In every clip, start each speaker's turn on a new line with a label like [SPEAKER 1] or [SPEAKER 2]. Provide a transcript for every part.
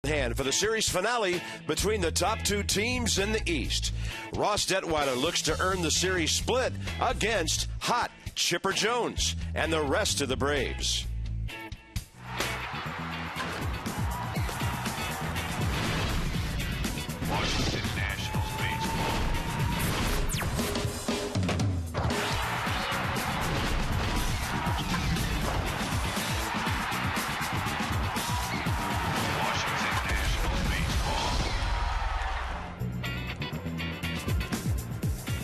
[SPEAKER 1] Hand for the series finale between the top two teams in the East. Ross Detweiler looks to earn the series split against hot Chipper Jones and the rest of the Braves.
[SPEAKER 2] Washington Nationals baseball.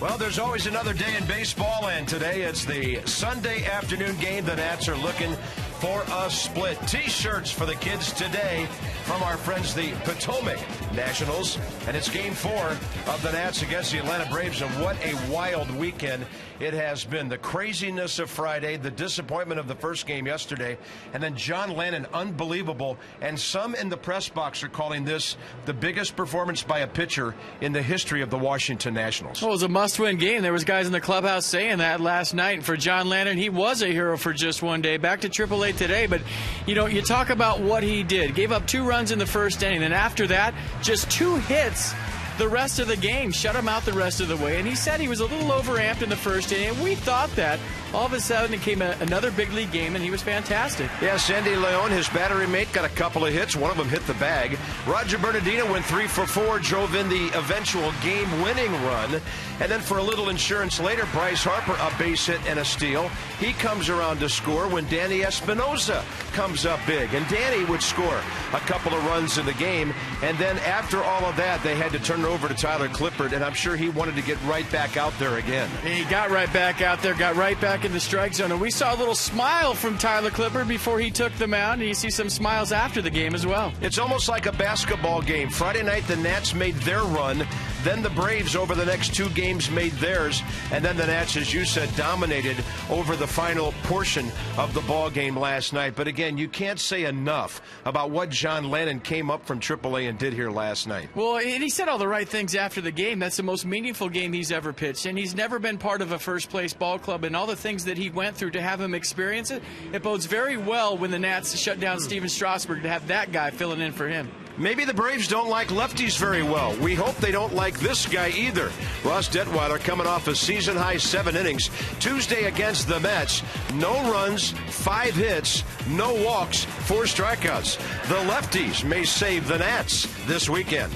[SPEAKER 1] Well, there's always another day in baseball, and today it's the Sunday afternoon game. The Nats are looking for a split. T-shirts for the kids today from our friends, the Potomac Nationals. And it's game 4 of the Nats against the Atlanta Braves. And what a wild weekend it has been. The craziness of Friday, the disappointment of the first game yesterday, and then John Lennon, unbelievable. And some in the press box are calling this the biggest performance by a pitcher in the history of the Washington Nationals.
[SPEAKER 3] Well, it was a must-win game. There was guys in the clubhouse saying that last night. And for John Lennon, he was a hero for just one day. Back to AAA today. But, you know, you talk about what he did. Gave up 2 runs in the first inning. And after that, just 2 hits the rest of the game. Shut him out the rest of the way. And he said he was a little overamped in the first inning. And we thought that. All of a sudden, it came another big league game, and he was fantastic.
[SPEAKER 1] Yeah, Sandy Leon, his battery mate, got a couple of hits. One of them hit the bag. Roger Bernardino went 3 for 4, drove in the eventual game-winning run. And then for a little insurance later, Bryce Harper, a base hit and a steal. He comes around to score when Danny Espinosa comes up big. And Danny would score a couple of runs in the game. And then after all of that, they had to turn it over to Tyler Clippard, and I'm sure he wanted to get right back out there again.
[SPEAKER 3] He got right back out there, got right back in the strike zone, and we saw a little smile from Tyler Clippard before he took the mound, and you see some smiles after the game as well.
[SPEAKER 1] It's almost like a basketball game. Friday night, the Nats made their run, then the Braves over the next 2 games made theirs, and then the Nats, as you said, dominated over the final portion of the ball game last night. But again, you can't say enough about what John Lennon came up from AAA and did here last night.
[SPEAKER 3] Well, and he said all the right things after the game. That's the most meaningful game he's ever pitched, and he's never been part of a first-place ball club, and all the things that he went through to have him experience it, it bodes very well when the Nats shut down Steven Strasburg to have that guy filling in for him.
[SPEAKER 1] Maybe the Braves don't like lefties very well. We hope they don't like this guy either. Ross Detweiler coming off a season-high 7 innings. Tuesday against the Mets, no runs, 5 hits, no walks, 4 strikeouts. The lefties may save the Nats this weekend.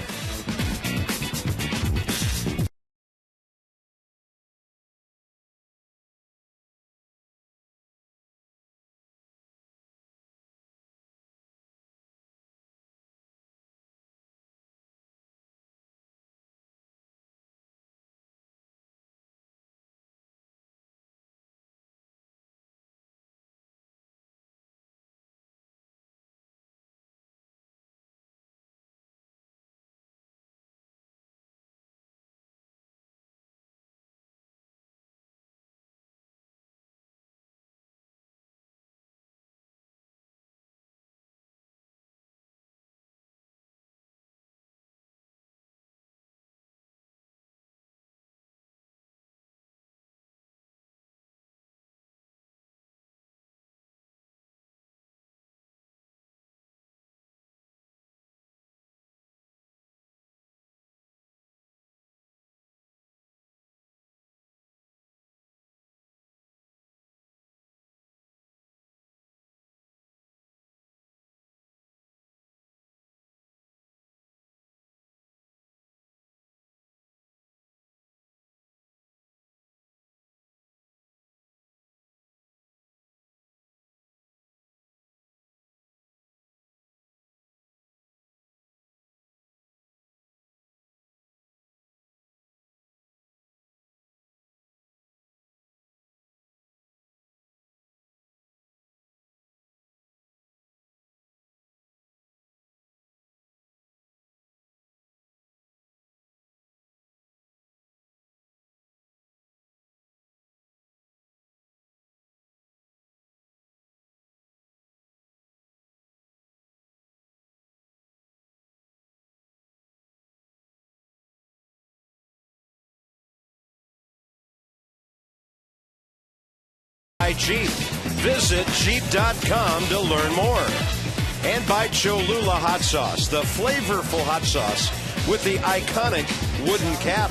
[SPEAKER 1] Jeep. Visit Jeep.com to learn more. and by Cholula Hot Sauce, the flavorful hot sauce with the iconic wooden cap.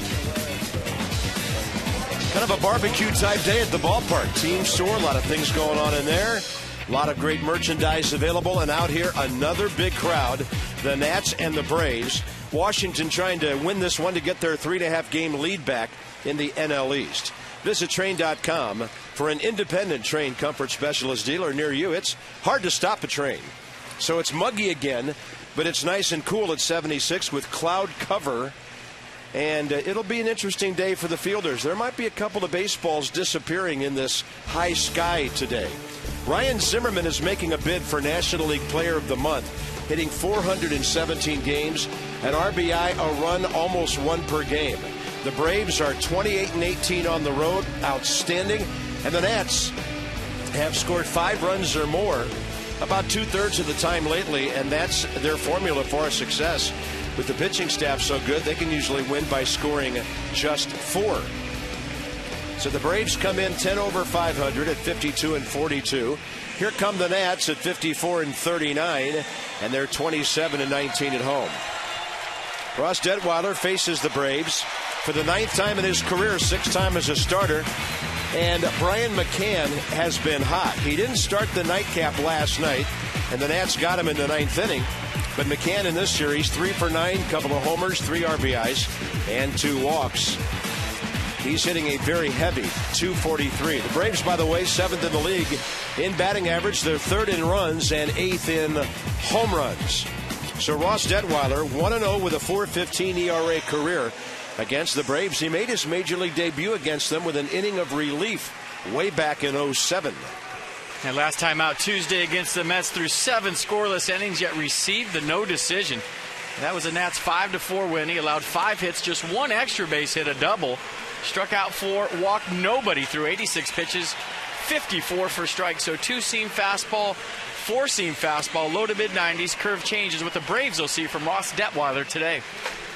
[SPEAKER 1] Kind of a barbecue type day at the ballpark. Team store, a lot of things going on in there. A lot of great merchandise available. And out here, another big crowd. The Nats and the Braves. Washington trying to win this one to get their 3.5 game lead back in the NL East. Visit Train.com for an independent Train comfort specialist dealer near you. It's hard to stop a train. So it's muggy again, but it's nice and cool at 76 with cloud cover. And it'll be an interesting day for the fielders. There might be a couple of baseballs disappearing in this high sky today. Ryan Zimmerman is making a bid for National League Player of the Month, hitting 417 games, an RBI, a run, almost one per game. The Braves are 28-18 on the road, outstanding. And the Nats have scored 5 runs or more about 2/3 of the time lately, and that's their formula for success. With the pitching staff so good, they can usually win by scoring just 4. So the Braves come in 10 over 500 at 52-42. Here come the Nats at 54-39, and they're 27-19 at home. Ross Detweiler faces the Braves for the 9th time in his career, 6th time as a starter. And Brian McCann has been hot. He didn't start the nightcap last night, and the Nats got him in the 9th inning. But McCann in this series, 3 for 9, couple of homers, 3 RBIs, and 2 walks. He's hitting a very heavy 243. The Braves, by the way, 7th in the league in batting average. They're 3rd in runs and 8th in home runs. So Ross Detweiler, 1-0 with a 4.15 ERA career against the Braves. He made his major league debut against them with an inning of relief way back in 07.
[SPEAKER 3] And last time out Tuesday against the Mets through 7 scoreless innings, yet received the no decision. That was a Nats 5-4 win. He allowed 5 hits, just 1 extra base hit, a double. Struck out 4, walked nobody through 86 pitches, 54 for strikes. So 2-seam fastball, 4-seam fastball, low to mid-90s, curve changes. What the Braves will see from Ross Detweiler today.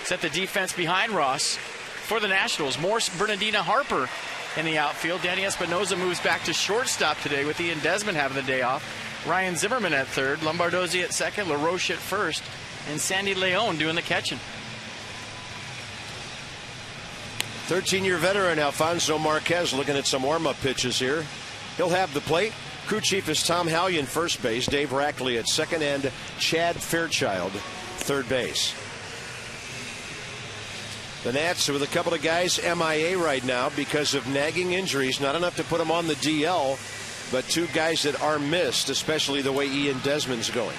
[SPEAKER 3] Set the defense behind Ross for the Nationals. Morse, Bernardina, Harper in the outfield. Danny Espinosa moves back to shortstop today with Ian Desmond having the day off. Ryan Zimmerman at 3rd, Lombardozzi at 2nd, LaRoche at 1st, and Sandy Leon doing the catching.
[SPEAKER 1] 13-year veteran Alfonso Marquez looking at some warm-up pitches here. He'll have the plate. Crew chief is Tom Hallion, first base, Dave Rackley at 2nd, and Chad Fairchild, 3rd base. The Nats with a couple of guys MIA right now because of nagging injuries. Not enough to put them on the DL, but 2 guys that are missed, especially the way Ian Desmond's going.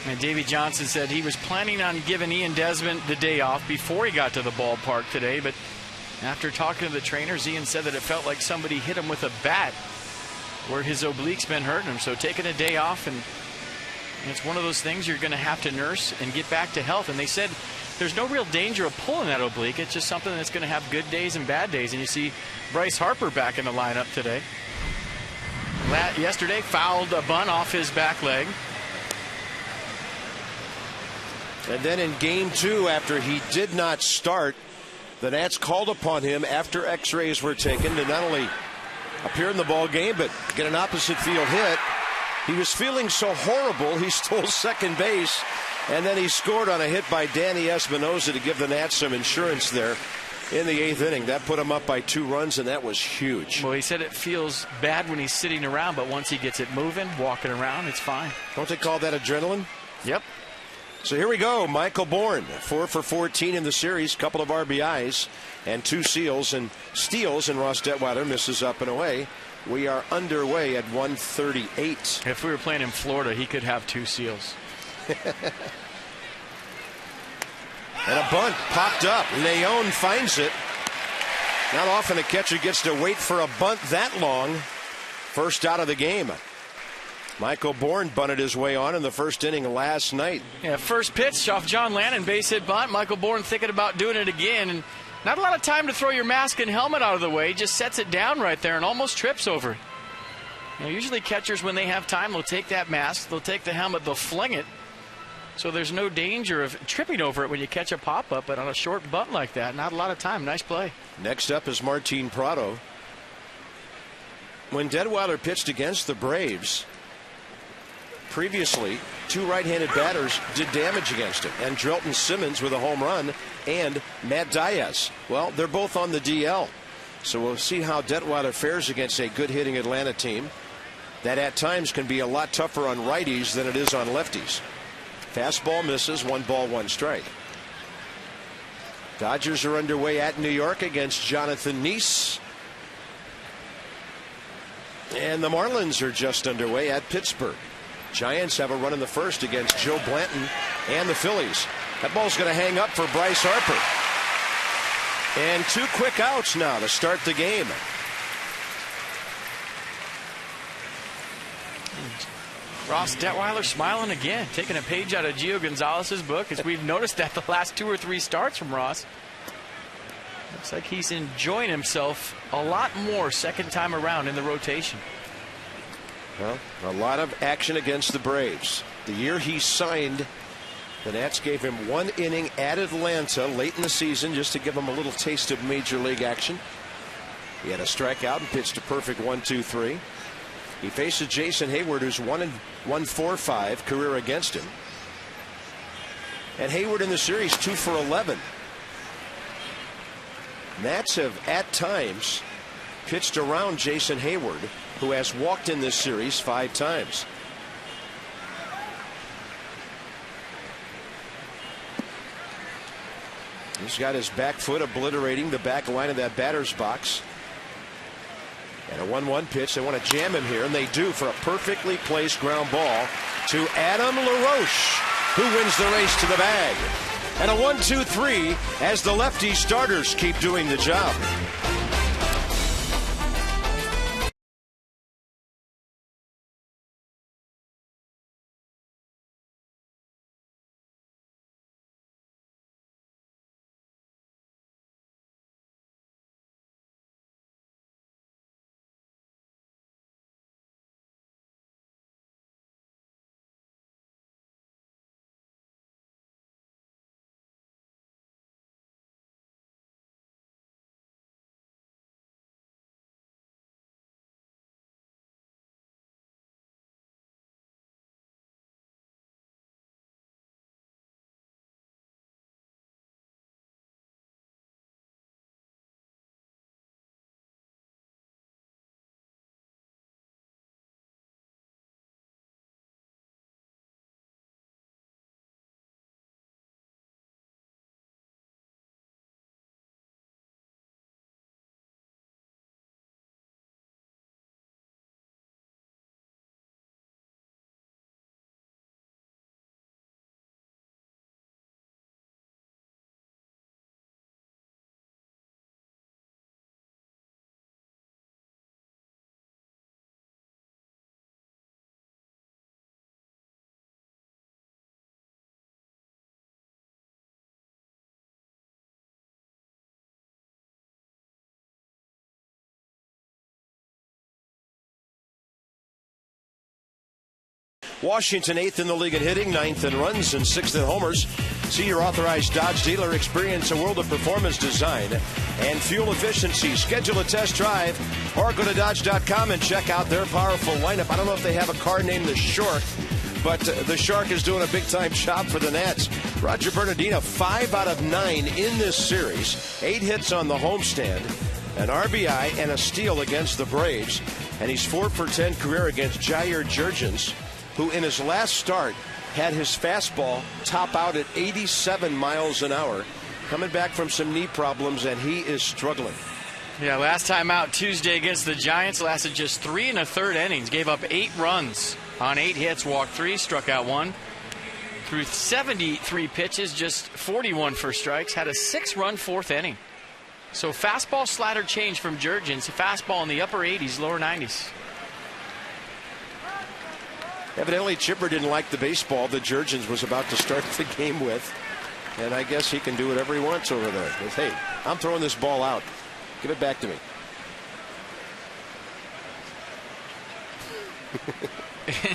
[SPEAKER 3] And Davey Johnson said he was planning on giving Ian Desmond the day off before he got to the ballpark today, but after talking to the trainers, Ian said that it felt like somebody hit him with a bat where his oblique's been hurting him. So taking a day off, and it's one of those things you're going to have to nurse and get back to health. And they said there's no real danger of pulling that oblique. It's just something that's going to have good days and bad days. And you see Bryce Harper back in the lineup today. Yesterday fouled a bunt off his back leg.
[SPEAKER 1] And then in game 2, after he did not start, the Nats called upon him after x-rays were taken to not only appear in the ball game, but get an opposite field hit. He was feeling so horrible, he stole second base, and then he scored on a hit by Danny Espinosa to give the Nats some insurance there in the 8th inning. That put him up by 2 runs, and that was huge.
[SPEAKER 3] Well, he said it feels bad when he's sitting around, but once he gets it moving, walking around, it's fine.
[SPEAKER 1] Don't they call that adrenaline?
[SPEAKER 3] Yep.
[SPEAKER 1] So here we go. Michael Bourne, 4 for 14 in the series, couple of RBIs and 2 steals, and Ross Detweiler misses up and away. We are underway at 138.
[SPEAKER 3] If we were playing in Florida, he could have 2 seals.
[SPEAKER 1] And a bunt popped up. Leon finds it. Not often a catcher gets to wait for a bunt that long. First out of the game. Michael Bourne bunted his way on in the first inning last night.
[SPEAKER 3] Yeah, first pitch off John Lannon, base hit bunt. Michael Bourne thinking about doing it again. And not a lot of time to throw your mask and helmet out of the way. Just sets it down right there and almost trips over it. You know, usually catchers, when they have time, they'll take that mask, they'll take the helmet, they'll fling it. So there's no danger of tripping over it when you catch a pop-up, but on a short bunt like that, not a lot of time. Nice play.
[SPEAKER 1] Next up is Martin Prado. When Detweiler pitched against the Braves, previously two right-handed batters did damage against him. And Drelton Simmons with a home run, and Matt Diaz. Well, they're both on the DL. So we'll see how Detweiler fares against a good-hitting Atlanta team that at times can be a lot tougher on righties than it is on lefties. Fastball misses, 1 ball, 1 strike. Dodgers are underway at New York against Jonathan Neese. And the Marlins are just underway at Pittsburgh. Giants have a run in the first against Joe Blanton and the Phillies. That ball's going to hang up for Bryce Harper. And 2 quick outs now to start the game.
[SPEAKER 3] Ross Detweiler smiling again, taking a page out of Gio Gonzalez's book, as we've noticed that the last 2 or 3 starts from Ross. Looks like he's enjoying himself a lot more second time around in the rotation.
[SPEAKER 1] Well, a lot of action against the Braves. The year he signed, the Nats gave him 1 inning at Atlanta late in the season just to give him a little taste of major league action. He had a strikeout and pitched a perfect 1-2-3. He faces Jason Hayward, who's 1-4-5 career against him. And Hayward in the series 2 for 11. Nats have at times pitched around Jason Hayward, who has walked in this series 5 times. He's got his back foot obliterating the back line of that batter's box. And a 1-1 pitch. They want to jam him here, and they do, for a perfectly placed ground ball to Adam LaRoche, who wins the race to the bag. And a 1-2-3 as the lefty starters keep doing the job. Washington 8th in the league in hitting, 9th in runs, and 6th in homers. See your authorized Dodge dealer. Experience a world of performance, design, and fuel efficiency. Schedule a test drive or go to Dodge.com and check out their powerful lineup. I don't know if they have a car named the Shark, but the Shark is doing a big-time job for the Nats. Roger Bernardino, 5 out of 9 in this series. 8 hits on the homestand, an RBI, and a steal against the Braves. And he's 4 for 10 career against Jair Jurgens, who in his last start had his fastball top out at 87 miles an hour, coming back from some knee problems, and he is struggling.
[SPEAKER 3] Yeah, last time out Tuesday against the Giants lasted just 3 1/3 innings, gave up 8 runs on 8 hits, walked 3, struck out 1. Threw 73 pitches, just 41 for strikes, had a 6-run 4th inning. So fastball slider change from Jurgens, fastball in the upper 80s, lower 90s.
[SPEAKER 1] Evidently, Chipper didn't like the baseball that Jurgens was about to start the game with. And I guess he can do whatever he wants over there. Because, hey, I'm throwing this ball out. Give it back to me.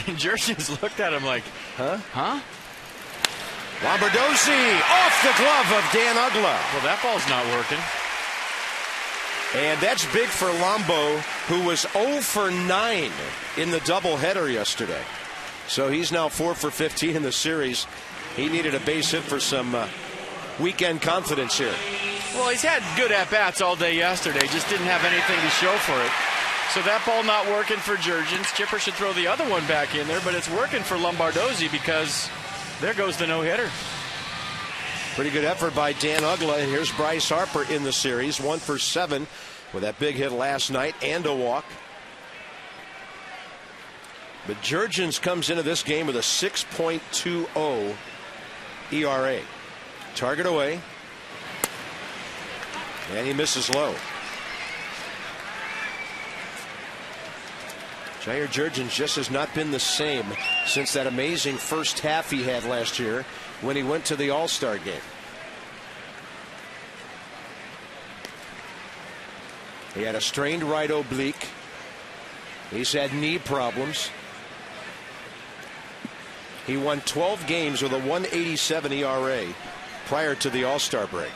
[SPEAKER 3] And Jurgens looked at him like, huh?
[SPEAKER 1] Lombardozzi off the glove of Dan Ugla.
[SPEAKER 3] Well, that ball's not working.
[SPEAKER 1] And that's big for Lombo, who was 0 for 9 in the doubleheader yesterday. So he's now 4 for 15 in the series. He needed a base hit for some weekend confidence here.
[SPEAKER 3] Well, he's had good at-bats all day yesterday, just didn't have anything to show for it. So that ball not working for Jurgens. Chipper should throw the other one back in there, but it's working for Lombardozzi because there goes the no-hitter.
[SPEAKER 1] Pretty good effort by Dan Uggla, and here's Bryce Harper in the series, 1 for 7 with that big hit last night and a walk. But Jurgens comes into this game with a 6.20 ERA. Target away. And he misses low. Jair Jurgens just has not been the same since that amazing first half he had last year when he went to the All-Star game. He had a strained right oblique. He's had knee problems. He won 12 games with a 1.87 ERA prior to the All-Star break.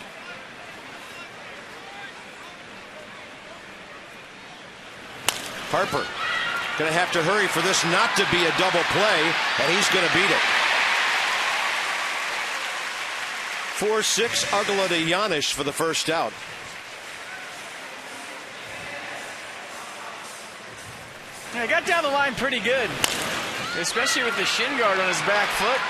[SPEAKER 1] Harper going to have to hurry for this not to be a double play, and he's going to beat it. 4-6 Uggla to Giannis for the first out.
[SPEAKER 3] Yeah, got down the line pretty good, especially with the shin guard on his back foot.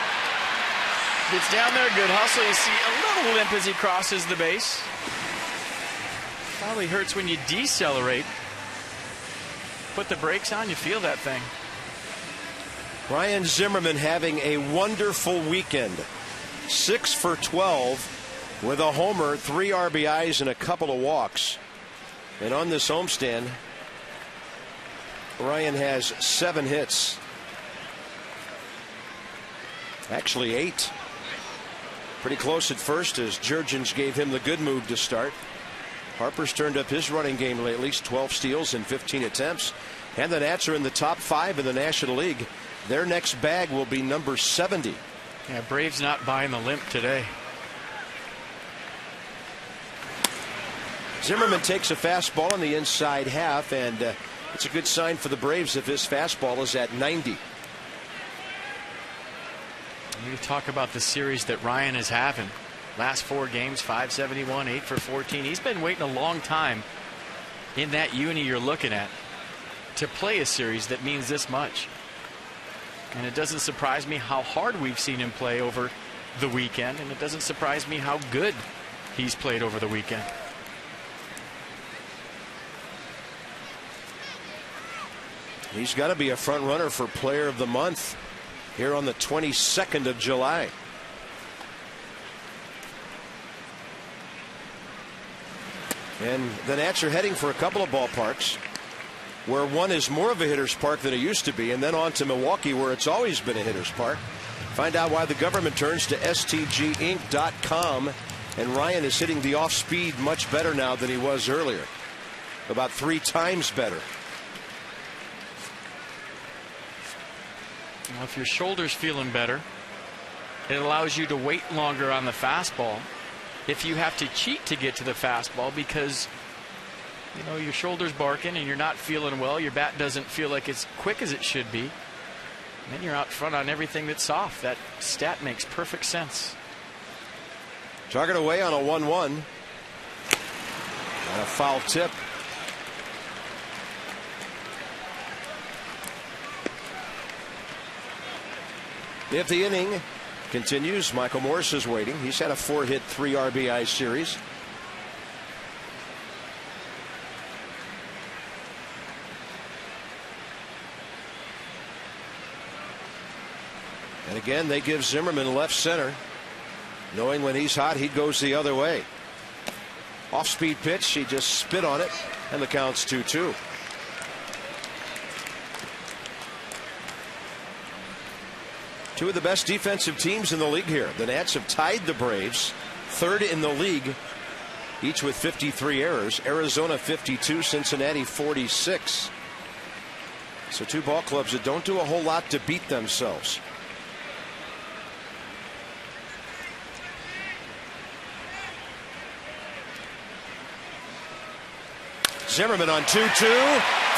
[SPEAKER 3] Gets down there, good hustle. You see a little limp as he crosses the base. Probably hurts when you decelerate. Put the brakes on, you feel that thing.
[SPEAKER 1] Ryan Zimmerman having a wonderful weekend. 6 for 12 with a homer, 3 RBIs, and a couple of walks. And on this homestand, Ryan has 7 hits. Actually 8. Pretty close at first as Jurgens gave him the good move to start. Harper's turned up his running game lately, at least 12 steals in 15 attempts. And the Nats are in the top 5 in the National League. Their next bag will be number 70.
[SPEAKER 3] Yeah, Braves not buying the limp today.
[SPEAKER 1] Zimmerman takes a fastball in the inside half, and it's a good sign for the Braves if his fastball is at 90.
[SPEAKER 3] You talk about the series that Ryan is having. Last 4 games, 571, 8 for 14. He's been waiting a long time in that uni you're looking at to play a series that means this much. And it doesn't surprise me how hard we've seen him play over the weekend, and it doesn't surprise me how good he's played over the weekend.
[SPEAKER 1] He's got to be a front runner for Player of the Month here on the 22nd of July. And the Nats are heading for a couple of ballparks where one is more of a hitter's park than it used to be, and then on to Milwaukee where it's always been a hitter's park. Find out why the government turns to stginc.com, and Ryan is hitting the off speed much better now than he was earlier. About 3 times better.
[SPEAKER 3] Well, if your shoulder's feeling better, it allows you to wait longer on the fastball. If you have to cheat to get to the fastball because you know your shoulder's barking and you're not feeling well, your bat doesn't feel like it's quick as it should be, and then you're out front on everything that's soft. That stat makes perfect sense.
[SPEAKER 1] Target away on a 1-1 and a foul tip. If the inning continues, Michael Morse is waiting. He's had a 4-hit, 3 RBI series. And again, they give Zimmerman left center, knowing when he's hot, he goes the other way. Off-speed pitch, he just spit on it, and the count's 2-2. Two of the best defensive teams in the league here. The Nats have tied the Braves, 3rd in the league, each with 53 errors. Arizona 52, Cincinnati 46. So 2 ball clubs that don't do a whole lot to beat themselves. Zimmerman on 2-2.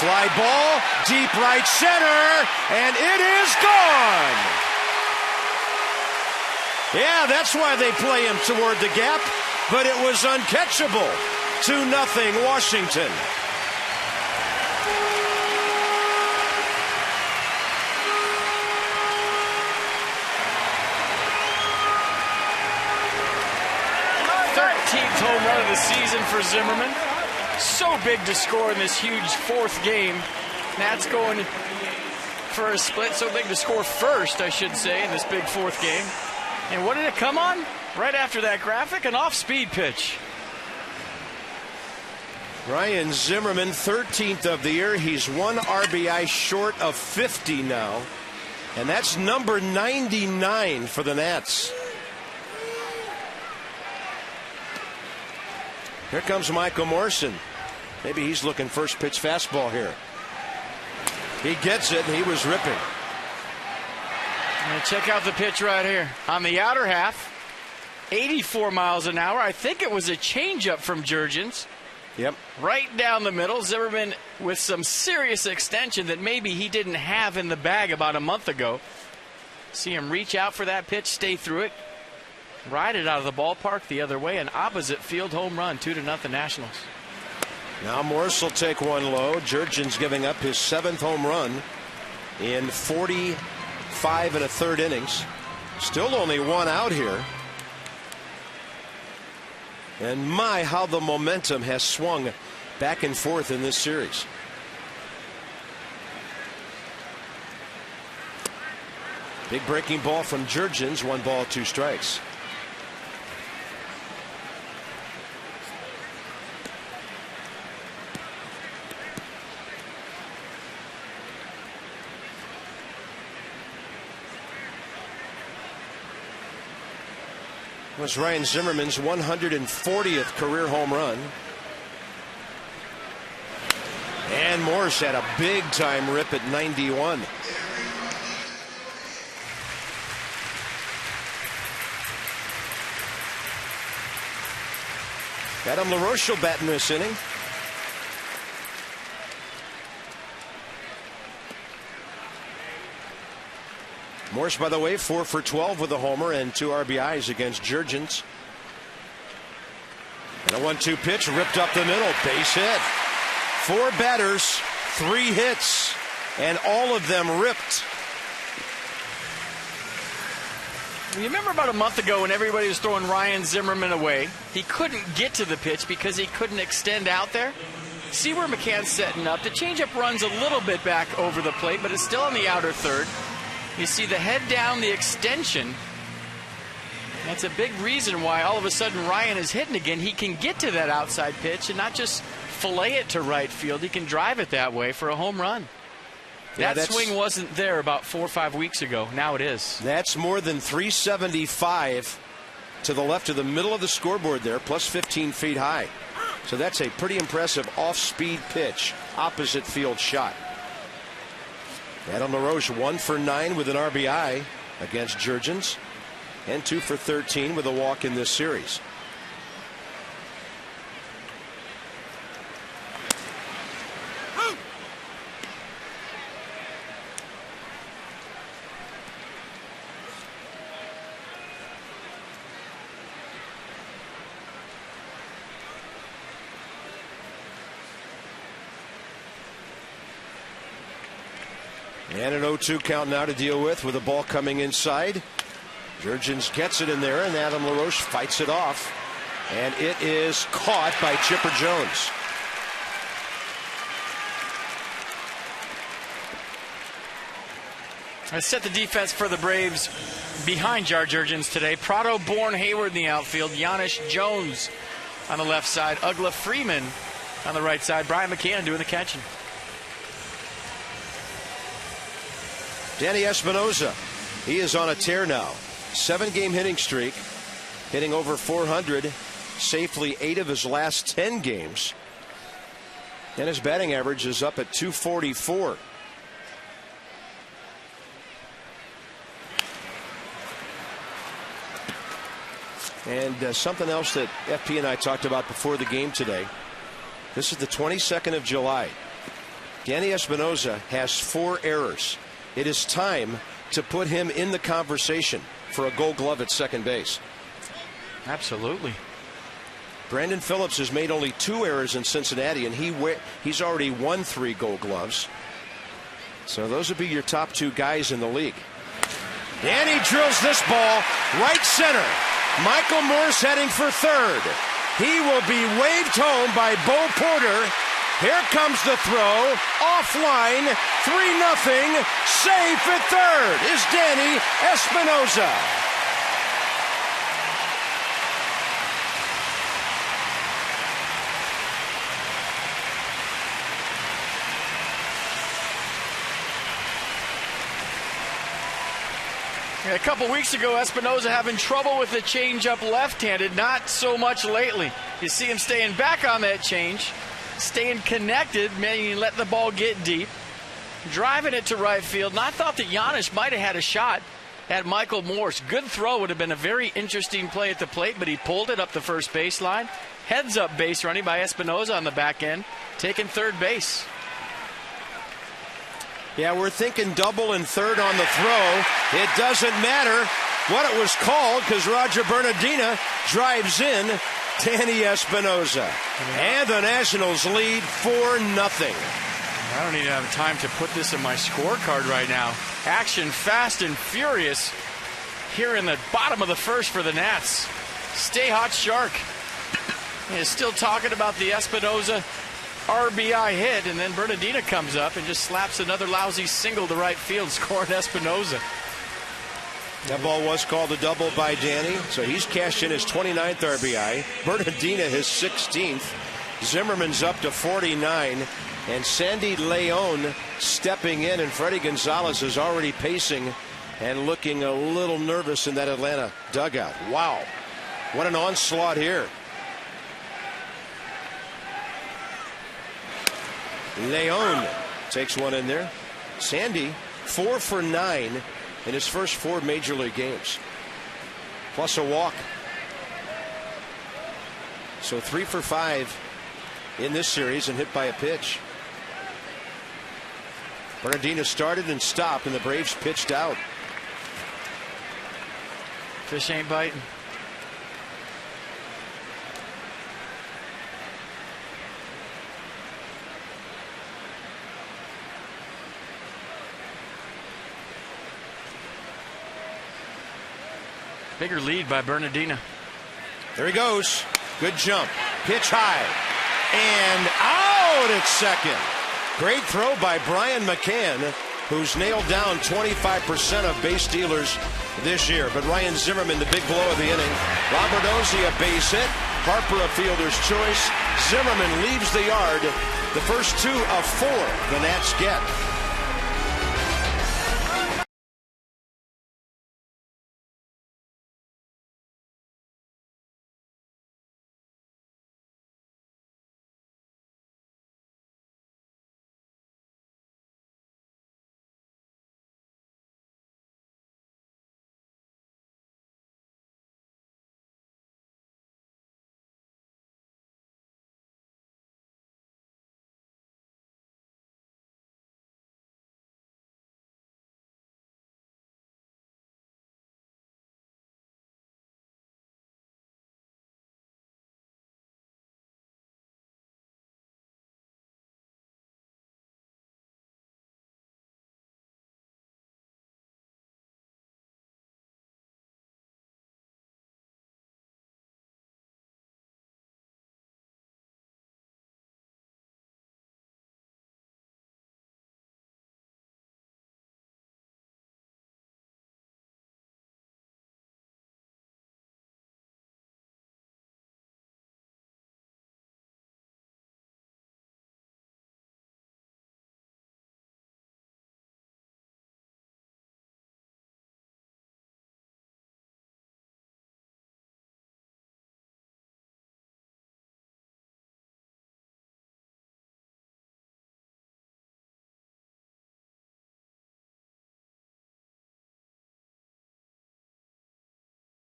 [SPEAKER 1] Fly ball, deep right center, and it is gone. Yeah, that's why they play him toward the gap, but it was uncatchable. 2-0 Washington.
[SPEAKER 3] Home run of the season for Zimmerman. So big to score in this huge fourth game. Nats going for a split. So big to score first, I should say, in this big fourth game. And what did it come on? Right after that graphic, an off-speed pitch.
[SPEAKER 1] Ryan Zimmerman, 13th of the year. He's 1 RBI short of 50 now. And that's number 99 for the Nats. Here comes Michael Morrison. Maybe he's looking first pitch fastball here. He gets it, and he was ripping.
[SPEAKER 3] And check out the pitch right here. On the outer half, 84 miles an hour. I think it was a changeup from Jurgens.
[SPEAKER 1] Yep.
[SPEAKER 3] Right down the middle. Zimmerman with some serious extension that maybe he didn't have in the bag about a month ago. See him reach out for that pitch, stay through it. Ride it out of the ballpark the other way. An opposite field home run, 2-0 Nationals.
[SPEAKER 1] Now Morse will take one low. Jurgens giving up his 7th home run in 45 1/3 innings. Still only one out here. And my, how the momentum has swung back and forth in this series. Big breaking ball from Jurgens. 1 ball, 2 strikes. Was Ryan Zimmerman's 140th career home run. And Morse had a big time rip at 91. Adam LaRoche will bat in this inning. Morse, by the way, 4 for 12 with a homer and 2 RBIs against Jurgens. And a 1-2 pitch ripped up the middle. Base hit. 4 batters, 3 hits, and all of them ripped.
[SPEAKER 3] You remember about a month ago when everybody was throwing Ryan Zimmerman away? He couldn't get to the pitch because he couldn't extend out there. See where McCann's setting up. The changeup runs a little bit back over the plate, but it's still on the outer third. You see the head down, the extension. That's a big reason why all of a sudden Ryan is hitting again. He can get to that outside pitch and not just fillet it to right field. He can drive it that way for a home run.
[SPEAKER 1] Yeah,
[SPEAKER 3] that swing wasn't there about 4 or 5 weeks ago. Now it is.
[SPEAKER 1] That's more than 375 to the left of the middle of the scoreboard there, plus 15 feet high. So that's a pretty impressive off-speed pitch, opposite field shot. Adam LaRoche 1 for 9 with an RBI against Jurgens, and 2 for 13 with a walk in this series. And an 0-2 count now to deal with a ball coming inside. Jurgens gets it in there, and Adam LaRoche fights it off. And it is caught by Chipper Jones.
[SPEAKER 3] I set the defense for the Braves behind Jurgens today. Prado, Bourne, Hayward in the outfield. Giannis Jones on the left side. Ugla Freeman on the right side. Brian McCann doing the catching.
[SPEAKER 1] Danny Espinosa, he is on a tear now. 7-game hitting streak, hitting over 400 safely 8 of his last 10 games. And his batting average is up at 244. And something else that FP and I talked about before the game today. This is the 22nd of July. Danny Espinoza has 4 errors. It is time to put him in the conversation for a Gold Glove at second base.
[SPEAKER 3] Absolutely.
[SPEAKER 1] Brandon Phillips has made only 2 errors in Cincinnati, and he's already won 3 Gold Gloves. So those would be your top 2 guys in the league. And he drills this ball right center. Michael Morse heading for third. He will be waved home by Bo Porter. Here comes the throw. Offline. 3-0. Safe at third is Danny Espinoza.
[SPEAKER 3] A couple weeks ago, Espinoza having trouble with the changeup left-handed. Not so much lately. You see him staying back on that change, staying connected, meaning let the ball get deep, driving it to right field. And I thought that Giannis might have had a shot at Michael Morse. Good throw, would have been a very interesting play at the plate, but he pulled it up the first baseline. Heads up base running by Espinoza on the back end, taking third base.
[SPEAKER 1] Yeah, we're thinking double and third on the throw. It doesn't matter what it was called because Roger Bernardina drives in Danny Espinoza. And the Nationals lead 4-0.
[SPEAKER 3] I don't even have time to put this in my scorecard right now. Action fast and furious here in the bottom of the first for the Nats. Stay hot, Shark. Is still talking about the Espinoza RBI hit, and then Bernardina comes up and just slaps another lousy single to right field, scoring Espinoza.
[SPEAKER 1] That ball was called a double by Danny, so he's cashed in his 29th RBI. Bernardina his 16th. Zimmerman's up to 49, and Sandy Leon stepping in, and Freddie Gonzalez is already pacing and looking a little nervous in that Atlanta dugout. Wow, what an onslaught here. Leon takes one in there. Sandy 4 for 9 in his first 4 major league games, plus a walk. So 3 for 5 in this series and hit by a pitch. Bernardina started and stopped, and the Braves pitched out.
[SPEAKER 3] Fish ain't biting. Bigger lead by Bernardina.
[SPEAKER 1] There he goes. Good jump. Pitch high. And out at second. Great throw by Brian McCann, who's nailed down 25% of base stealers this year. But Ryan Zimmerman, the big blow of the inning. Robert Ozzie, a base hit. Harper, a fielder's choice. Zimmerman leaves the yard. The first 2 of 4 the Nats get.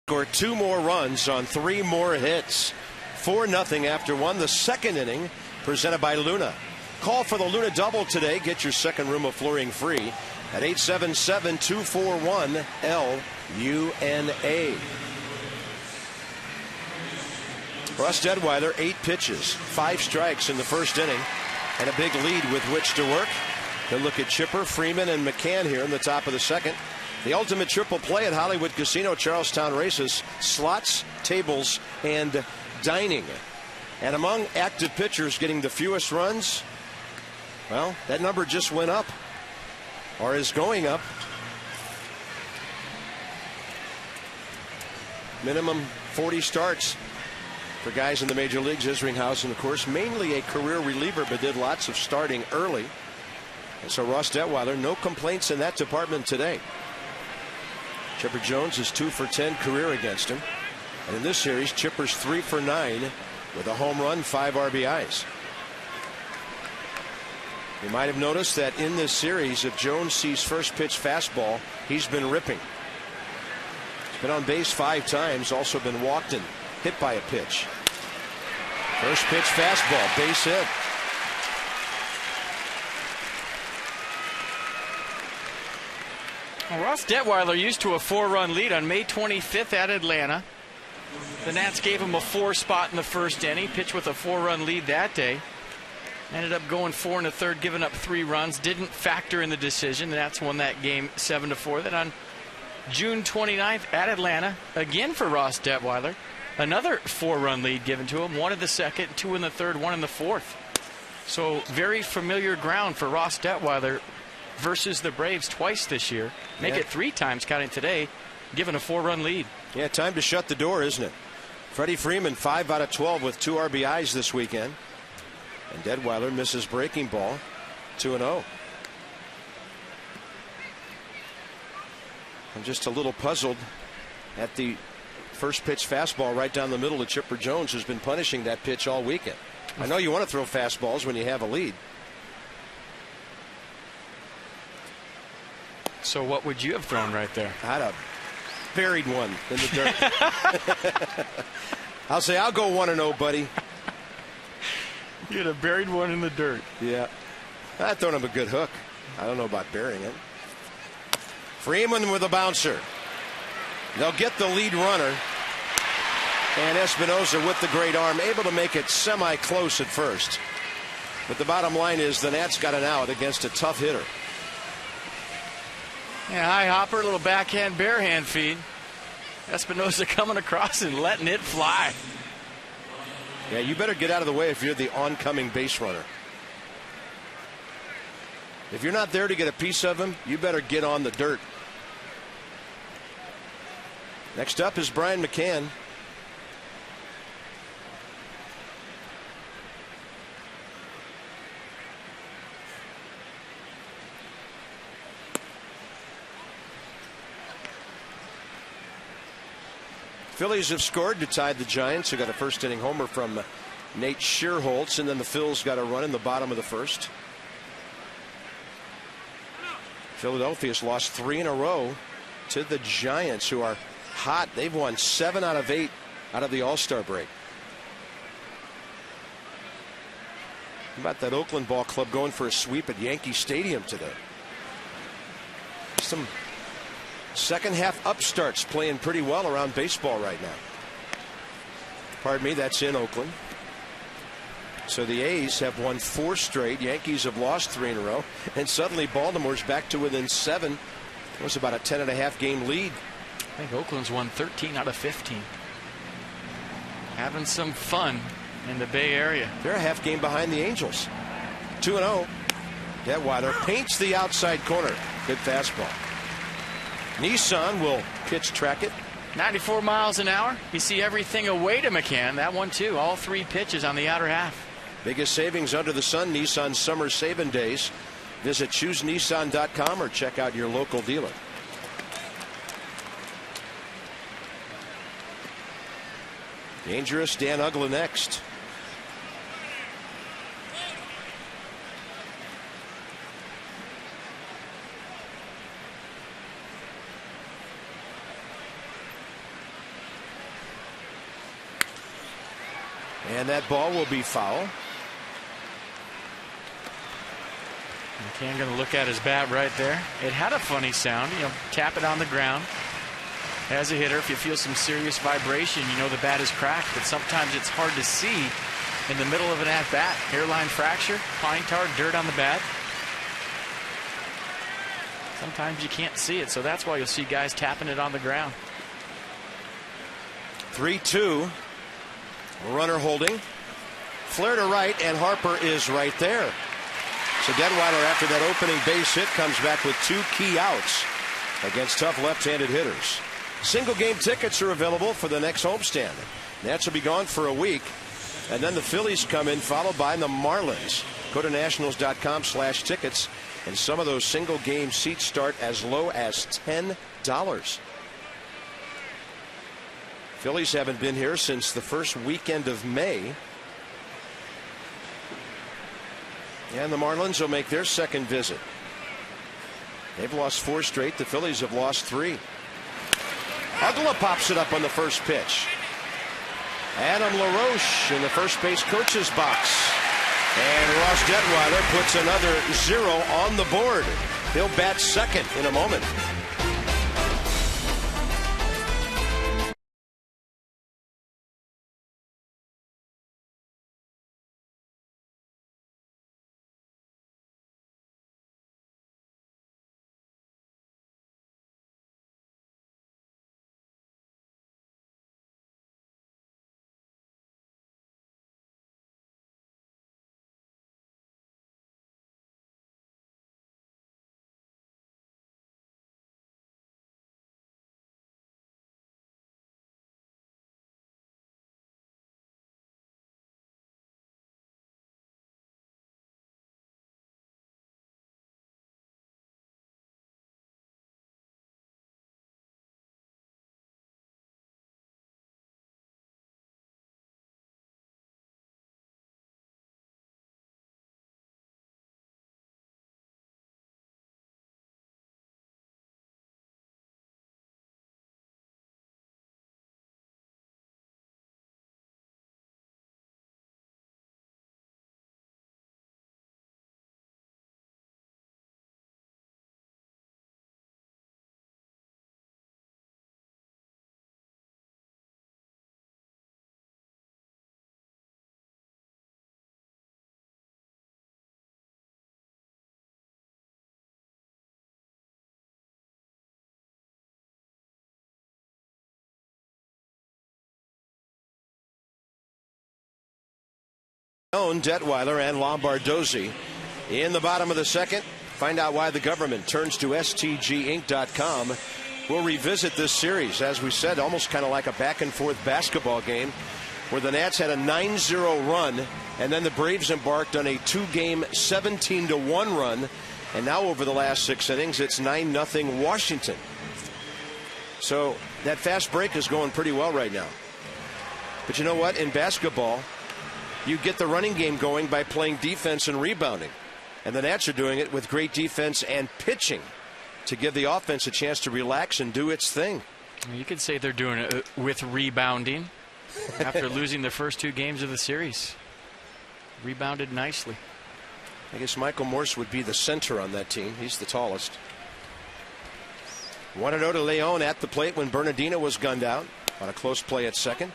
[SPEAKER 1] Scored 2 more runs on 3 more hits. 4-0 after 1. The second inning presented by Luna. Call for the Luna Double today. Get your second room of flooring free at 877-241-LUNA. Russ Detweiler, 8 pitches, 5 strikes in the first inning, and a big lead with which to work. Good look at Chipper, Freeman, and McCann here in the top of the second. The ultimate triple play at Hollywood Casino Charlestown Races, slots, tables, and dining. And among active pitchers getting the fewest runs, well, that number just went up, or is going up. Minimum 40 starts for guys in the major leagues. Isringhausen, of course, mainly a career reliever, but did lots of starting early. And so Ross Detweiler, no complaints in that department today. Chipper Jones is 2 for 10 career against him. And in this series, Chipper's 3 for 9 with a home run, 5 RBIs. You might have noticed that in this series, if Jones sees first pitch fastball, he's been ripping. He's been on base 5 times, also been walked and hit by a pitch. First pitch fastball, base hit.
[SPEAKER 3] Well, Ross Detweiler used to a 4-run lead on May 25th at Atlanta. The Nats gave him a 4 spot in the first inning, pitched with a 4-run lead that day. Ended up going 4 1/3, giving up 3 runs. Didn't factor in the decision. The Nats won that game 7-4. Then on June 29th at Atlanta, again for Ross Detweiler, another 4-run lead given to him. 1 in the second, 2 in the third, 1 in the fourth. So very familiar ground for Ross Detweiler versus the Braves twice this year. Make it 3 times counting today, given a 4-run lead.
[SPEAKER 1] Yeah, time to shut the door, isn't it? Freddie Freeman 5 out of 12 with 2 RBIs this weekend. And Detweiler misses breaking ball, 2-0. I'm just a little puzzled at the first pitch fastball right down the middle of Chipper Jones, who's been punishing that pitch all weekend. I know you want to throw fastballs when you have a lead.
[SPEAKER 3] So what would you have thrown right there?
[SPEAKER 1] I'd have buried one in the dirt. I'll say I'll go 1-0, buddy.
[SPEAKER 3] You'd have buried one in the dirt.
[SPEAKER 1] Yeah. I'd thrown him a good hook. I don't know about burying it. Freeman with a bouncer. They'll get the lead runner. And Espinosa with the great arm, able to make it semi-close at first. But the bottom line is the Nats got an out against a tough hitter.
[SPEAKER 3] Yeah, high hopper, little backhand, barehand feed. Espinosa coming across and letting it fly.
[SPEAKER 1] Yeah, you better get out of the way if you're the oncoming base runner. If you're not there to get a piece of him, you better get on the dirt. Next up is Brian McCann. Phillies have scored to tie the Giants, who got a first inning homer from Nate Schierholtz, and then the Phils got a run in the bottom of the first. Philadelphia's lost 3 in a row to the Giants, who are hot. They've won 7 out of 8 out of the All-Star break. How about that Oakland ball club going for a sweep at Yankee Stadium today? Some second half upstarts playing pretty well around baseball right now. Pardon me, that's in Oakland. So the A's have won 4 straight. Yankees have lost 3 in a row. And suddenly Baltimore's back to within 7. It was about a 10.5 game lead.
[SPEAKER 3] I think Oakland's won 13 out of 15. Having some fun in the Bay Area.
[SPEAKER 1] They're a half game behind the Angels. 2-0. Detweiler paints the outside corner. Good fastball. Nissan will pitch track it.
[SPEAKER 3] 94 miles an hour. You see everything away to McCann. That one too. All 3 pitches on the outer half.
[SPEAKER 1] Biggest savings under the sun. Nissan Summer Saving Days. Visit choosenissan.com or check out your local dealer. Dangerous Dan Uggla next. And that ball will be foul.
[SPEAKER 3] McCann going to look at his bat right there. It had a funny sound. Tap it on the ground. As a hitter, if you feel some serious vibration, you know the bat is cracked. But sometimes it's hard to see in the middle of an at-bat. Hairline fracture, pine tar, dirt on the bat. Sometimes you can't see it, so that's why you'll see guys tapping it on the ground.
[SPEAKER 1] 3-2. Runner holding. Flare to right, and Harper is right there. So Detweiler, after that opening base hit, comes back with 2 key outs against tough left-handed hitters. Single game tickets are available for the next homestand. Nats will be gone for a week, and then the Phillies come in, followed by the Marlins. Go to nationals.com/tickets, and some of those single game seats start as low as $10. Phillies haven't been here since the first weekend of May. And the Marlins will make their second visit. They've lost 4 straight. The Phillies have lost 3. Ugla pops it up on the first pitch. Adam LaRoche in the first base coach's box. And Ross Detweiler puts another 0 on the board. He'll bat second in a moment. Detweiler and Lombardozzi in the bottom of the second. Find out why the government turns to STGinc.com. We'll revisit this series, as we said, almost kind of like a back-and-forth basketball game where the Nats had a 9-0 run, and then the Braves embarked on a 2-game 17-1 run, and now over the last 6 innings, it's 9-0 Washington. So that fast break is going pretty well right now. But you know what? In basketball, you get the running game going by playing defense and rebounding. And the Nats are doing it with great defense and pitching to give the offense a chance to relax and do its thing.
[SPEAKER 3] You could say they're doing it with rebounding after losing the first 2 games of the series. Rebounded nicely.
[SPEAKER 1] I guess Michael Morse would be the center on that team. He's the tallest. 1-0 to Leon at the plate when Bernardino was gunned out on a close play at second.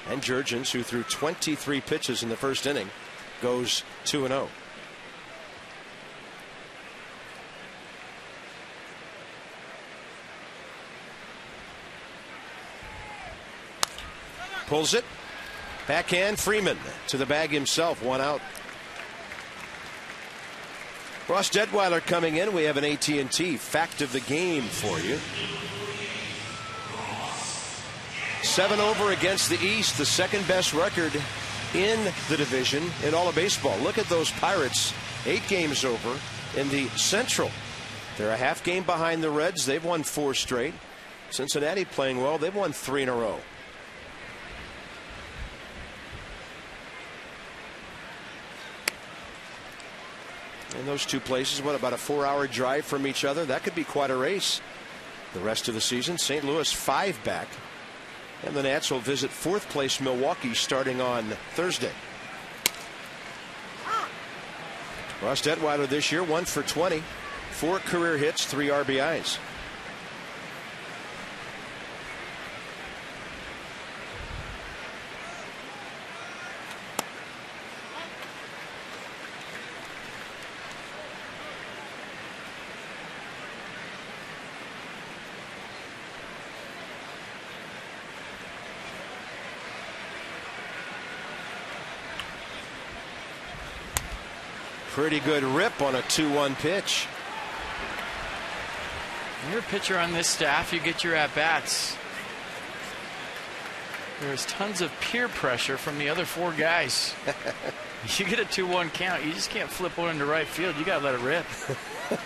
[SPEAKER 1] And Jurgens, who threw 23 pitches in the first inning, goes 2-0. Pulls it. Backhand, Freeman to the bag himself. 1 out. Ross Detweiler coming in. We have an AT&T fact of the game for you. 7 over against the East, the second best record in the division in all of baseball. Look at those Pirates, 8 games over in the Central. They're a half game behind the Reds. They've won 4 straight. Cincinnati playing well. They've won 3 in a row. And those 2 places, what, about a 4-hour drive from each other? That could be quite a race the rest of the season. St. Louis 5 back. And the Nats will visit 4th place Milwaukee starting on Thursday. Ross Detweiler this year 1 for 20, 4 career hits, 3 RBIs. Pretty good rip on a 2-1 pitch.
[SPEAKER 3] When you're a pitcher on this staff, you get your at-bats. There's tons of peer pressure from the other 4 guys. You get a 2-1 count, you just can't flip one into right field. You got to let it rip.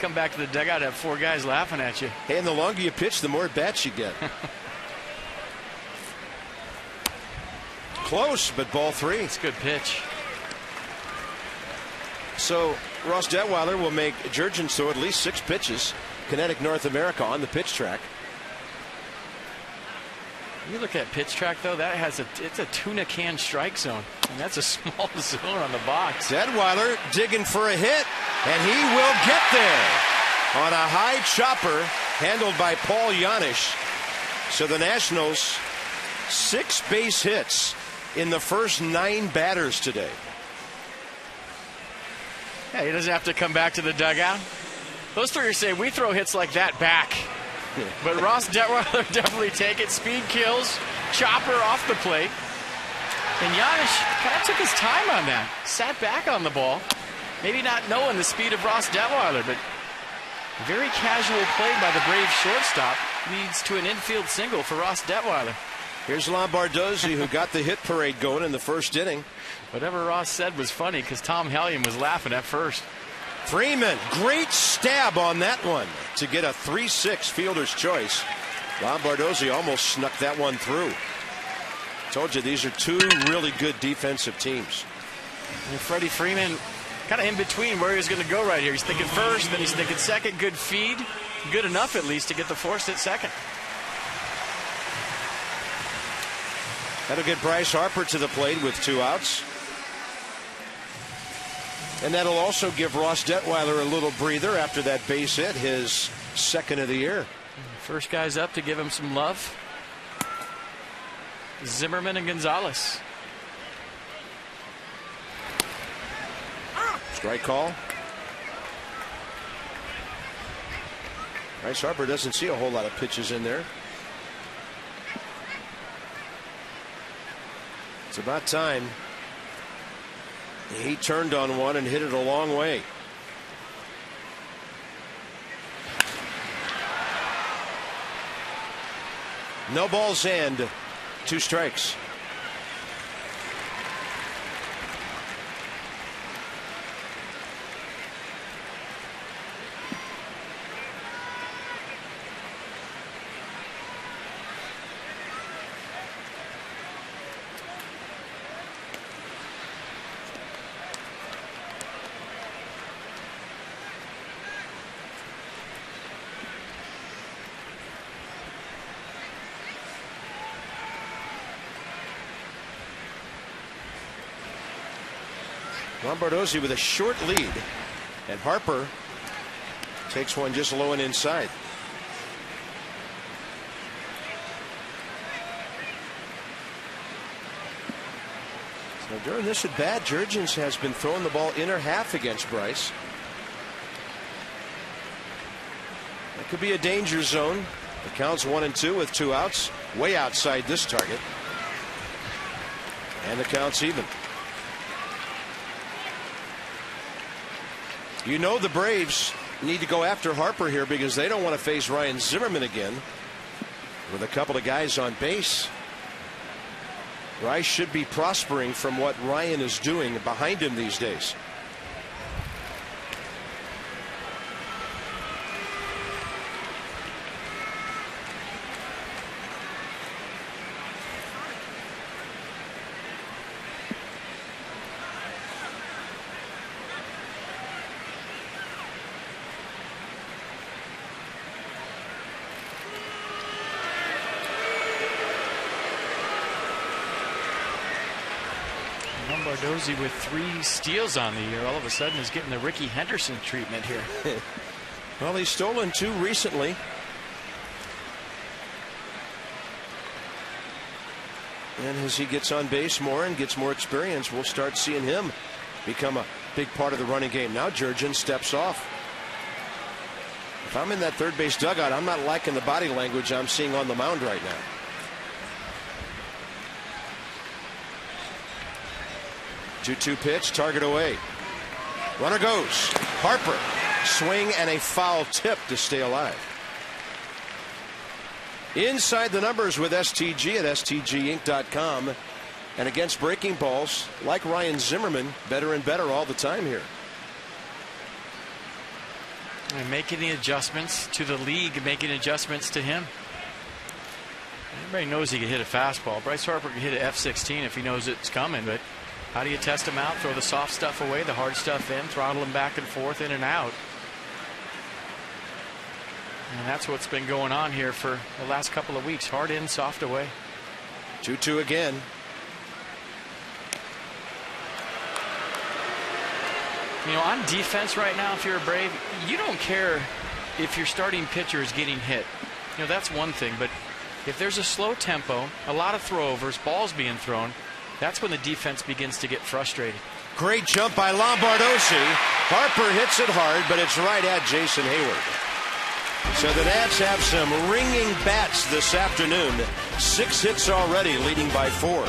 [SPEAKER 3] Come back to the dugout, have 4 guys laughing at you.
[SPEAKER 1] Hey, and the longer you pitch, the more at-bats you get. Close, but ball 3.
[SPEAKER 3] It's a good pitch.
[SPEAKER 1] So Ross Detweiler will make Jurgens throw at least 6 pitches. Kinetic North America on the pitch track.
[SPEAKER 3] You look at pitch track though, that has it's a tuna can strike zone, and that's a small zone on the box.
[SPEAKER 1] Detweiler digging for a hit, and he will get there on a high chopper handled by Paul Janisch. So the Nationals 6 base hits in the first 9 batters today.
[SPEAKER 3] Yeah, he doesn't have to come back to the dugout. Those 3 say we throw hits like that back. But Ross Detweiler definitely take it. Speed kills, chopper off the plate. And Janisch kind of took his time on that. Sat back on the ball. Maybe not knowing the speed of Ross Detweiler, but very casual play by the Braves shortstop leads to an infield single for Ross Detweiler.
[SPEAKER 1] Here's Lombardozzi, who got the hit parade going in the first inning.
[SPEAKER 3] Whatever Ross said was funny because Tom Hellion was laughing at first.
[SPEAKER 1] Freeman, great stab on that one to get a 3-6 fielder's choice. Lombardozzi almost snuck that one through. Told you these are 2 really good defensive teams.
[SPEAKER 3] And Freddie Freeman kind of in between where he was going to go right here. He's thinking first, then he's thinking second. Good feed. Good enough at least to get the forced at second.
[SPEAKER 1] That'll get Bryce Harper to the plate with 2 outs. And that'll also give Ross Detweiler a little breather after that base hit, his 2nd of the year.
[SPEAKER 3] First guys up to give him some love. Zimmerman and Gonzalez.
[SPEAKER 1] Strike call. Bryce Harper doesn't see a whole lot of pitches in there. It's about time. He turned on one and hit it a long way. No balls and 2 strikes. Lombardozzi with a short lead, and Harper takes one just low and inside. So during this at bat, Jurgens has been throwing the ball inner half against Bryce. That could be a danger zone. The count's 1-2 with 2 outs, way outside this target. And the count's even. You know the Braves need to go after Harper here because they don't want to face Ryan Zimmerman again with a couple of guys on base. Bryce should be prospering from what Ryan is doing behind him these days.
[SPEAKER 3] Bardozzi with 3 steals on the year all of a sudden is getting the Ricky Henderson treatment here.
[SPEAKER 1] Well, he's stolen 2 recently. And as he gets on base more and gets more experience, we'll start seeing him become a big part of the running game. Now Jurgens steps off. If I'm in that third base dugout, I'm not liking the body language I'm seeing on the mound right now. Two-two pitch, target away. Runner goes. Harper, swing and a foul tip to stay alive. Inside the numbers with STG at STGinc.com. And against breaking balls, like Ryan Zimmerman, better and better all the time here.
[SPEAKER 3] And making the adjustments to the league, making adjustments to him. Everybody knows he can hit a fastball. Bryce Harper can hit an F-16 if he knows it's coming, but how do you test him out? Throw the soft stuff away, the hard stuff in, throttle him back and forth, in and out. And that's what's been going on here for the last couple of weeks. Hard in, soft away.
[SPEAKER 1] 2-2 again.
[SPEAKER 3] You know, on defense right now, if you're a Brave, you don't care if your starting pitcher is getting hit. You know, that's one thing. But if there's a slow tempo, a lot of throwovers, balls being thrown, that's when the defense begins to get frustrated.
[SPEAKER 1] Great jump by Lombardozzi. Harper hits it hard, but it's right at Jason Hayward. So the Nats have some ringing bats this afternoon. 6 hits already, leading by 4.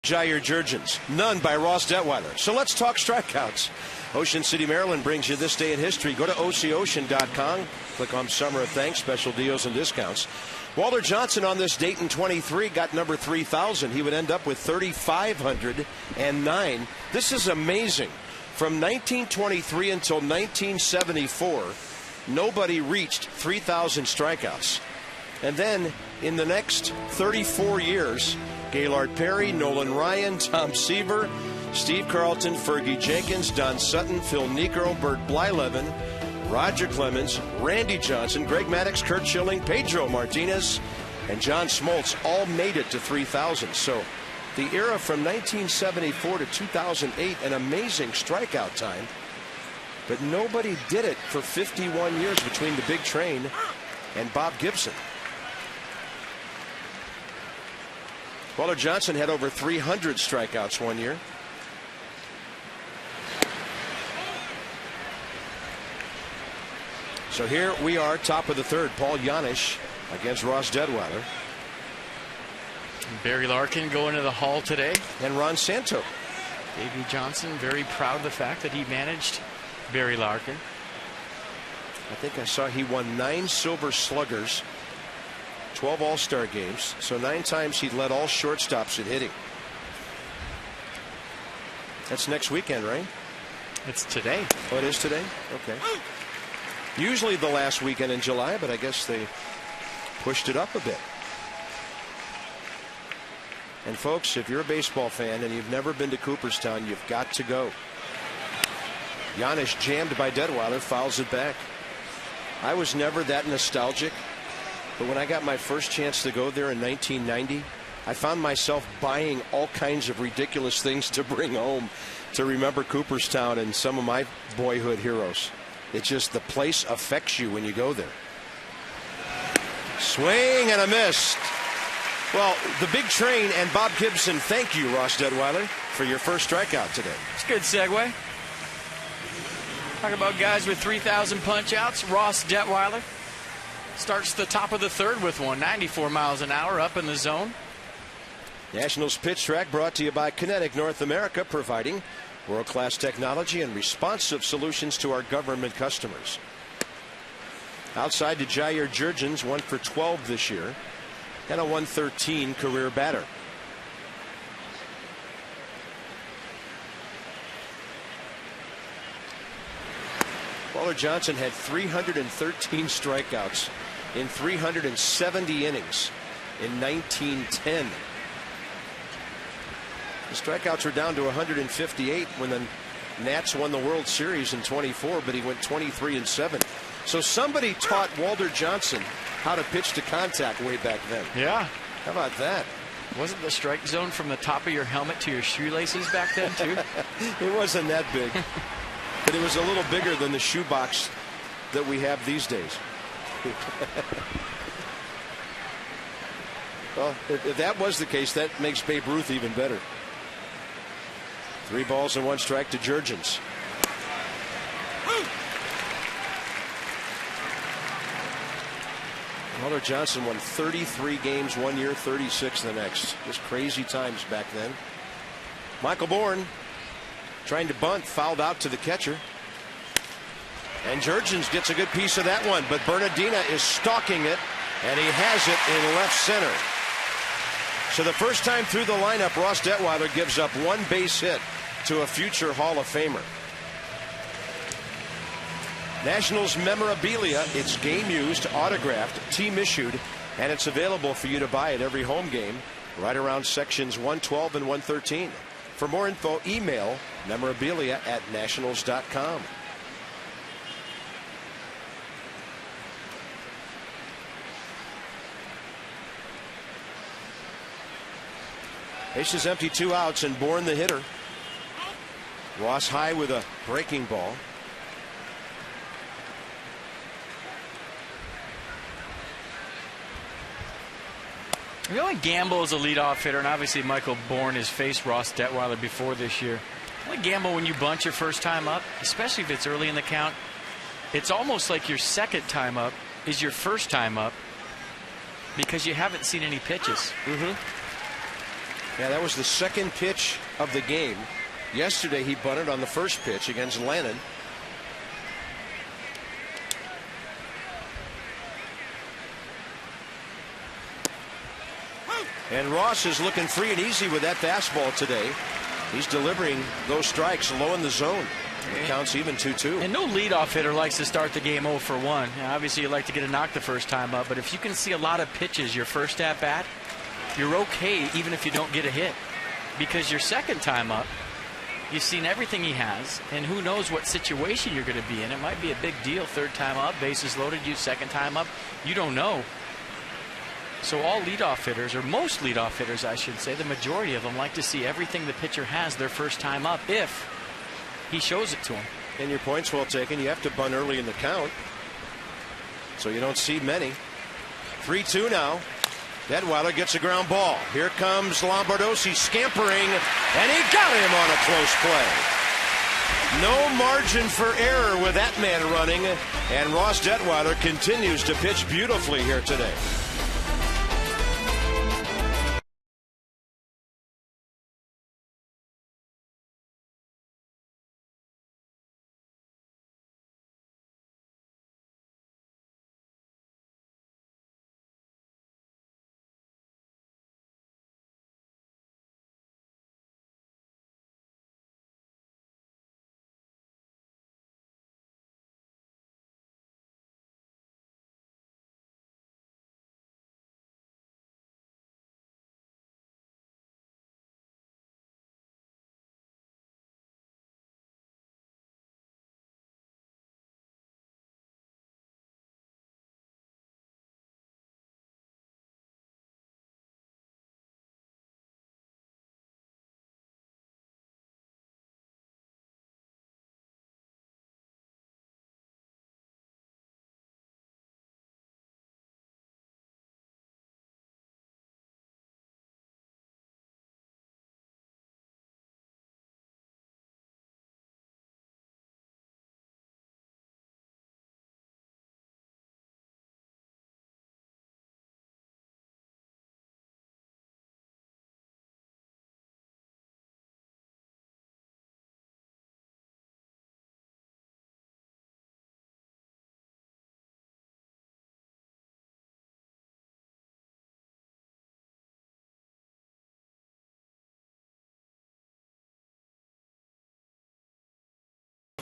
[SPEAKER 1] Jair Jurgens, none by Ross Detweiler. So let's talk strikeouts. Ocean City, Maryland brings you this day in history. Go to OCOcean.com, click on Summer of Thanks, special deals and discounts. Walter Johnson on this date in 23 got number 3,000. He would end up with 3,509. This is amazing. From 1923 until 1974, nobody reached 3,000 strikeouts. And then in the next 34 years, Gaylord Perry, Nolan Ryan, Tom Seaver, Steve Carlton, Fergie Jenkins, Don Sutton, Phil Niekro, Bert Blyleven, Roger Clemens, Randy Johnson, Greg Maddux, Kurt Schilling, Pedro Martinez, and John Smoltz all made it to 3,000. So the era from 1974 to 2008, an amazing strikeout time. But nobody did it for 51 years between the Big Train and Bob Gibson. Walter Johnson had over 300 strikeouts one year. So here we are, top of the third. Paul Janisch against Ross Detweiler.
[SPEAKER 3] Barry Larkin going to the Hall today.
[SPEAKER 1] And Ron Santo.
[SPEAKER 3] Davey Johnson very proud of the fact that he managed Barry Larkin.
[SPEAKER 1] I think I saw he won 9 Silver Sluggers, 12 All-Star games. So 9 times he led all shortstops in hitting. That's next weekend, right?
[SPEAKER 3] It's today.
[SPEAKER 1] Oh, it is today? Okay. Usually the last weekend in July, but I guess they pushed it up a bit. And folks, if you're a baseball fan and you've never been to Cooperstown, you've got to go. Giannis jammed by Detweiler, fouls it back. I was never that nostalgic, but when I got my first chance to go there in 1990, I found myself buying all kinds of ridiculous things to bring home to remember Cooperstown and some of my boyhood heroes. It's just the place affects you when you go there. Swing and a miss. Well, the big train and Bob Gibson, thank you, Ross Detweiler, for your first strikeout today.
[SPEAKER 3] It's a good segue. Talk about guys with 3,000 punch-outs. Ross Detweiler starts the top of the third with one. 94 miles an hour up in the zone.
[SPEAKER 1] Nationals Pitch Track brought to you by Kinetic North America, providing world-class technology and responsive solutions to our government customers. Outside to Jair Jurgens, 1 for 12 this year, and a 113 career batter. Walter Johnson had 313 strikeouts in 370 innings in 1910. The strikeouts were down to 158 when the Nats won the World Series in 24, but he went 23-7. So somebody taught Walter Johnson how to pitch to contact way back then.
[SPEAKER 3] Yeah.
[SPEAKER 1] How about that?
[SPEAKER 3] Wasn't the strike zone from the top of your helmet to your shoelaces back then, too?
[SPEAKER 1] It wasn't that big, but it was a little bigger than the shoebox that we have these days. Well, if that was the case, that makes Babe Ruth even better. 3 balls and 1 strike to Jurgens. Walter Johnson won 33 games one year, 36 the next. Just crazy times back then. Michael Bourne trying to bunt, fouled out to the catcher. And Jurgens gets a good piece of that one, but Bernardina is stalking it, and he has it in left center. So the first time through the lineup, Ross Detweiler gives up 1 base hit to a future Hall of Famer. Nationals memorabilia, it's game used, autographed, team issued, and it's available for you to buy at every home game right around sections 112 and 113. For more info, email memorabilia@nationals.com. Bases empty, 2 outs, and Bourne the hitter. Ross high with a breaking ball.
[SPEAKER 3] You know, Gamble is a leadoff hitter, and obviously Michael Bourne has faced Ross Detweiler before this year. Gamble, when you bunt your first time up, especially if it's early in the count, it's almost like your second time up is your first time up because you haven't seen any pitches.
[SPEAKER 1] Yeah, that was the second pitch of the game. Yesterday he bunted on the first pitch against Lannon. And Ross is looking free and easy with that fastball today. He's delivering those strikes low in the zone. It counts even 2-2.
[SPEAKER 3] And no leadoff hitter likes to start the game 0 for 1. Now, obviously, you like to get a knock the first time up, but if you can see a lot of pitches your first at bat, you're okay even if you don't get a hit. Because your second time up, you've seen everything he has, and who knows what situation you're going to be in. It might be a big deal. Third time up, bases loaded, you second time up. You don't know. So all leadoff hitters, or most leadoff hitters, I should say, the majority of them like to see everything the pitcher has their first time up if he shows it to him.
[SPEAKER 1] And your point's well taken. You have to bunt early in the count, so you don't see many. 3-2 now. Detweiler gets a ground ball. Here comes Lombardozzi scampering, and he got him on a close play. No margin for error with that man running, and Ross Detweiler continues to pitch beautifully here today.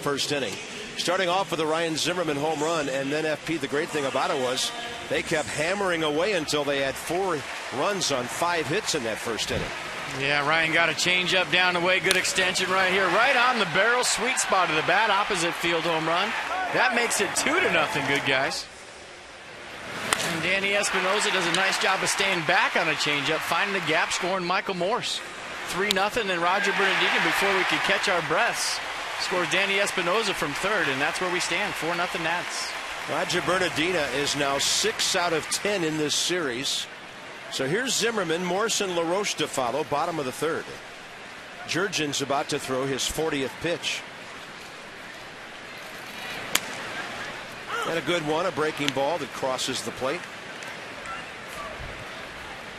[SPEAKER 1] first inning. Starting off with a Ryan Zimmerman home run, and then FP, the great thing about it was they kept hammering away until they had 4 runs on 5 hits in that first inning.
[SPEAKER 3] Yeah, Ryan got a changeup down the way. Good extension right here. Right on the barrel. Sweet spot of the bat. Opposite field home run. That makes it 2-0, good guys. And Danny Espinosa does a nice job of staying back on a changeup, finding the gap, scoring Michael Morse. 3-0, and Roger Bernardino, before we could catch our breaths, scores Danny Espinosa from third, and that's where we stand, 4-0 Nats.
[SPEAKER 1] Roger Bernardino is now 6 out of 10 in this series. So here's Zimmerman, Morse, and LaRoche to follow, bottom of the third. Jurgens about to throw his 40th pitch. And a good one, a breaking ball that crosses the plate.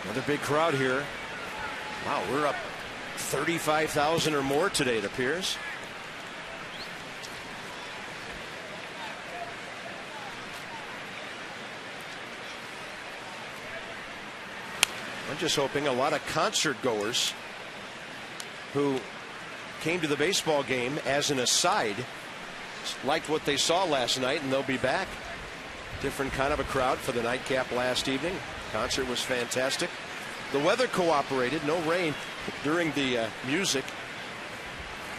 [SPEAKER 1] Another big crowd here. Wow, we're up 35,000 or more today, it appears. I'm just hoping a lot of concert goers who came to the baseball game as an aside liked what they saw last night, and they'll be back. Different kind of a crowd for the nightcap last evening. Concert was fantastic. The weather cooperated, no rain during the music.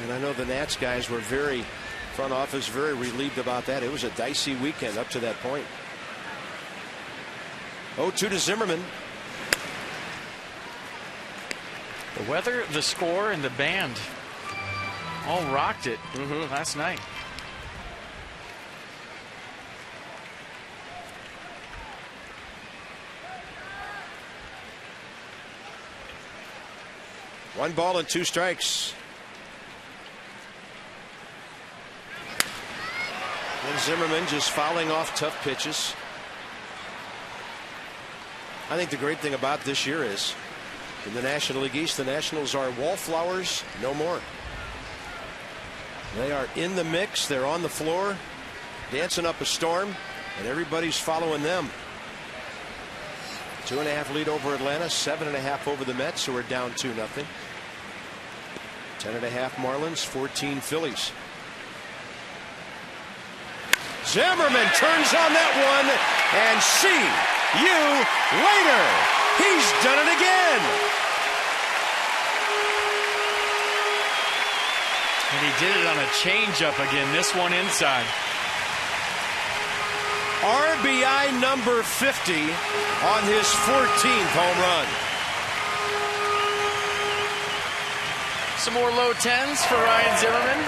[SPEAKER 1] And I know the Nats guys were front office, very relieved about that. It was a dicey weekend up to that point. 0-2 to Zimmerman.
[SPEAKER 3] The weather, the score, and the band all rocked it last night.
[SPEAKER 1] One ball and 2 strikes. And Zimmerman just fouling off tough pitches. I think the great thing about this year is in the National League East, the Nationals are wallflowers no more. They are in the mix. They're on the floor, dancing up a storm, and everybody's following them. 2.5 lead over Atlanta, 7.5 over the Mets, who are down 2-0. 10.5 Marlins, 14 Phillies. Zimmerman turns on that one, and see you later. He's done it again.
[SPEAKER 3] And he did it on a changeup again, this one inside.
[SPEAKER 1] RBI number 50 on his 14th home run.
[SPEAKER 3] Some more low 10s for Ryan Zimmerman.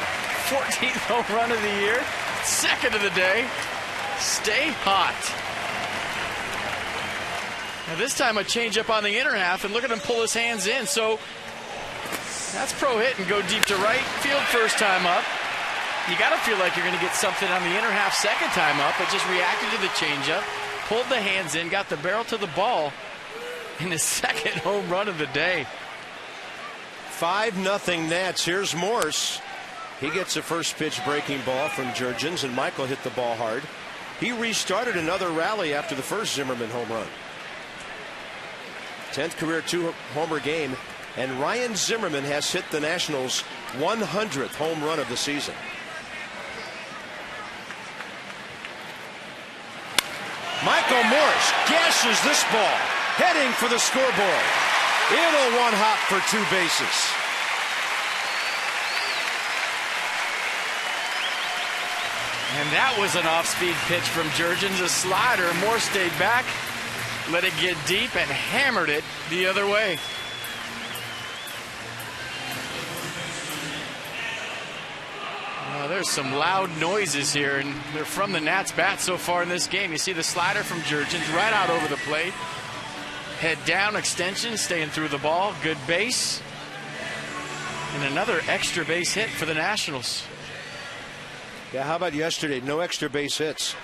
[SPEAKER 3] 14th home run of the year. Second of the day. Stay hot. Now this time a changeup on the inner half, and look at him pull his hands in. So that's pro hit and go deep to right field first time up. You got to feel like you're going to get something on the inner half second time up, but just reacted to the changeup, pulled the hands in, got the barrel to the ball in his second home run of the day.
[SPEAKER 1] 5-0 Nats. Here's Morse. He gets a first pitch breaking ball from Jurgens, and Michael hit the ball hard. He restarted another rally after the first Zimmerman home run. 10th career 2-homer game, and Ryan Zimmerman has hit the Nationals' 100th home run of the season. Michael Morse gashes this ball, heading for the scoreboard. It'll one hop for 2 bases.
[SPEAKER 3] And that was an off-speed pitch from Jurgens, a slider. Morse stayed back, let it get deep, and hammered it the other way. There's some loud noises here, and they're from the Nats bat so far in this game. You see the slider from Jurgens right out over the plate. Head down, extension, staying through the ball. Good base. And another extra base hit for the Nationals.
[SPEAKER 1] Yeah, how about yesterday? No extra base hits.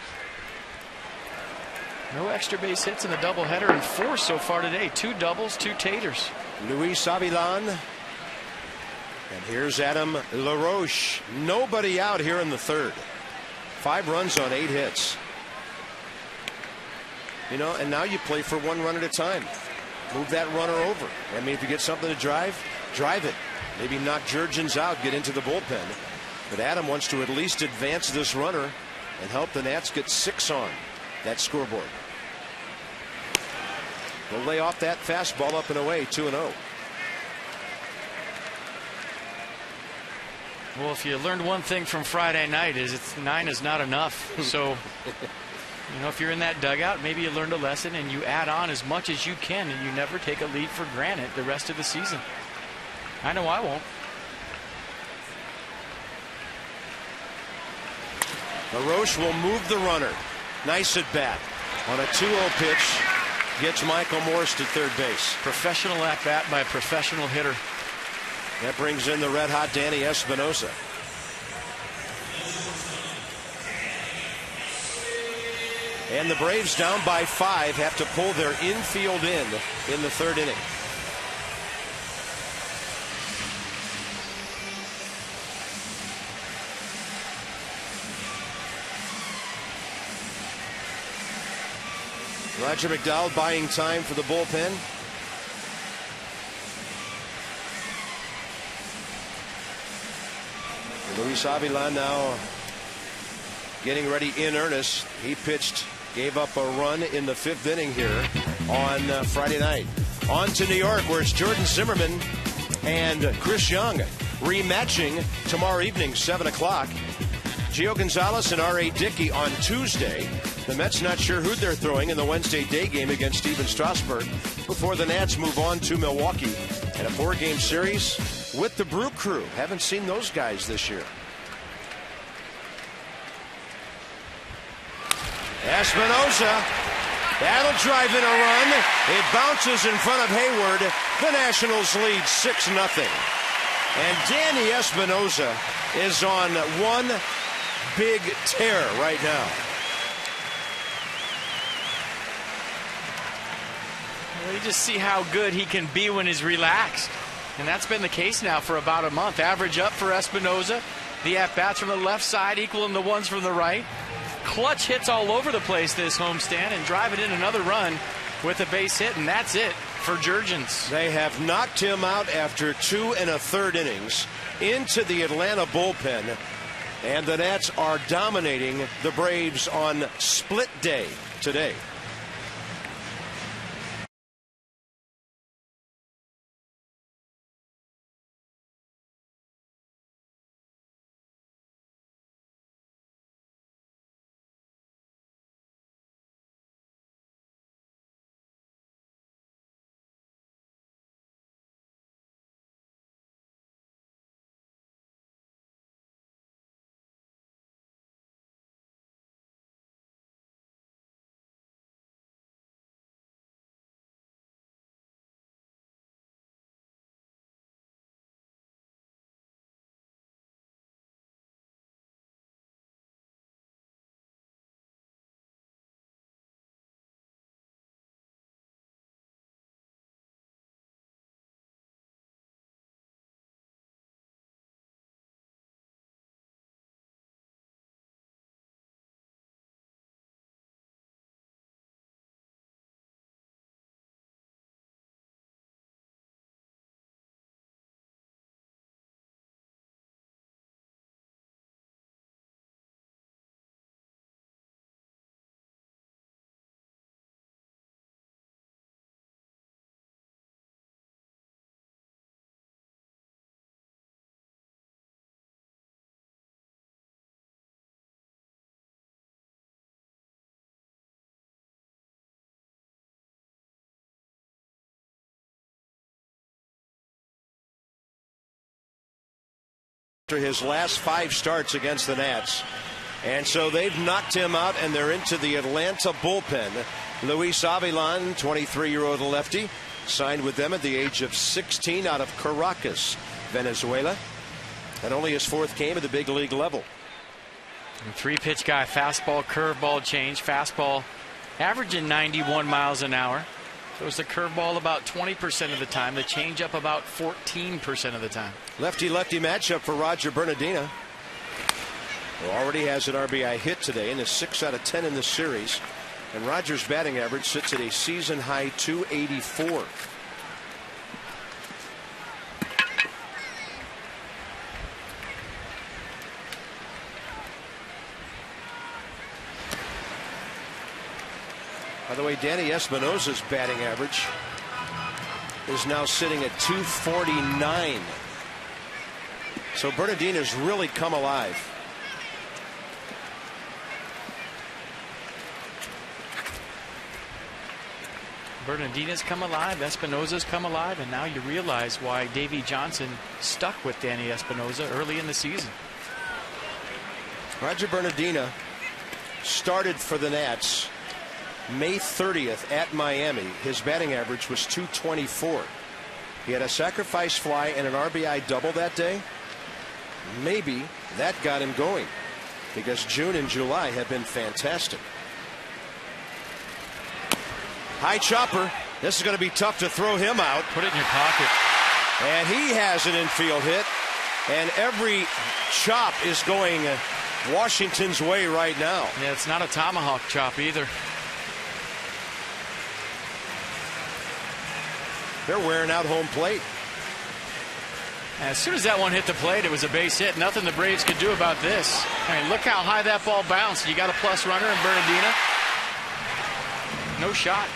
[SPEAKER 3] No extra base hits in the doubleheader, and 4 so far today. 2 doubles, 2 taters.
[SPEAKER 1] Luis Avilan. And here's Adam LaRoche. Nobody out here in the third. 5 runs on 8 hits. You know, and now you play for 1 run at a time. Move that runner over. I mean, if you get something to drive, drive it. Maybe knock Jurgens out, get into the bullpen. But Adam wants to at least advance this runner and help the Nats get 6 on that scoreboard. They'll lay off that fastball up and away, 2-0.
[SPEAKER 3] Well, if you learned one thing from Friday night, is 9 is not enough. So, if you're in that dugout, maybe you learned a lesson and you add on as much as you can, and you never take a lead for granted the rest of the season. I know I won't.
[SPEAKER 1] LaRoche will move the runner. Nice at bat on a 2-0 pitch. Gets Michael Morse to third base.
[SPEAKER 3] Professional at bat by a professional hitter.
[SPEAKER 1] That brings in the red hot Danny Espinosa. And the Braves down by 5 have to pull their infield in the third inning. Roger McDowell buying time for the bullpen. Luis Avila now getting ready in earnest. He pitched, gave up a run in the 5th inning here on Friday night. On to New York, where it's Jordan Zimmerman and Chris Young rematching tomorrow evening, 7 o'clock. Gio Gonzalez and R.A. Dickey on Tuesday. The Mets not sure who they're throwing in the Wednesday day game against Steven Strasburg before the Nats move on to Milwaukee. And a 4-game series with the Brew Crew. Haven't seen those guys this year. Espinosa, that'll drive in a run. It bounces in front of Hayward. The Nationals lead 6-0. And Danny Espinosa is on one big tear right now.
[SPEAKER 3] Well, you just see how good he can be when he's relaxed. And that's been the case now for about a month. Average up for Espinosa. The at-bats from the left side equaling the ones from the right. Clutch hits all over the place this homestand, and driving in another run with a base hit, and that's it for Jurgens.
[SPEAKER 1] They have knocked him out after 2 1/3 innings into the Atlanta bullpen, and the Nats are dominating the Braves on split day today. His last 5 starts against the Nats, and so they've knocked him out, and they're into the Atlanta bullpen. Luis Avila, 23-year-old lefty, signed with them at the age of 16 out of Caracas, Venezuela, and only his 4th game at the big league level.
[SPEAKER 3] 3-pitch guy, fastball, curveball change. Fastball averaging 91 miles an hour. Throws the curveball about 20% of the time, the changeup about 14% of the time.
[SPEAKER 1] Lefty-lefty matchup for Roger Bernardina, who already has an RBI hit today and is 6 out of 10 in this series. And Roger's batting average sits at a season-high 284. the way, Danny Espinosa's batting average is now sitting at 249. So Bernardina's really come alive.
[SPEAKER 3] Bernardina's come alive, Espinosa's come alive, and now you realize why Davey Johnson stuck with Danny Espinosa early in the season.
[SPEAKER 1] Roger Bernardina started for the Nats May 30th at Miami. His batting average was 224. He had a sacrifice fly and an RBI double that day. Maybe that got him going, because June and July have been fantastic. High chopper. This is going to be tough to throw him out.
[SPEAKER 3] Put it in your pocket.
[SPEAKER 1] And he has an infield hit. And every chop is going Washington's way right now.
[SPEAKER 3] Yeah, it's not a tomahawk chop either.
[SPEAKER 1] They're wearing out home plate.
[SPEAKER 3] As soon as that one hit the plate, it was a base hit. Nothing the Braves could do about this. I mean, look how high that ball bounced. You got a plus runner in Bernardina. No shot.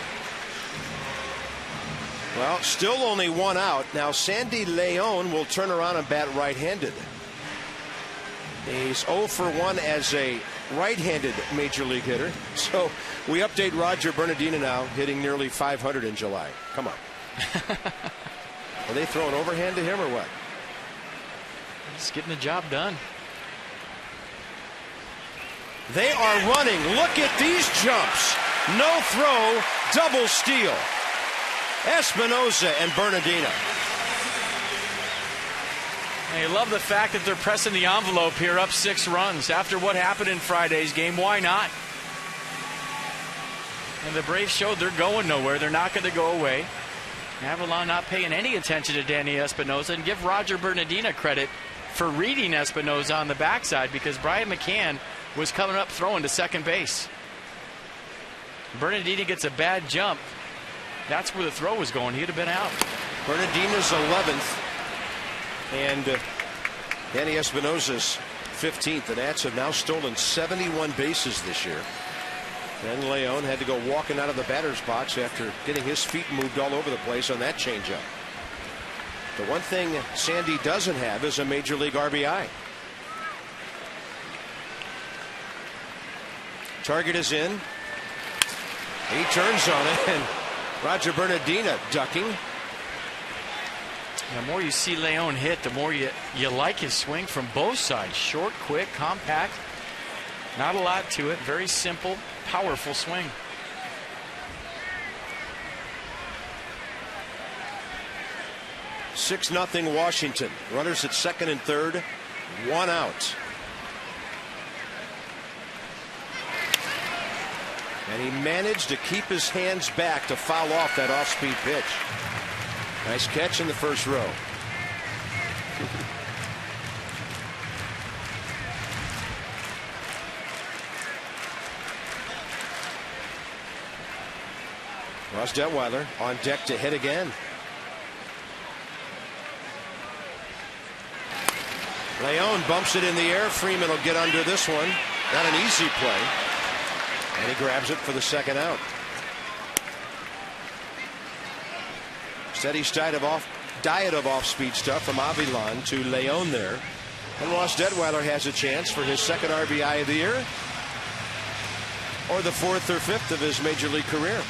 [SPEAKER 1] Well, still only one out. Now Sandy Leon will turn around and bat right-handed. He's 0 for 1 as a right-handed major league hitter. So we update Roger Bernardina now, hitting nearly 500 in July. Come on. Are they throwing overhand to him or what?
[SPEAKER 3] Just getting the job done.
[SPEAKER 1] They are running. Look at these jumps. No throw, double steal. Espinosa and Bernardina.
[SPEAKER 3] I love the fact that they're pressing the envelope here, up 6 runs. After what happened in Friday's game, why not? And the Braves showed they're going nowhere. They're not going to go away. Avalon not paying any attention to Danny Espinosa, and give Roger Bernardina credit for reading Espinosa on the backside, because Brian McCann was coming up throwing to second base. Bernardina gets a bad jump. That's where the throw was going. He'd have been out.
[SPEAKER 1] Bernardina's 11th. And Danny Espinosa's 15th. The Nats have now stolen 71 bases this year. And Leon had to go walking out of the batter's box after getting his feet moved all over the place on that changeup. The one thing Sandy doesn't have is a major league RBI. Target is in. He turns on it, and Roger Bernardina ducking.
[SPEAKER 3] The more you see Leon hit, the more you like his swing from both sides. Short, quick, compact. Not a lot to it. Very simple, powerful swing.
[SPEAKER 1] Six nothing Washington. Runners at second and third. One out. And he managed to keep his hands back to foul off that off-speed pitch. Nice catch in the first row. Ross Detweiler on deck to hit again. Leon bumps it in the air. Freeman will get under this one. Not an easy play. And he grabs it for the second out. Steady diet of off-speed stuff from Avilan to Leon there. And Ross Detweiler has a chance for his second RBI of the year, or the fourth or fifth of his major league career.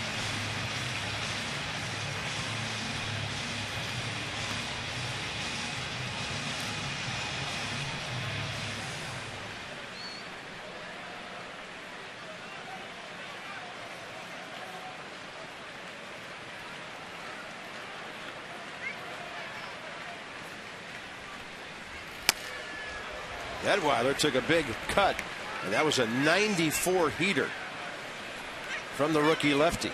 [SPEAKER 1] Detweiler took a big cut, and that was a 94 heater from the rookie lefty.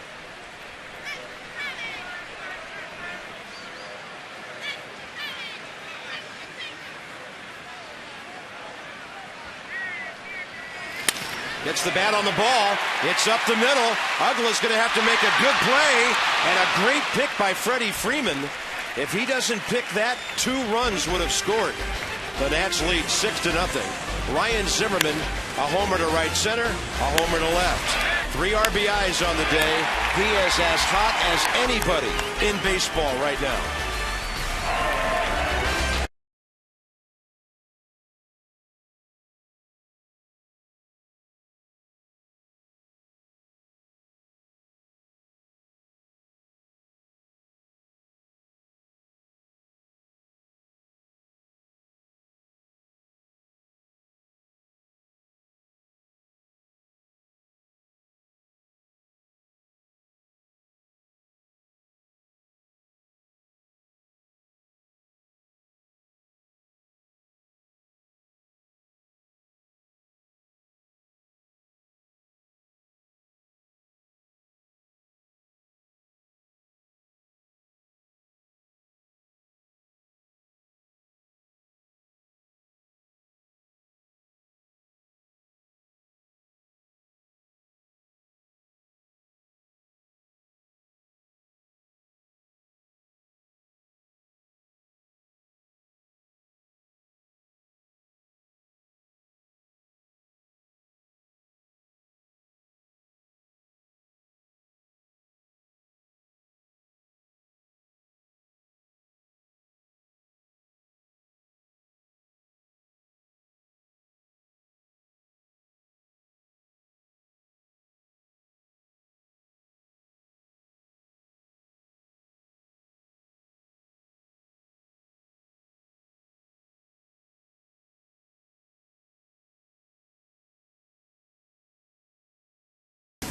[SPEAKER 1] Gets the bat on the ball. It's up the middle. Uggla's going to have to make a good play, and a great pick by Freddie Freeman. If he doesn't pick that, 2 runs would have scored. The Nats lead 6-0. Ryan Zimmerman, a homer to right center, a homer to left. 3 RBIs on the day. He is as hot as anybody in baseball right now.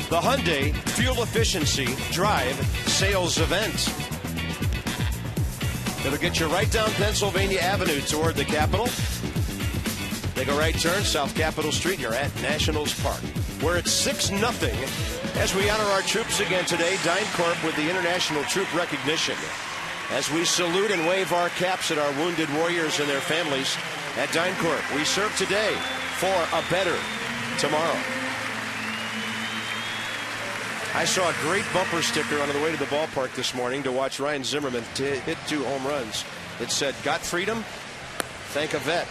[SPEAKER 1] The Hyundai Fuel Efficiency Drive Sales Event. It'll get you right down Pennsylvania Avenue toward the Capitol. Take a right turn, South Capitol Street. You're at Nationals Park, where it's 6-0 as we honor our troops again today. DynCorp with the International Troop Recognition as we salute and wave our caps at our wounded warriors and their families. At DynCorp, we serve today for a better tomorrow. I saw a great bumper sticker on the way to the ballpark this morning to watch Ryan Zimmerman hit 2 home runs. It said, "Got freedom? Thank a vet."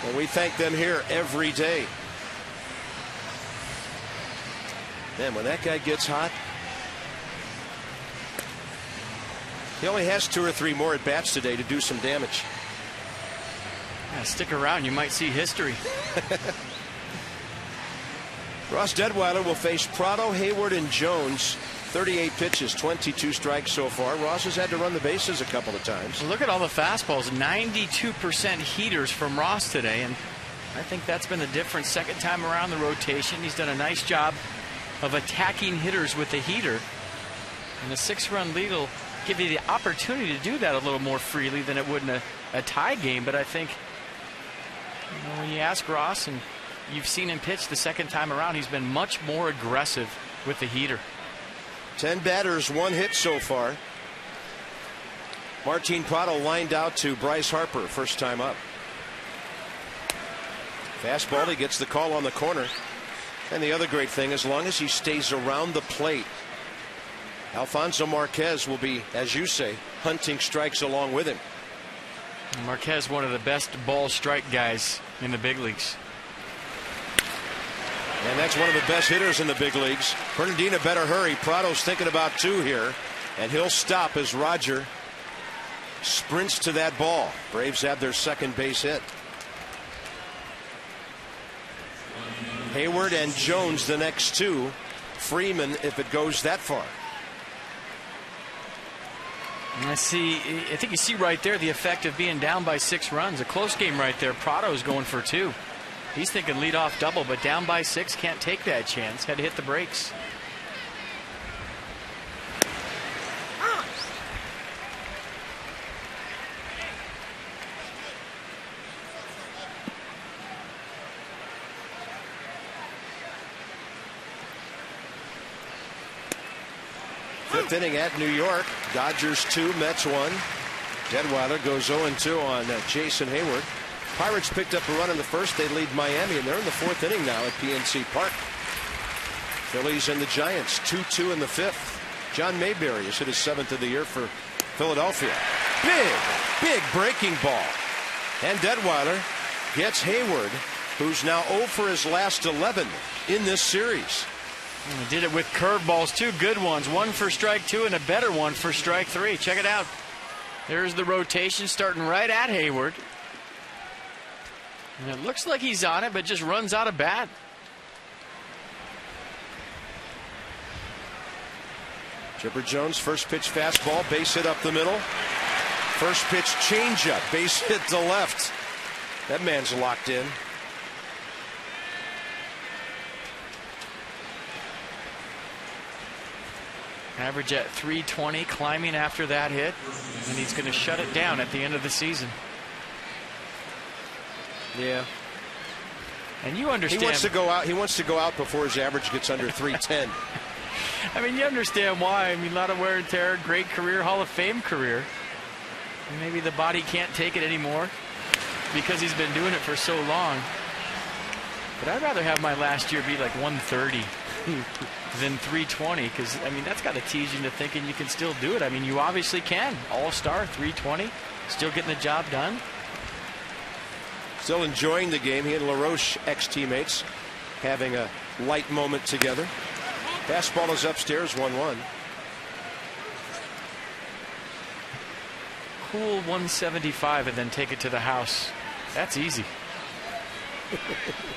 [SPEAKER 1] And we thank them here every day. Man, when that guy gets hot, he only has 2 or 3 more at bats today to do some damage.
[SPEAKER 3] Yeah, stick around, you might see history.
[SPEAKER 1] Ross Detweiler will face Prado, Hayward, and Jones. 38 pitches, 22 strikes so far. Ross has had to run the bases a couple of times.
[SPEAKER 3] Look at all the fastballs. 92% heaters from Ross today, and I think that's been the difference. Second time around the rotation, he's done a nice job of attacking hitters with the heater. And a 6-run lead will give you the opportunity to do that a little more freely than it would in a tie game. But I think, when you ask Ross, and you've seen him pitch the second time around, he's been much more aggressive with the heater.
[SPEAKER 1] 10 batters, 1 hit so far. Martin Prado lined out to Bryce Harper, first time up. Fastball, he gets the call on the corner. And the other great thing, as long as he stays around the plate, Alfonso Marquez will be, as you say, hunting strikes along with him.
[SPEAKER 3] Marquez, one of the best ball strike guys in the big leagues.
[SPEAKER 1] And that's one of the best hitters in the big leagues. Bernardino better hurry. Prado's thinking about 2 here. And he'll stop as Roger sprints to that ball. Braves have their second base hit. Hayward and Jones the next 2. Freeman if it goes that far.
[SPEAKER 3] I think you see right there the effect of being down by 6 runs. A close game right there. Prado's going for 2. He's thinking leadoff double, but down by 6, can't take that chance. Had to hit the brakes.
[SPEAKER 1] Fifth inning at New York. Dodgers 2, Mets 1. Detweiler goes 0-2 on Jason Hayward. Pirates picked up a run in the first. They lead Miami, and they're in the 4th inning now at PNC Park. Phillies and the Giants 2-2 in the 5th. John Mayberry has hit his 7th of the year for Philadelphia. Big breaking ball. And Detweiler gets Hayward who's now 0 for his last 11 in this series.
[SPEAKER 3] And he did it with curveballs, 2 good ones, one for strike 2 and a better one for strike 3. Check it out. There's the rotation starting right at Hayward. And it looks like he's on it, but just runs out of bat.
[SPEAKER 1] Chipper Jones, first pitch fastball, base hit up the middle. First pitch changeup, base hit to left. That man's locked in.
[SPEAKER 3] Average at 320, climbing after that hit, and he's going to shut it down at the end of the season.
[SPEAKER 1] Yeah.
[SPEAKER 3] And you understand.
[SPEAKER 1] He wants to go out. He wants to go out before his average gets under 310.
[SPEAKER 3] I mean, you understand why. I mean, a lot of wear and tear, great career, Hall of Fame career. And maybe the body can't take it anymore because he's been doing it for so long. But I'd rather have my last year be like 130 than 320, because, I mean, that's got to tease you into thinking you can still do it. I mean, you obviously can. All-star, 320, still getting the job done.
[SPEAKER 1] Still enjoying the game. He and LaRoche, ex-teammates, having a light moment together. Fastball is upstairs, 1-1.
[SPEAKER 3] Cool 175 and then take it to the house. That's easy.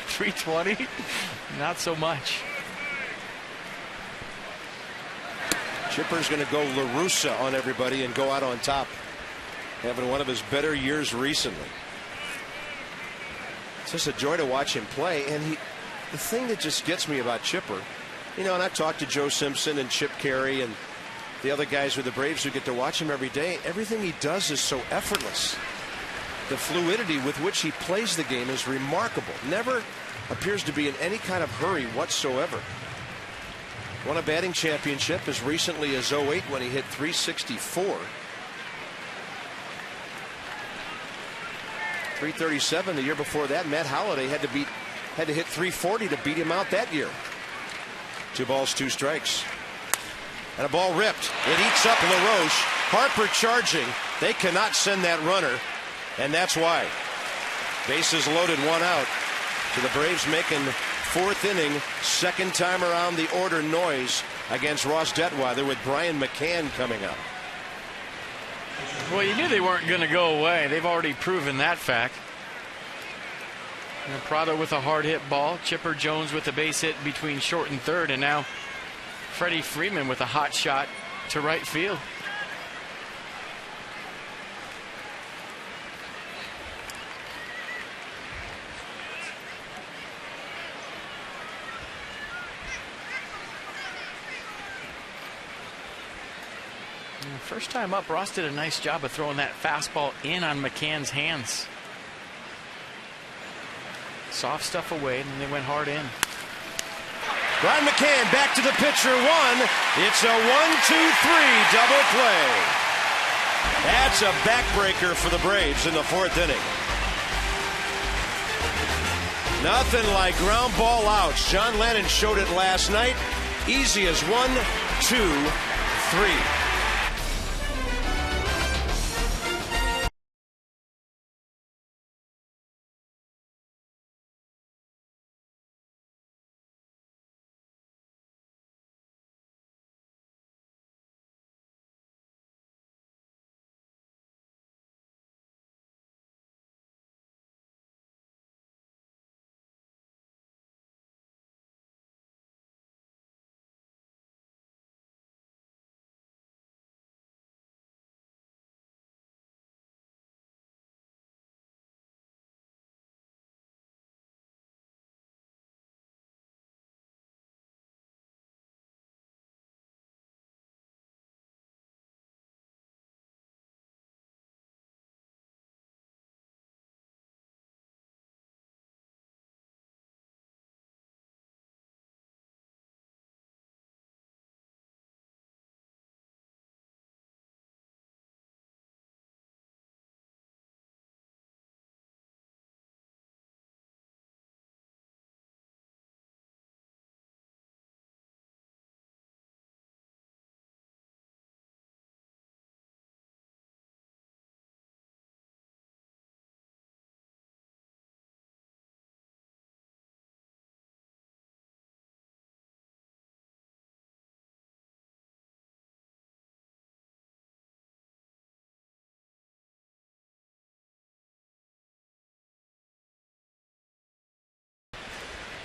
[SPEAKER 3] 320, not so much.
[SPEAKER 1] Chipper's going to go La Russa on everybody and go out on top. Having one of his better years recently. It's just a joy to watch him play. And the thing that just gets me about Chipper, you know, and I've talked to Joe Simpson and Chip Carey and the other guys with the Braves who get to watch him every day. Everything he does is so effortless. The fluidity with which he plays the game is remarkable. Never appears to be in any kind of hurry whatsoever. Won a batting championship as recently as 08 when he hit 364. 337 the year before that. Matt Holliday had to hit 340 to beat him out that year. 2 balls, 2 strikes. And a ball ripped. It eats up LaRoche. Harper charging. They cannot send that runner. And that's why. Bases loaded, 1 out. To the Braves making 4th inning, second time around the order noise against Ross Detweiler with Brian McCann coming up.
[SPEAKER 3] Well, you knew they weren't going to go away. They've already proven that fact. And Prado with a hard hit ball. Chipper Jones with a base hit between short and third. And now Freddie Freeman with a hot shot to right field. First time up, Ross did a nice job of throwing that fastball in on McCann's hands. Soft stuff away, and then they went hard in.
[SPEAKER 1] Brian McCann back to the pitcher, 1. It's a 1-2-3 double play. That's a backbreaker for the Braves in the 4th inning. Nothing like ground ball outs. John Lennon showed it last night. Easy as 1, 2, 3.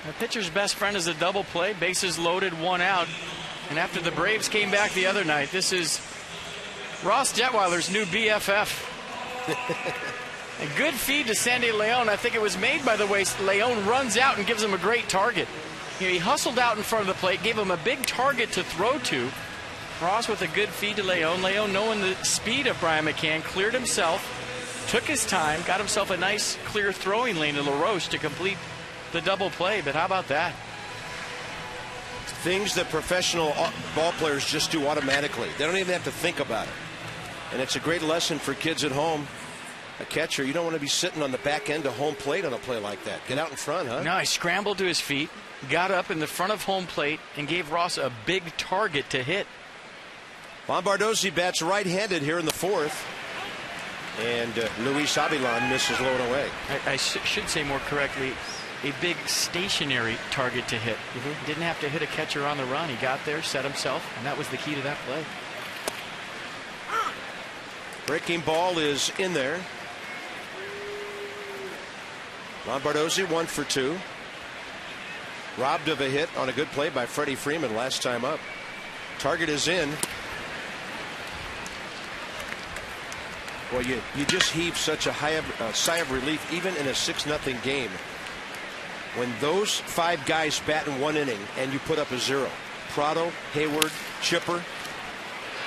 [SPEAKER 3] The pitcher's best friend is a double play. Bases loaded, 1 out. And after the Braves came back the other night, this is Ross Detweiler's new BFF. A good feed to Sandy Leon. I think it was made by the way Leon runs out and gives him a great target. He hustled out in front of the plate, gave him a big target to throw to. Ross with a good feed to Leon. Leon, knowing the speed of Brian McCann, cleared himself, took his time, got himself a nice clear throwing lane to LaRoche to complete the double play. But how about that?
[SPEAKER 1] Things that professional ball players just do automatically. They don't even have to think about it. And it's a great lesson for kids at home. A catcher, you don't want to be sitting on the back end of home plate on a play like that. Get out in front, huh?
[SPEAKER 3] No, he scrambled to his feet, got up in the front of home plate, and gave Ross a big target to hit.
[SPEAKER 1] Lombardozzi bats right-handed here in the 4th. And Luis Avilan misses low and away.
[SPEAKER 3] I should say more correctly, a big stationary target to hit. Didn't have to hit a catcher on the run. He got there, set himself, and that was the key to that play.
[SPEAKER 1] Breaking ball is in there. Lombardozzi 1 for 2. Robbed of a hit on a good play by Freddie Freeman last time up. Target is in. Well, you just heave such a sigh of relief, even in a 6-0 game, when those 5 guys bat in 1 inning and you put up a 0. Prado, Hayward, Chipper,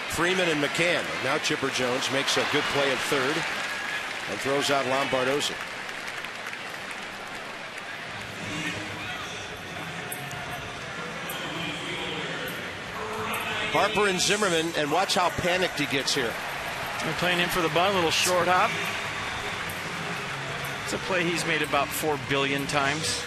[SPEAKER 1] Freeman, and McCann. And now Chipper Jones makes a good play at third and throws out Lombardozzi. Harper and Zimmerman, and watch how panicked he gets here.
[SPEAKER 3] They're playing in for the bunt, a little short hop. It's a play he's made about 4 billion times.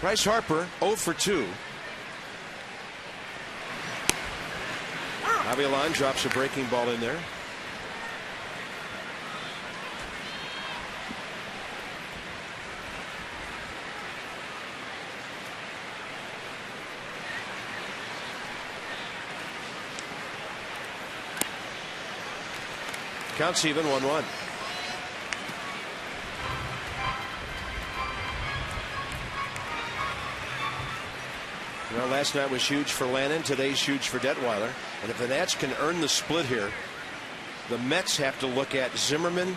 [SPEAKER 1] Bryce Harper 0 for 2. Avilan drops a breaking ball in there. Counts even, 1-1. Well, last night was huge for Lannon. Today's huge for Detweiler. And if the Nats can earn the split here, the Mets have to look at Zimmerman,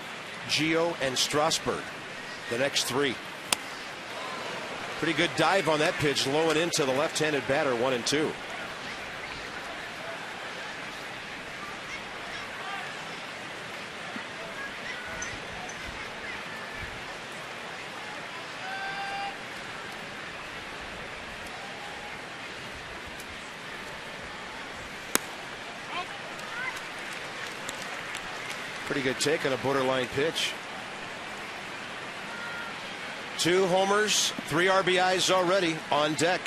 [SPEAKER 1] Gio, and Strasburg, the next 3. Pretty good dive on that pitch, low and into the left-handed batter, 1-2. Pretty good take on a borderline pitch. 2 homers, 3 RBIs already on deck.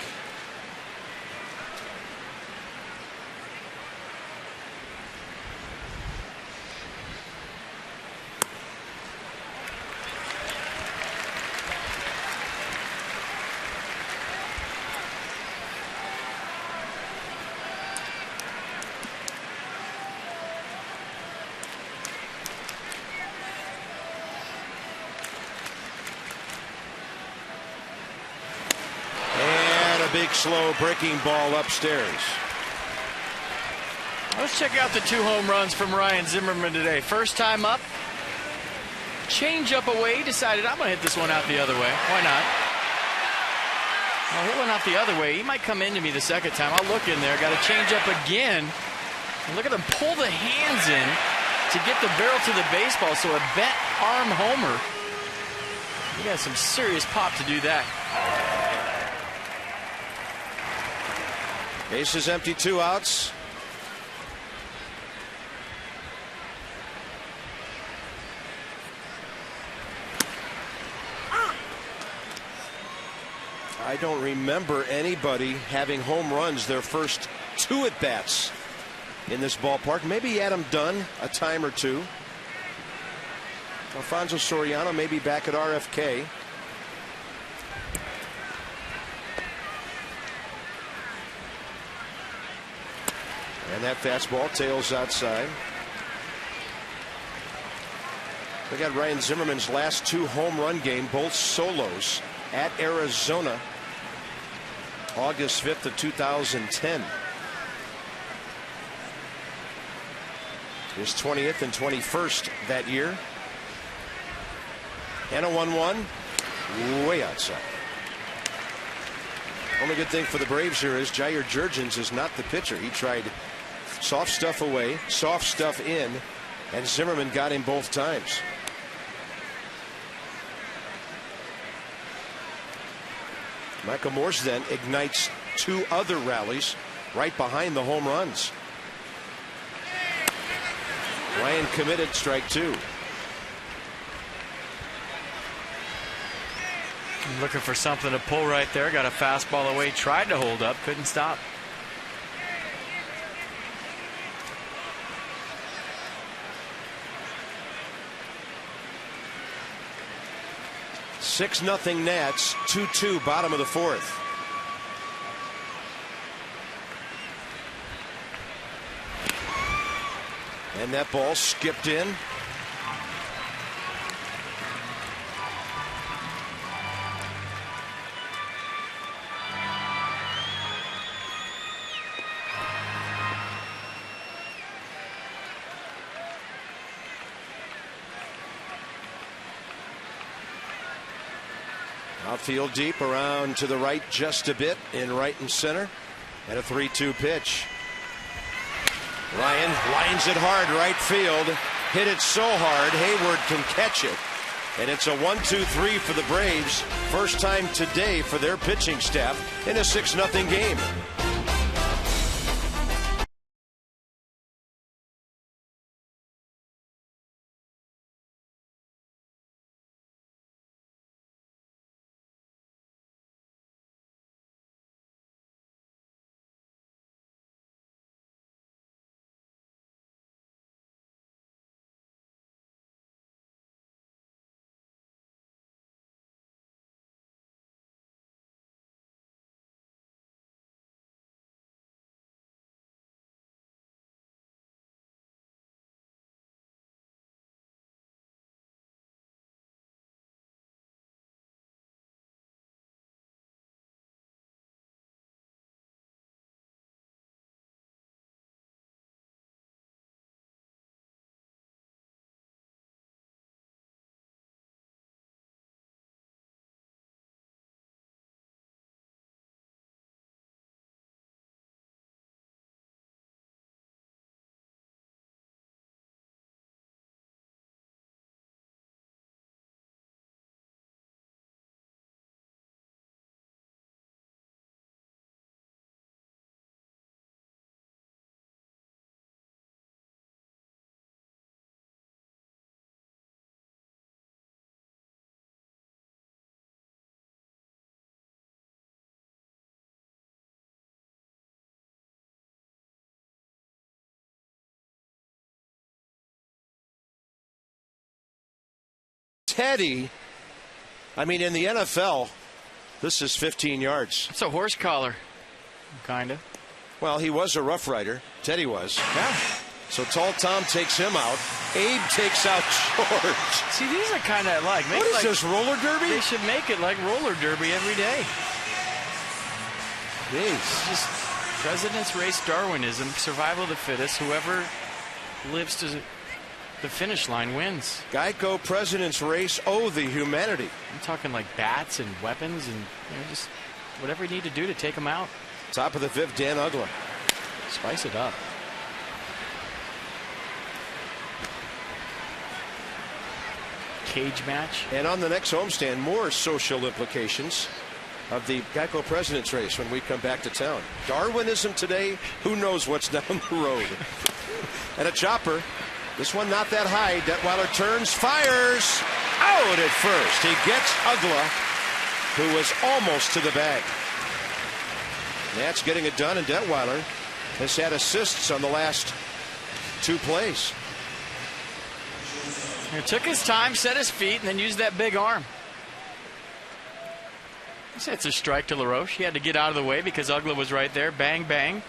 [SPEAKER 1] Big slow breaking ball upstairs.
[SPEAKER 3] Let's check out the 2 home runs from Ryan Zimmerman today. First time up, change up away. Decided I'm going to hit this one out the other way. Why not? Well, he went out the other way. He might come into me the second time. I'll look in there. Got to change up again. And look at him pull the hands in to get the barrel to the baseball. So a bent arm homer. He got some serious pop to do that.
[SPEAKER 1] Bases empty, 2 outs. I don't remember anybody having home runs their first 2 at-bats in this ballpark. Maybe Adam Dunn a time or 2. Alfonso Soriano maybe back at RFK. And that fastball tails outside. We got Ryan Zimmerman's last 2 home run game, both solos at Arizona, August 5th of 2010. His 20th and 21st that year. And a 1-1 way outside. Only good thing for the Braves here is Jair Jurgens is not the pitcher. He tried soft stuff away, soft stuff in, and Zimmerman got him both times. Michael Morse then ignites 2 other rallies right behind the home runs. Ryan committed, strike 2.
[SPEAKER 3] Looking for something to pull right there. Got a fastball away. Tried to hold up. Couldn't stop.
[SPEAKER 1] Six nothing Nats. 2-2 bottom of the 4th. And that ball skipped in. Outfield deep, around to the right just a bit, in right and center, and a 3-2 pitch. Ryan lines it hard right field, hit it so hard Hayward can catch it, and it's a 1-2-3 for the Braves. First time today for their pitching staff in a 6-0 game. Teddy, I mean, in the NFL, this is 15 yards.
[SPEAKER 3] It's a horse collar, kind of.
[SPEAKER 1] Well, he was a Rough Rider. Teddy was.
[SPEAKER 3] Yeah.
[SPEAKER 1] So Tall Tom takes him out. Abe takes out George.
[SPEAKER 3] See, these are kind of like.
[SPEAKER 1] What is this, roller derby?
[SPEAKER 3] They should make it like roller derby every day.
[SPEAKER 1] Jeez.
[SPEAKER 3] Just President's Race Darwinism, survival of the fittest. Whoever lives to the finish line wins.
[SPEAKER 1] Geico President's Race, oh, the humanity.
[SPEAKER 3] I'm talking like bats and weapons and just whatever you need to do to take them out.
[SPEAKER 1] Top of the 5th, Dan Ugla.
[SPEAKER 3] Spice it up. Cage match.
[SPEAKER 1] And on the next homestand, more social implications of the Geico President's Race when we come back to town. Darwinism today, who knows what's down the road. And a chopper. This one not that high. Detweiler turns, fires. Out at first. He gets Ugla, who was almost to the bag. Nats getting it done, and Detweiler has had assists on the last 2 plays.
[SPEAKER 3] He took his time, set his feet, and then used that big arm. It's a strike to LaRoche. He had to get out of the way because Ugla was right there. Bang, bang.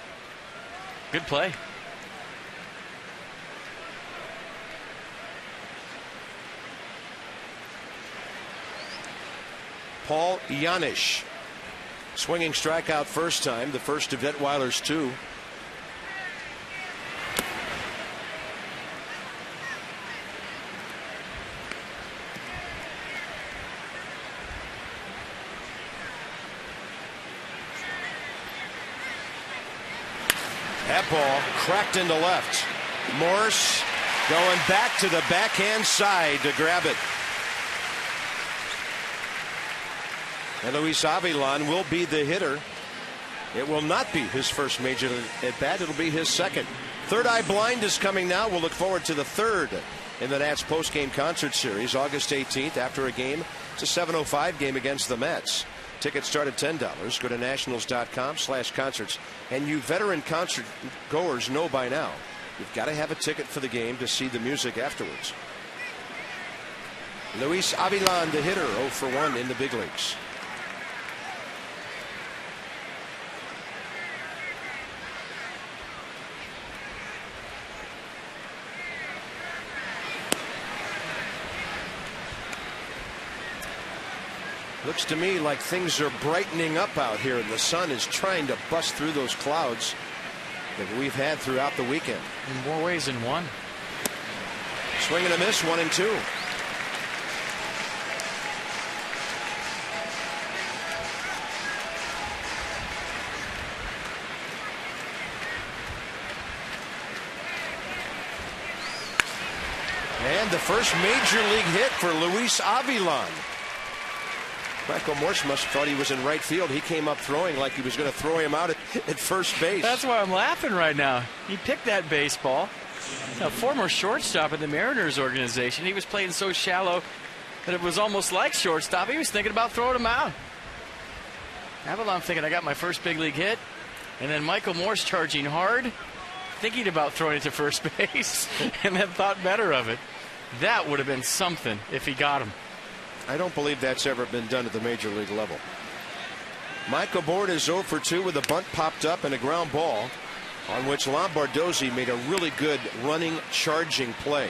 [SPEAKER 3] Good play.
[SPEAKER 1] Paul Janisch. Swinging strikeout first time, the first of Detweiler's 2. That ball cracked into left. Morse going back to the backhand side to grab it. And Luis Avilan will be the hitter. It will not be his first major at bat. It'll be his second. Third Eye Blind is coming now. We'll look forward to the third in the Nats post-game concert series, August 18th, after a game. It's a 7:05 game against the Mets. Tickets start at $10. Go to nationals.com/concerts. And you veteran concert goers know by now, you've got to have a ticket for the game to see the music afterwards. Luis Avilan, the hitter, 0 for 1 in the big leagues. Looks to me like things are brightening up out here, and the sun is trying to bust through those clouds that we've had throughout the weekend.
[SPEAKER 3] In more ways than one.
[SPEAKER 1] Swing and a miss, 1-2. And the first major league hit for Luis Avilan. Michael Morse must have thought he was in right field. He came up throwing like he was going to throw him out at first base.
[SPEAKER 3] That's why I'm laughing right now. He picked that baseball. A former shortstop in the Mariners organization. He was playing so shallow that it was almost like shortstop. He was thinking about throwing him out. Avilan thinking, I got my first big league hit. And then Michael Morse charging hard, thinking about throwing it to first base, and then thought better of it. That would have been something if he got him.
[SPEAKER 1] I don't believe that's ever been done at the major league level. Mike Abort is 0 for 2 with a bunt popped up and a ground ball on which Lombardozzi made a really good running, charging play.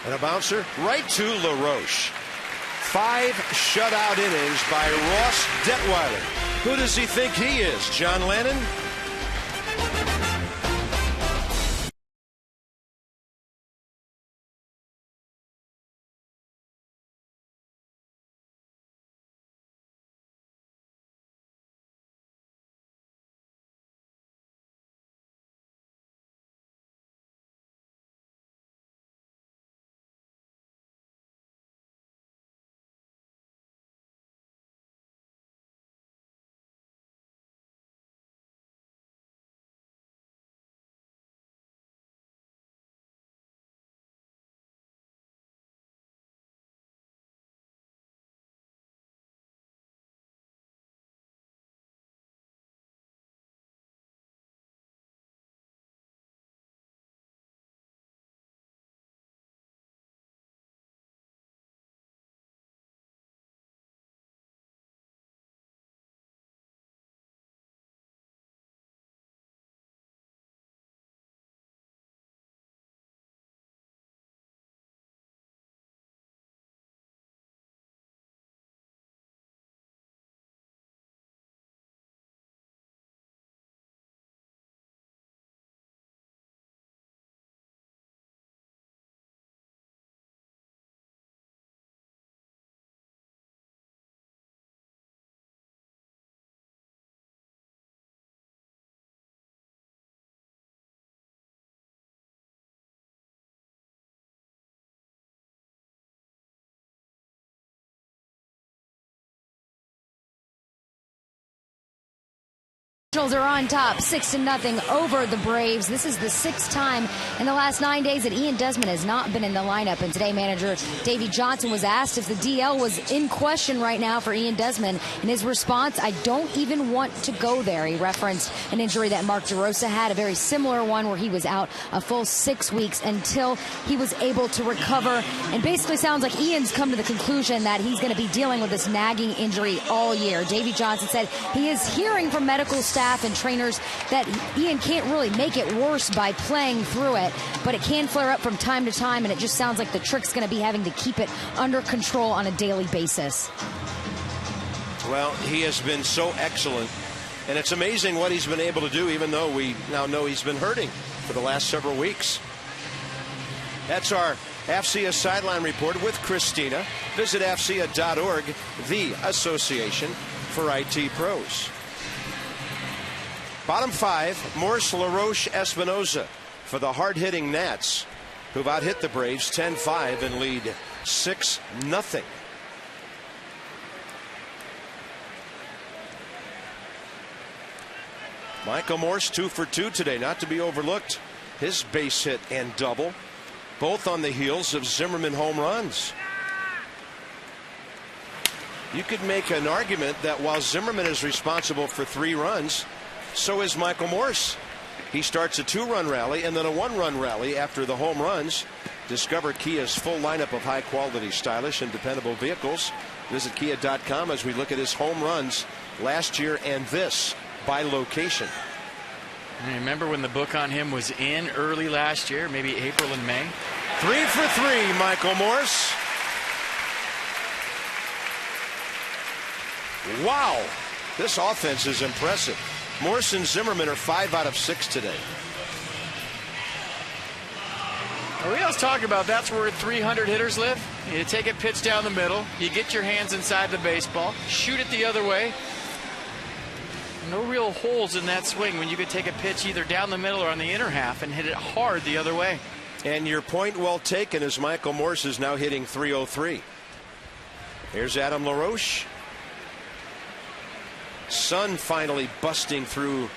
[SPEAKER 1] And a bouncer right to LaRoche. 5 shutout innings by Ross Detweiler. Who does he think he is, John Lennon?
[SPEAKER 4] Are on top 6-0 over the Braves. This is the 6th time in the last 9 days that Ian Desmond has not been in the lineup. And today, manager Davey Johnson was asked if the DL was in question right now for Ian Desmond. And his response, "I don't even want to go there." He referenced an injury that Mark DeRosa had, a very similar one where he was out a full 6 weeks until he was able to recover. And basically sounds like Ian's come to the conclusion that he's going to be dealing with this nagging injury all year. Davey Johnson said he is hearing from medical staff and trainers that Ian can't really make it worse by playing through it, but it can flare up from time to time, and it just sounds like the trick's going to be having to keep it under control on a daily basis.
[SPEAKER 1] Well, he has been so excellent, and it's amazing what he's been able to do, even though we now know he's been hurting for the last several weeks. That's our AFCIA Sideline Report with Christina. Visit AFCIA.org, the association for IT pros. Bottom 5, Morse, LaRoche, Espinoza for the hard-hitting Nats, who've out-hit the Braves 10-5 and lead 6-0. Michael Morse 2 for 2 today, not to be overlooked. His base hit and double, both on the heels of Zimmerman home runs. You could make an argument that while Zimmerman is responsible for 3 runs, so is Michael Morse. He starts a 2-run rally and then a 1-run rally after the home runs. Discover Kia's full lineup of high-quality, stylish, and dependable vehicles. Visit Kia.com as we look at his home runs last year and this by location.
[SPEAKER 3] I remember when the book on him was in early last year, maybe April and May.
[SPEAKER 1] 3 for 3, Michael Morse. Wow, this offense is impressive. Morse and Zimmerman are 5 out of 6 today.
[SPEAKER 3] We always talk about that's where 300 hitters live. You take a pitch down the middle, you get your hands inside the baseball, shoot it the other way. No real holes in that swing when you could take a pitch either down the middle or on the inner half and hit it hard the other way.
[SPEAKER 1] And your point well taken, as Michael Morse is now hitting .303. Here's Adam LaRoche. Sun finally busting through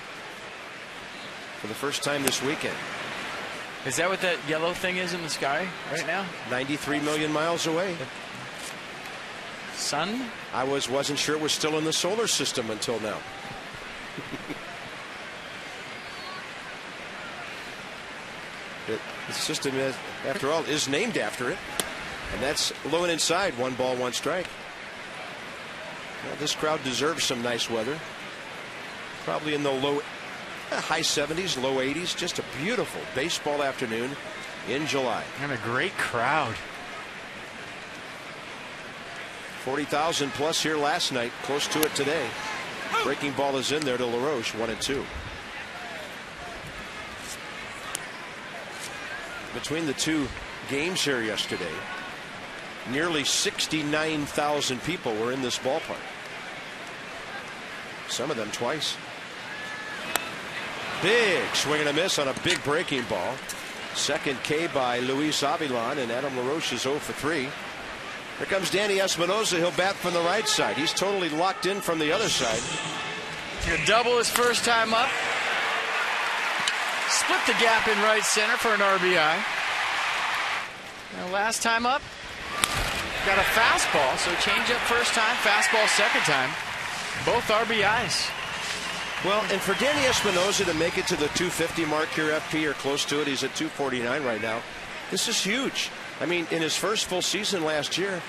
[SPEAKER 1] for the first time this weekend.
[SPEAKER 3] Is that what that yellow thing is in the sky right now?
[SPEAKER 1] 93 million miles away.
[SPEAKER 3] Sun?
[SPEAKER 1] I wasn't sure it was still in the solar system until now. The system, after all, is named after it. And that's low and inside. 1 ball, 1 strike. Well, this crowd deserves some nice weather. Probably in the high 70s, low 80s. Just a beautiful baseball afternoon in July.
[SPEAKER 3] And a great crowd.
[SPEAKER 1] 40,000 plus here last night. Close to it today. Breaking ball is in there to LaRoche, 1-2. Between the two games here yesterday, nearly 69,000 people were in this ballpark. Some of them twice. Big swing and a miss on a big breaking ball. Second K by Luis Avilan, and Adam LaRoche is 0 for 3. Here comes Danny Espinoza. He'll bat from the right side. He's totally locked in from the other side.
[SPEAKER 3] A double his first time up. Split the gap in right center for an RBI. Now last time up, got a fastball, so change up first time, fastball second time. Both RBIs.
[SPEAKER 1] Well, and for Danny Espinoza to make it to the 250 mark here, FP, or close to it, he's at 249 right now. This is huge. I mean, in his first full season last year,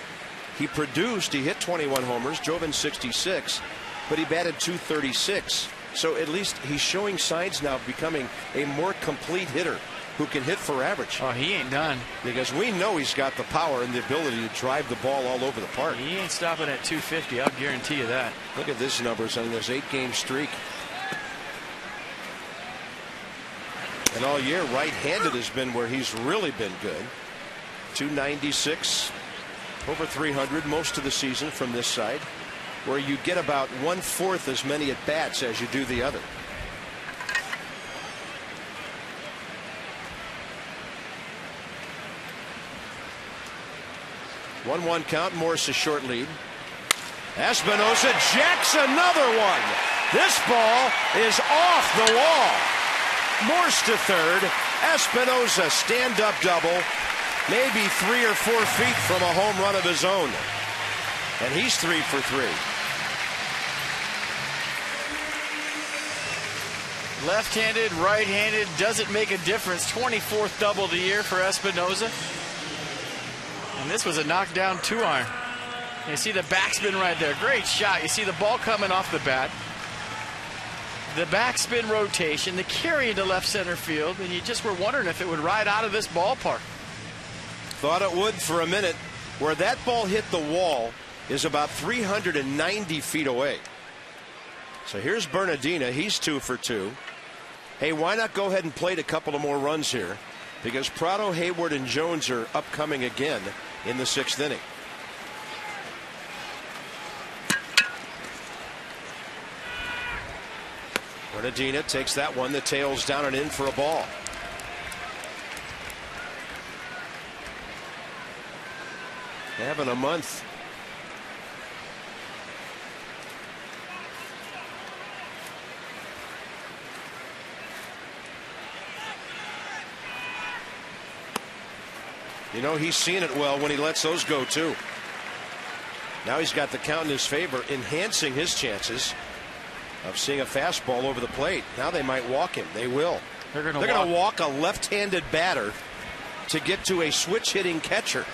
[SPEAKER 1] he hit 21 homers, drove in 66, but he batted .236. So at least he's showing signs now of becoming a more complete hitter who can hit for average.
[SPEAKER 3] Oh, he ain't done.
[SPEAKER 1] Because we know he's got the power and the ability to drive the ball all over the park.
[SPEAKER 3] He ain't stopping at 250, I'll guarantee you that.
[SPEAKER 1] Look at this numbers on this 8-game streak. And all year, right-handed has been where he's really been good. 296, over 300 most of the season from this side, where you get about 1/4 as many at bats as you do the other. One count. Morse a short lead. Espinoza jacks another one. This ball is off the wall. Morse to third. Espinosa stand-up double. Maybe 3 or 4 feet from a home run of his own. And he's 3 for 3.
[SPEAKER 3] Left-handed, right-handed, doesn't make a difference. 24th double of the year for Espinosa. And this was a knockdown 2-iron. You see the backspin right there. Great shot. You see the ball coming off the bat. The backspin rotation, the carry into left center field, and you just were wondering if it would ride out of this ballpark.
[SPEAKER 1] Thought it would for a minute. Where that ball hit the wall is about 390 feet away. So here's Bernardina. He's 2 for 2. Hey, why not go ahead and plate a couple of more runs here? Because Prado, Hayward, and Jones are upcoming again in the 6th inning. Bernardina takes that one. The tail's down and in for a ball. Having a month. You know, he's seen it well when he lets those go, too. Now he's got the count in his favor, enhancing his chances of seeing a fastball over the plate. Now they might walk him. They will. They're going to walk a left-handed batter to get to a switch-hitting catcher.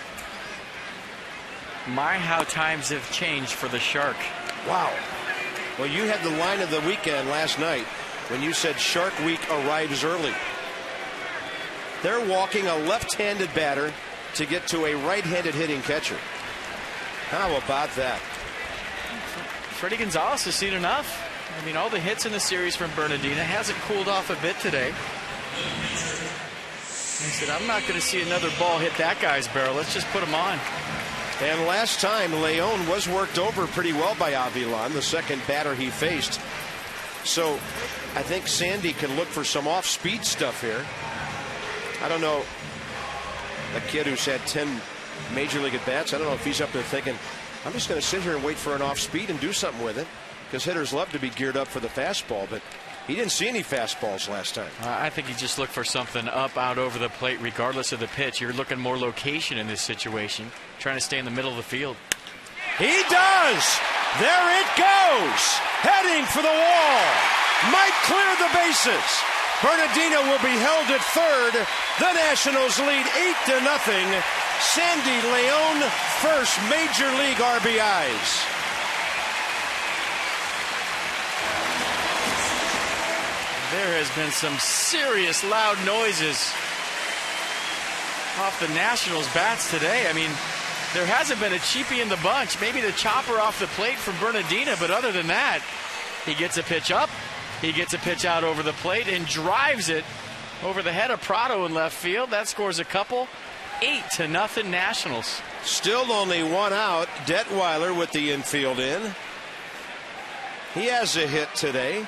[SPEAKER 3] My, how times have changed for the Shark.
[SPEAKER 1] Wow. Well, you had the line of the weekend last night when you said Shark Week arrives early. They're walking a left-handed batter to get to a right-handed hitting catcher. How about that?
[SPEAKER 3] Freddie Gonzalez has seen enough. I mean, all the hits in the series from Bernardina. Hasn't cooled off a bit today. He said, I'm not going to see another ball hit that guy's barrel. Let's just put him on.
[SPEAKER 1] And last time, Leon was worked over pretty well by Avilan, the second batter he faced. So I think Sandy can look for some off-speed stuff here. I don't know. A kid who's had 10 major league at-bats, I don't know if he's up there thinking, I'm just going to sit here and wait for an off-speed and do something with it. Because hitters love to be geared up for the fastball, but he didn't see any fastballs last time.
[SPEAKER 3] I think he just looked for something up, out over the plate, regardless of the pitch. You're looking more location in this situation, trying to stay in the middle of the field.
[SPEAKER 1] He does! There it goes! Heading for the wall! Might clear the bases. Bernardina will be held at third. The Nationals lead 8-0. Sandy Leon, first major league RBIs.
[SPEAKER 3] There has been some serious loud noises off the Nationals bats today. I mean, there hasn't been a cheapie in the bunch. Maybe the chopper off the plate from Bernardina, but other than that, he gets a pitch up, he gets a pitch out over the plate and drives it over the head of Prado in left field. That scores a couple. 8-0 Nationals.
[SPEAKER 1] Still only one out. Detweiler with the infield in. He has a hit today.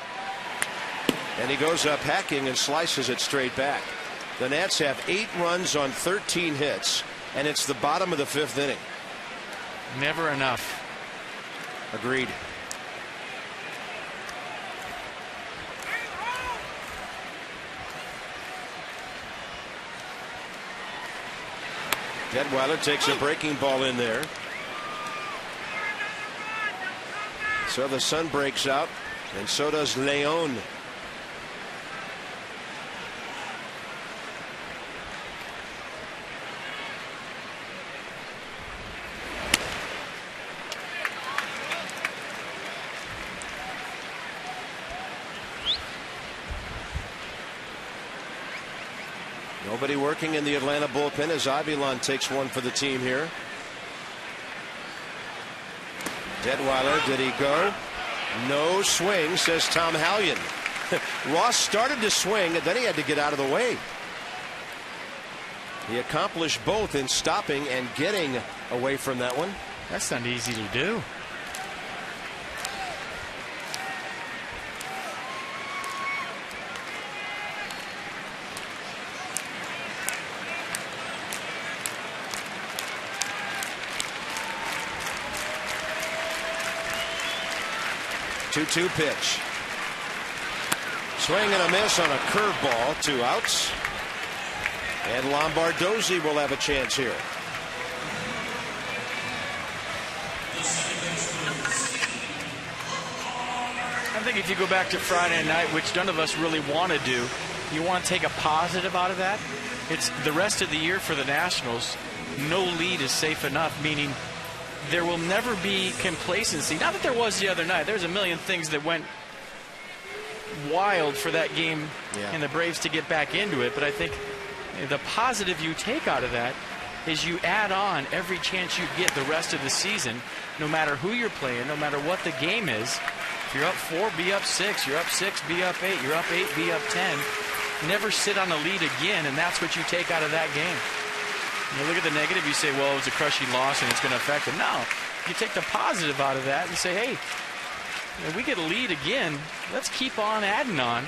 [SPEAKER 1] And he goes up hacking and slices it straight back. The Nats have 8 runs on 13 hits, and it's the bottom of the 5th inning.
[SPEAKER 3] Never enough.
[SPEAKER 1] Agreed. Detweiler takes a breaking ball in there. So the sun breaks out, and so does Leon. Nobody working in the Atlanta bullpen as Avilan takes one for the team here. Detweiler, did he go? No swing, says Tom Hallion. Ross started to swing, and then he had to get out of the way. He accomplished both in stopping and getting away from that one.
[SPEAKER 3] That's not easy to do.
[SPEAKER 1] Two-two pitch. Swing and a miss on a curveball. 2 outs. And Lombardozzi will have a chance here.
[SPEAKER 3] I think if you go back to Friday night, which none of us really want to do, you want to take a positive out of that. It's the rest of the year for the Nationals. No lead is safe enough, meaning there will never be complacency. Not that there was the other night. There's a million things that went wild for that game and the Braves to get back into it. But I think the positive you take out of that is you add on every chance you get the rest of the season, no matter who you're playing, no matter what the game is. If you're up 4, be up 6. You're up 6, be up 8. You're up 8, be up 10. Never sit on a lead again, and that's what you take out of that game. You look at the negative, you say, well, it was a crushing loss and it's going to affect them. No, you take the positive out of that and say, hey, we get a lead again. Let's keep on adding on.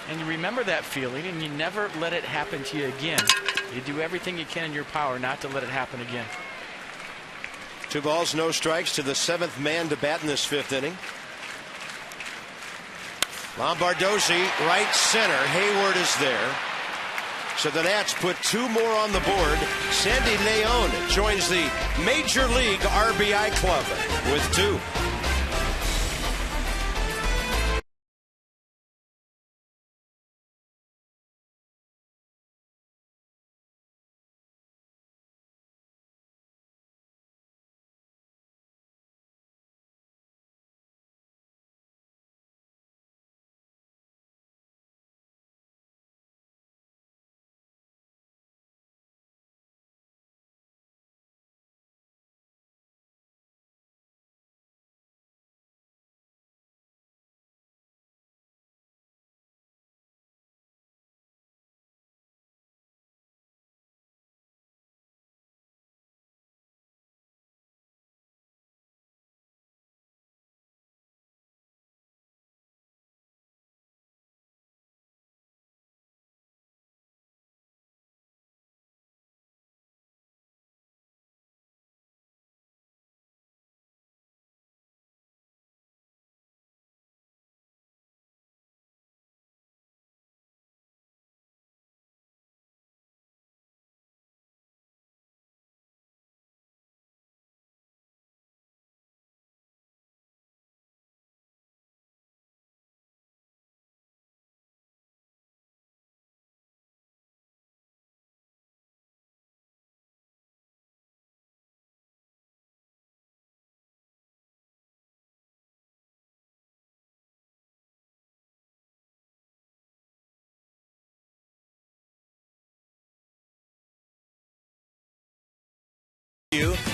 [SPEAKER 3] And you remember that feeling, and you never let it happen to you again. You do everything you can in your power not to let it happen again.
[SPEAKER 1] 2 balls, no strikes to the 7th man to bat in this 5th inning. Lombardozzi, right center. Hayward is there. So the Nats put 2 more on the board. Sandy Leon joins the Major League RBI club with 2.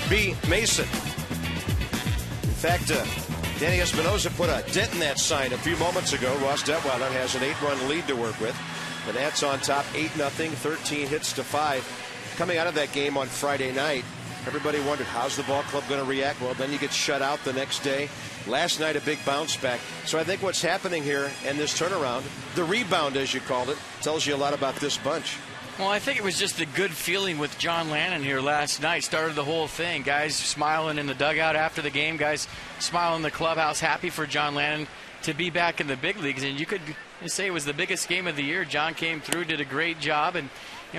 [SPEAKER 1] B. Mason. In fact, Danny Espinosa put a dent in that sign a few moments ago. Ross Detweiler has an 8-run lead to work with. The Nats on top 8-0, 13 hits to 5. Coming out of that game on Friday night, everybody wondered, how's the ball club going to react? Well, then you get shut out the next day. Last night, a big bounce back. So I think what's happening here in this turnaround, the rebound, as you called it, tells you a lot about this bunch.
[SPEAKER 3] Well, I think it was just the good feeling with John Lannon here last night. Started the whole thing. Guys smiling in the dugout after the game. Guys smiling in the clubhouse, happy for John Lannon to be back in the big leagues. And you could say it was the biggest game of the year. John came through, did a great job, and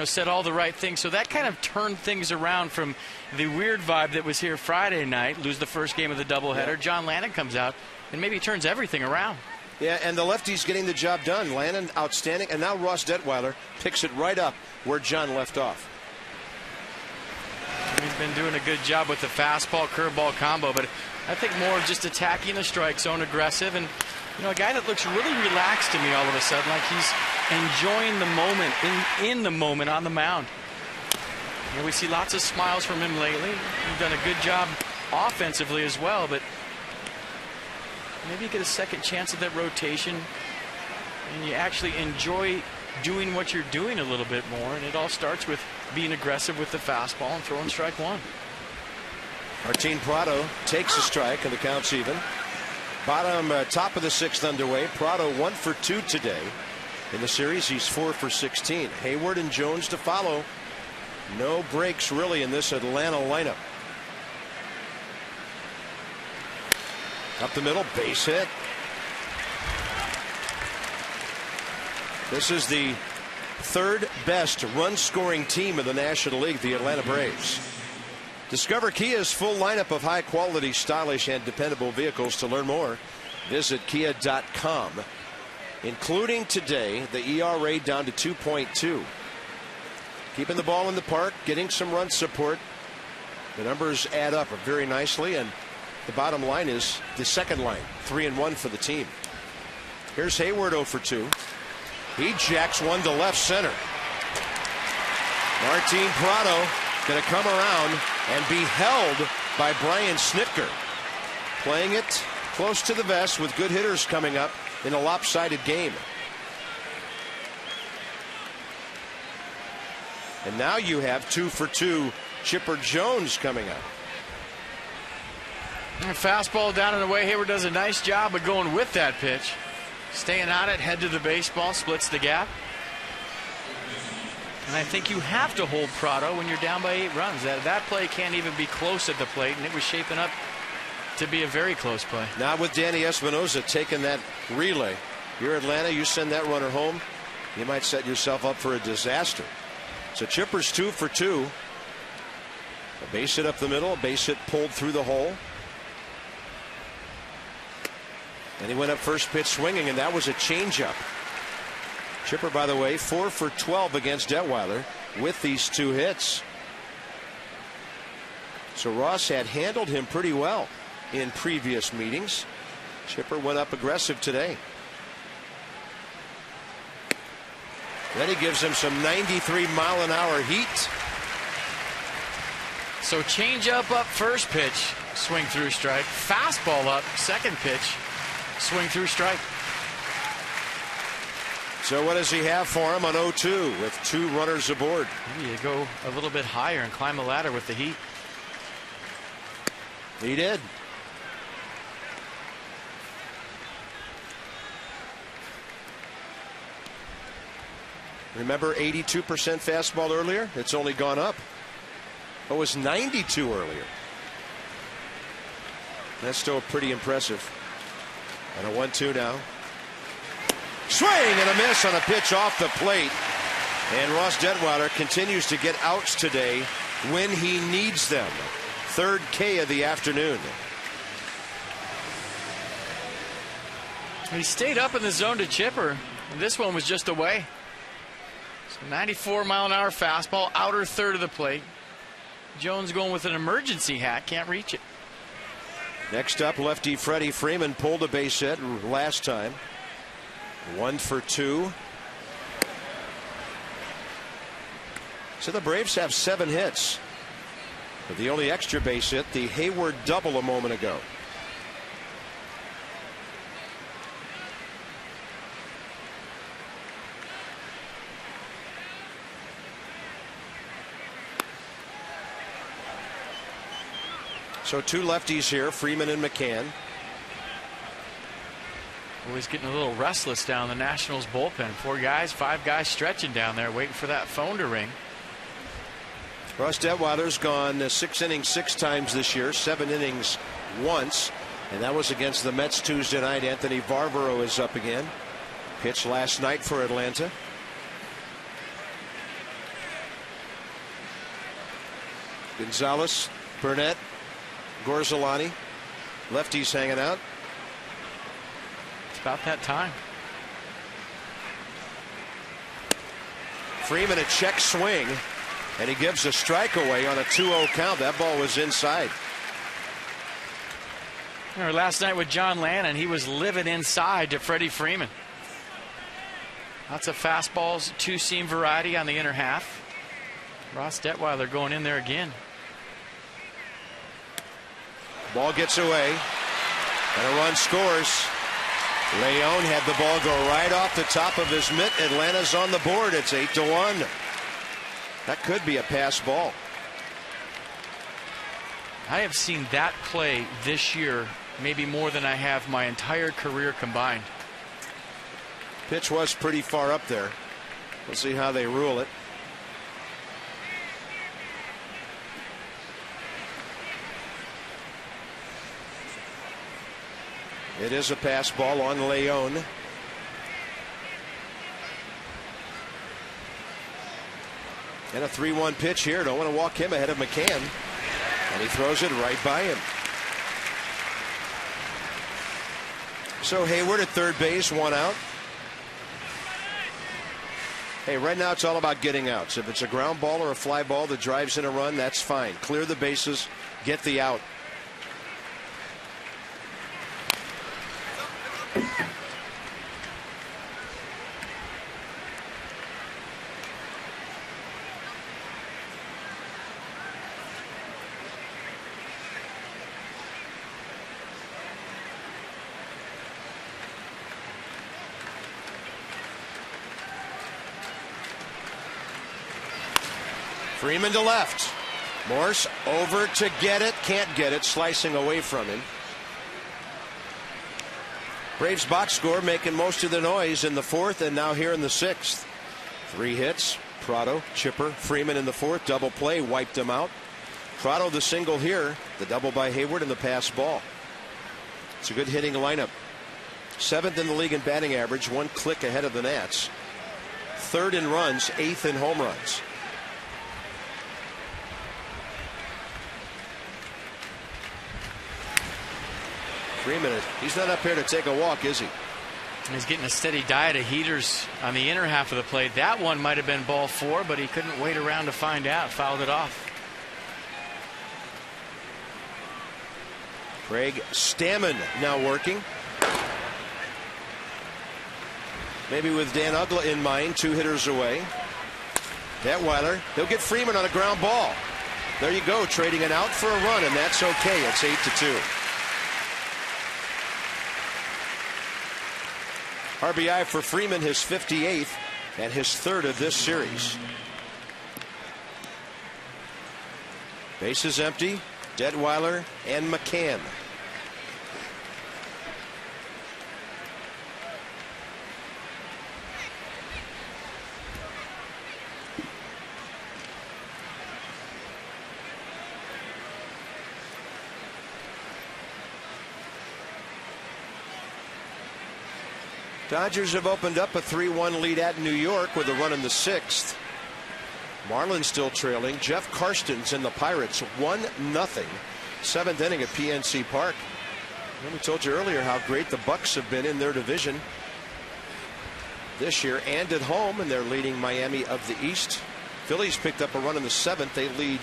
[SPEAKER 3] said all the right things. So that kind of turned things around from the weird vibe that was here Friday night. Lose the first game of the doubleheader. Yeah. John Lannon comes out and maybe turns everything around.
[SPEAKER 1] Yeah, and the lefty's getting the job done. Lannon, outstanding. And now Ross Detweiler picks it right up where John left off.
[SPEAKER 3] He's been doing a good job with the fastball, curveball combo, but I think more of just attacking the strike zone, aggressive, and a guy that looks really relaxed to me all of a sudden, like he's enjoying the moment, in the moment on the mound. We see lots of smiles from him lately. He's done a good job offensively as well, but maybe you get a second chance at that rotation and you actually enjoy doing what you're doing a little bit more, and it all starts with being aggressive with the fastball and throwing strike one.
[SPEAKER 1] Martin Prado takes a strike and the count's even. Bottom top of the 6th underway. Prado 1 for 2 today in the series. He's 4 for 16. Hayward and Jones to follow. No breaks really in this Atlanta lineup. Up the middle, base hit. This is the third best run-scoring team in the National League, the Atlanta Braves. Discover Kia's full lineup of high-quality, stylish, and dependable vehicles. To learn more, visit kia.com. Including today, the ERA down to 2.2. Keeping the ball in the park, getting some run support. The numbers add up very nicely, and the bottom line is the second line, 3-1 for the team. Here's Hayward 0 for 2. He jacks one to left center. Martin Prado going to come around and be held by Brian Snitker. Playing it close to the vest with good hitters coming up in a lopsided game. And now you have 2 for 2 Chipper Jones coming up.
[SPEAKER 3] And fastball down and away. Hayward does a nice job of going with that pitch. Staying on it, head to the baseball, splits the gap. And I think you have to hold Prado when you're down by 8 runs. That play can't even be close at the plate, and it was shaping up to be a very close play.
[SPEAKER 1] Now with Danny Espinosa taking that relay, you're Atlanta, you send that runner home, you might set yourself up for a disaster. So Chipper's 2 for 2. A base hit up the middle, a base hit pulled through the hole. And he went up first pitch swinging, and that was a changeup. Chipper, by the way, 4 for 12 against Detweiler with these 2 hits. So Ross had handled him pretty well in previous meetings. Chipper went up aggressive today. Then he gives him some 93-mile-an-hour heat.
[SPEAKER 3] So changeup up first pitch, swing through strike. Fastball up second pitch, swing through strike.
[SPEAKER 1] So what does he have for him on 0-2 with 2 runners aboard?
[SPEAKER 3] Maybe you go a little bit higher and climb the ladder with the heat.
[SPEAKER 1] He did. Remember 82% fastball earlier? It's only gone up. It was 92 earlier. That's still pretty impressive. And a 1-2 now. Swing and a miss on a pitch off the plate. And Ross Detweiler continues to get outs today when he needs them. Third K of the afternoon.
[SPEAKER 3] He stayed up in the zone to Chipper. And this one was just away. So 94-mile-an-hour fastball, outer third of the plate. Jones going with an emergency hat, can't reach it.
[SPEAKER 1] Next up, lefty Freddie Freeman pulled a base hit last time. 1 for 2. So the Braves have 7 hits. But the only extra base hit, the Hayward double a moment ago. So 2 lefties here, Freeman and McCann.
[SPEAKER 3] Always getting a little restless down the Nationals bullpen. 4 guys, 5 guys stretching down there, waiting for that phone to ring.
[SPEAKER 1] Ross Detweiler's gone 6 innings 6 times this year, 7 innings once, and that was against the Mets Tuesday night. Anthony Varvaro is up again. Pitched last night for Atlanta. Gonzalez, Burnett, Gorzolani, lefties hanging out.
[SPEAKER 3] It's about that time.
[SPEAKER 1] Freeman a check swing, and he gives a strike away on a 2-0 count. That ball was inside.
[SPEAKER 3] Last night with John Lannon, he was living inside to Freddie Freeman. Lots of fastballs, 2-seam variety on the inner half. Ross Detweiler going in there again.
[SPEAKER 1] Ball gets away, and a run scores. Leon had the ball go right off the top of his mitt. Atlanta's on the board. It's 8-1. That could be a pass ball.
[SPEAKER 3] I have seen that play this year maybe more than I have my entire career combined.
[SPEAKER 1] Pitch was pretty far up there. We'll see how they rule it. It is a pass ball on Leon. And a 3-1 pitch here. Don't want to walk him ahead of McCann. And he throws it right by him. So Hayward at third base, 1 out. Hey, right now it's all about getting outs. If it's a ground ball or a fly ball that drives in a run, that's fine. Clear the bases, get the out. Freeman to left. Morse over to get it. Can't get it. Slicing away from him. Braves box score making most of the noise in the 4th and now here in the 6th. 3 hits. Prado, Chipper, Freeman in the 4th. Double play. Wiped him out. Prado the single here. The double by Hayward and the pass ball. It's a good hitting lineup. 7th in the league in batting average. 1 click ahead of the Nats. 3rd in runs. 8th in home runs. Freeman, he's not up here to take a walk, is he?
[SPEAKER 3] He's getting a steady diet of heaters on the inner half of the plate. That one might have been ball 4, but he couldn't wait around to find out. Fouled it off.
[SPEAKER 1] Craig Stammen now working. Maybe with Dan Uggla in mind, 2 hitters away. Detweiler, he'll get Freeman on a ground ball. There you go, trading it out for a run, and that's okay. It's 8-2. RBI for Freeman, his 58th and his 3rd of this series. Bases empty. Detweiler and McCann. Dodgers have opened up a 3-1 lead at New York with a run in the 6th. Marlins still trailing. Jeff Karstens and the Pirates 1-0. 7th inning at PNC Park. And we told you earlier how great the Bucks have been in their division this year and at home, and they're leading Miami of the East. Phillies picked up a run in the 7th. They lead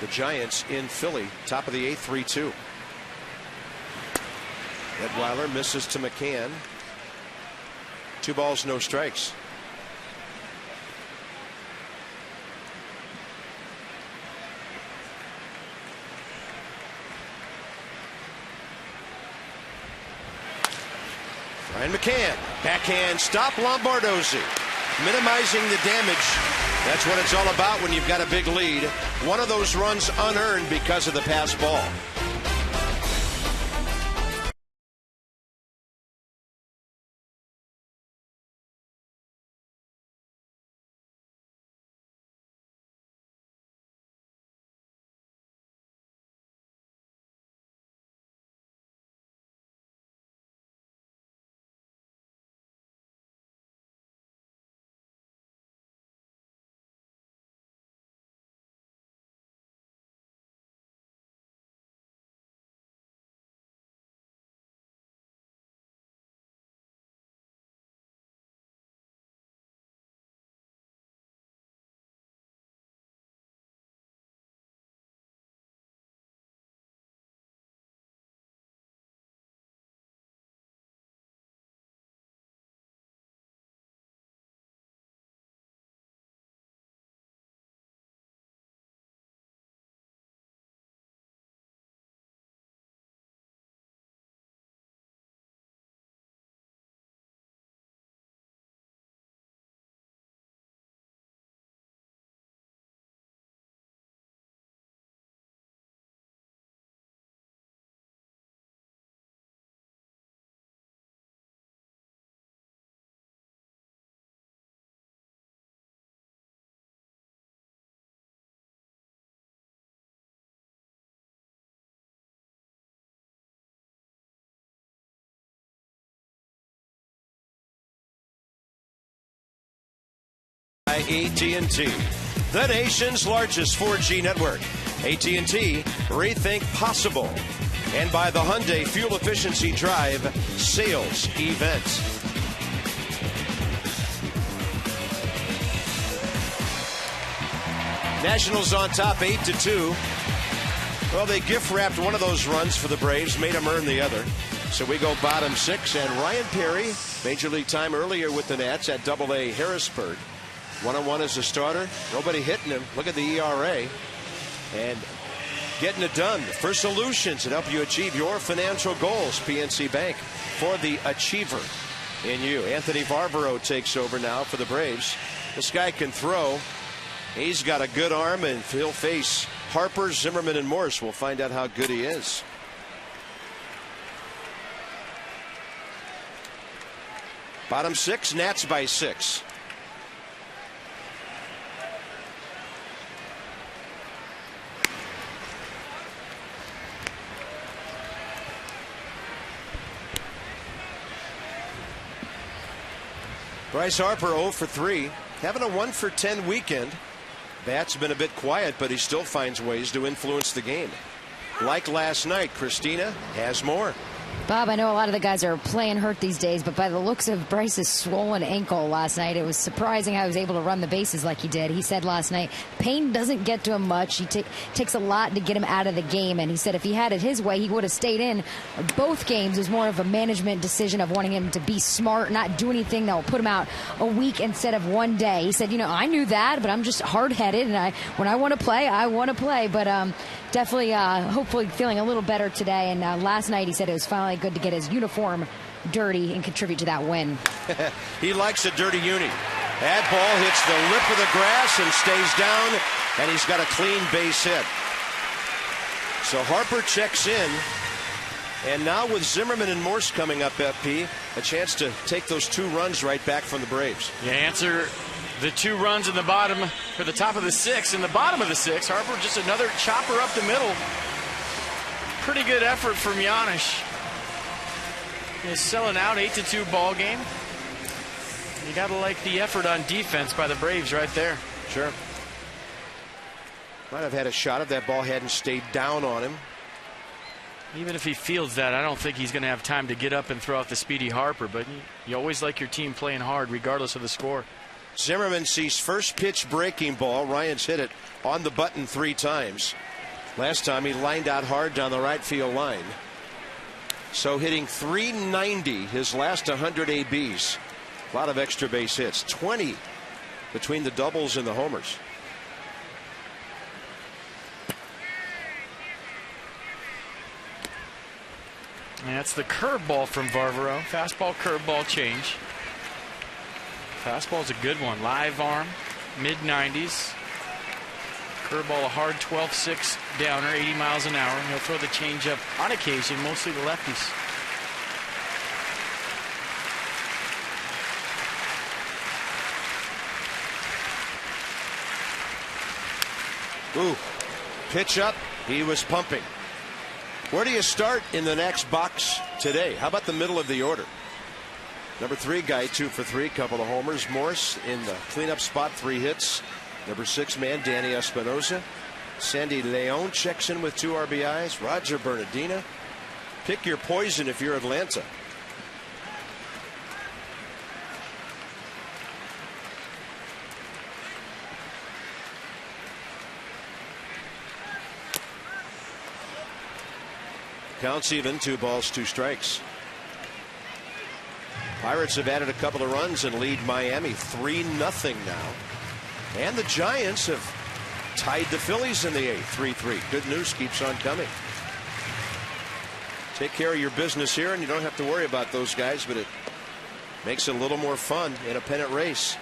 [SPEAKER 1] the Giants in Philly. Top of the 8th, 3-2. Detweiler misses to McCann. 2 balls, no strikes. Ryan McCann, backhand stop. Lombardozzi minimizing the damage. That's what it's all about when you've got a big lead. One of those runs unearned because of the pass ball. AT&T. the nation's largest 4G network. AT&T, rethink possible. And by the Hyundai Fuel Efficiency Drive sales event. Nationals on top 8-2. Well, they gift wrapped one of those runs for the Braves, made them earn the other. So we go bottom 6, and Ryan Perry, Major League time earlier with the Nats at AA Harrisburg. 1-on-1 as a starter. Nobody hitting him. Look at the ERA. And getting it done for solutions that help you achieve your financial goals. PNC Bank, for the achiever in you. Anthony Barbaro takes over now for the Braves. This guy can throw. He's got a good arm, and he'll face Harper, Zimmerman, and Morse. We'll find out how good he is. Bottom 6, Nats by 6. Bryce Harper 0 for 3, having a 1 for 10 weekend. Bat's been a bit quiet, but he still finds ways to influence the game. Like last night, Christina has more.
[SPEAKER 4] Bob, I know a lot of the guys are playing hurt these days, but by the looks of Bryce's swollen ankle last night, it was surprising how he was able to run the bases like he did. He said last night, pain doesn't get to him much. He takes a lot to get him out of the game, and he said if he had it his way, he would have stayed in both games. It was more of a management decision of wanting him to be smart, not do anything that will put him out a week instead of one day. He said, I knew that, but I'm just hard-headed, and when I want to play, I want to play. But definitely, hopefully feeling a little better today. And last night he said it was finally good to get his uniform dirty and contribute to that win.
[SPEAKER 1] He likes a dirty uni. That ball hits the lip of the grass and stays down, and he's got a clean base hit. So Harper checks in, and now with Zimmerman and Morse coming up, FP, a chance to take those 2 runs right back from the Braves.
[SPEAKER 3] Yeah, answer the 2 runs in the bottom, or the top of the 6. In the bottom of the 6, Harper just another chopper up the middle. Pretty good effort from Giannis. He's selling out 8-2 ball game. You got to like the effort on defense by the Braves right there.
[SPEAKER 1] Sure. Might have had a shot if that ball hadn't stayed down on him.
[SPEAKER 3] Even if he fields that, I don't think he's going to have time to get up and throw out the speedy Harper, but you always like your team playing hard regardless of the score.
[SPEAKER 1] Zimmerman sees first pitch breaking ball. Ryan's hit it on the button 3 times. Last time he lined out hard down the right field line. So hitting .390 his last 100 ABs. A lot of extra base hits. 20 between the doubles and the homers.
[SPEAKER 3] And that's the curveball from Barbaro. Fastball, curveball change. Fastball's a good one. Live arm, mid-90s. Curveball, a hard 12-6 downer, 80 miles an hour. He'll throw the changeup on occasion, mostly the lefties.
[SPEAKER 1] Ooh, pitch up. He was pumping. Where do you start in the next box today? How about the middle of the order? Number 3 guy, 2 for 3, couple of homers. Morse in the cleanup spot, 3 hits. Number 6 man, Danny Espinosa. Sandy Leon checks in with 2 RBIs. Roger Bernardina. Pick your poison if you're Atlanta. Counts even, 2 balls, 2 strikes. Pirates have added a couple of runs and lead Miami 3-0 now. And the Giants have tied the Phillies in the 8th, 3-3. Good news keeps on coming. Take care of your business here, and you don't have to worry about those guys, but it makes it a little more fun in a pennant race.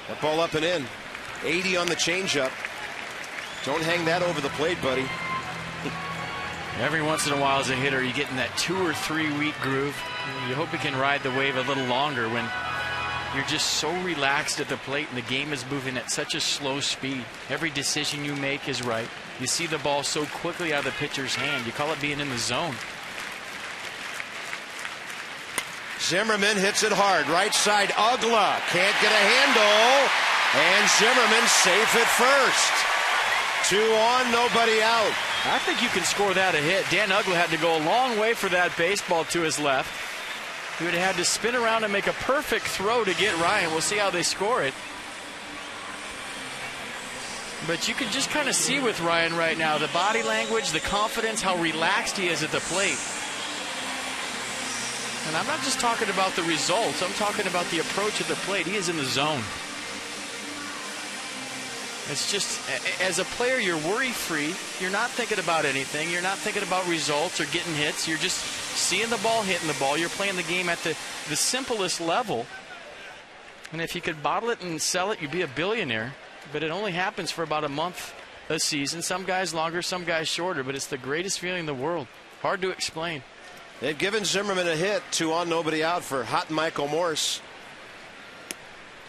[SPEAKER 1] That ball up and in. 80 on the changeup. Don't hang that over the plate, buddy.
[SPEAKER 3] Every once in a while as a hitter, you get in that 2 or 3 week groove. You hope you can ride the wave a little longer when you're just so relaxed at the plate and the game is moving at such a slow speed. Every decision you make is right. You see the ball so quickly out of the pitcher's hand. You call it being in the zone.
[SPEAKER 1] Zimmerman hits it hard. Right side, Ugla can't get a handle. And Zimmerman safe at first. 2 on, nobody out.
[SPEAKER 3] I think you can score that a hit. Dan Ugla had to go a long way for that baseball to his left. He would have had to spin around and make a perfect throw to get Ryan. We'll see how they score it. But you can just kind of see with Ryan right now, the body language, the confidence, how relaxed he is at the plate. And I'm not just talking about the results. I'm talking about the approach at the plate. He is in the zone. It's just, as a player, you're worry-free. You're not thinking about anything. You're not thinking about results or getting hits. You're just seeing the ball, hitting the ball. You're playing the game at the simplest level. And if you could bottle it and sell it, you'd be a billionaire. But it only happens for about a month a season. Some guys longer, some guys shorter. But it's the greatest feeling in the world. Hard to explain.
[SPEAKER 1] They've given Zimmerman a hit. 2 on, nobody out for hot Michael Morse.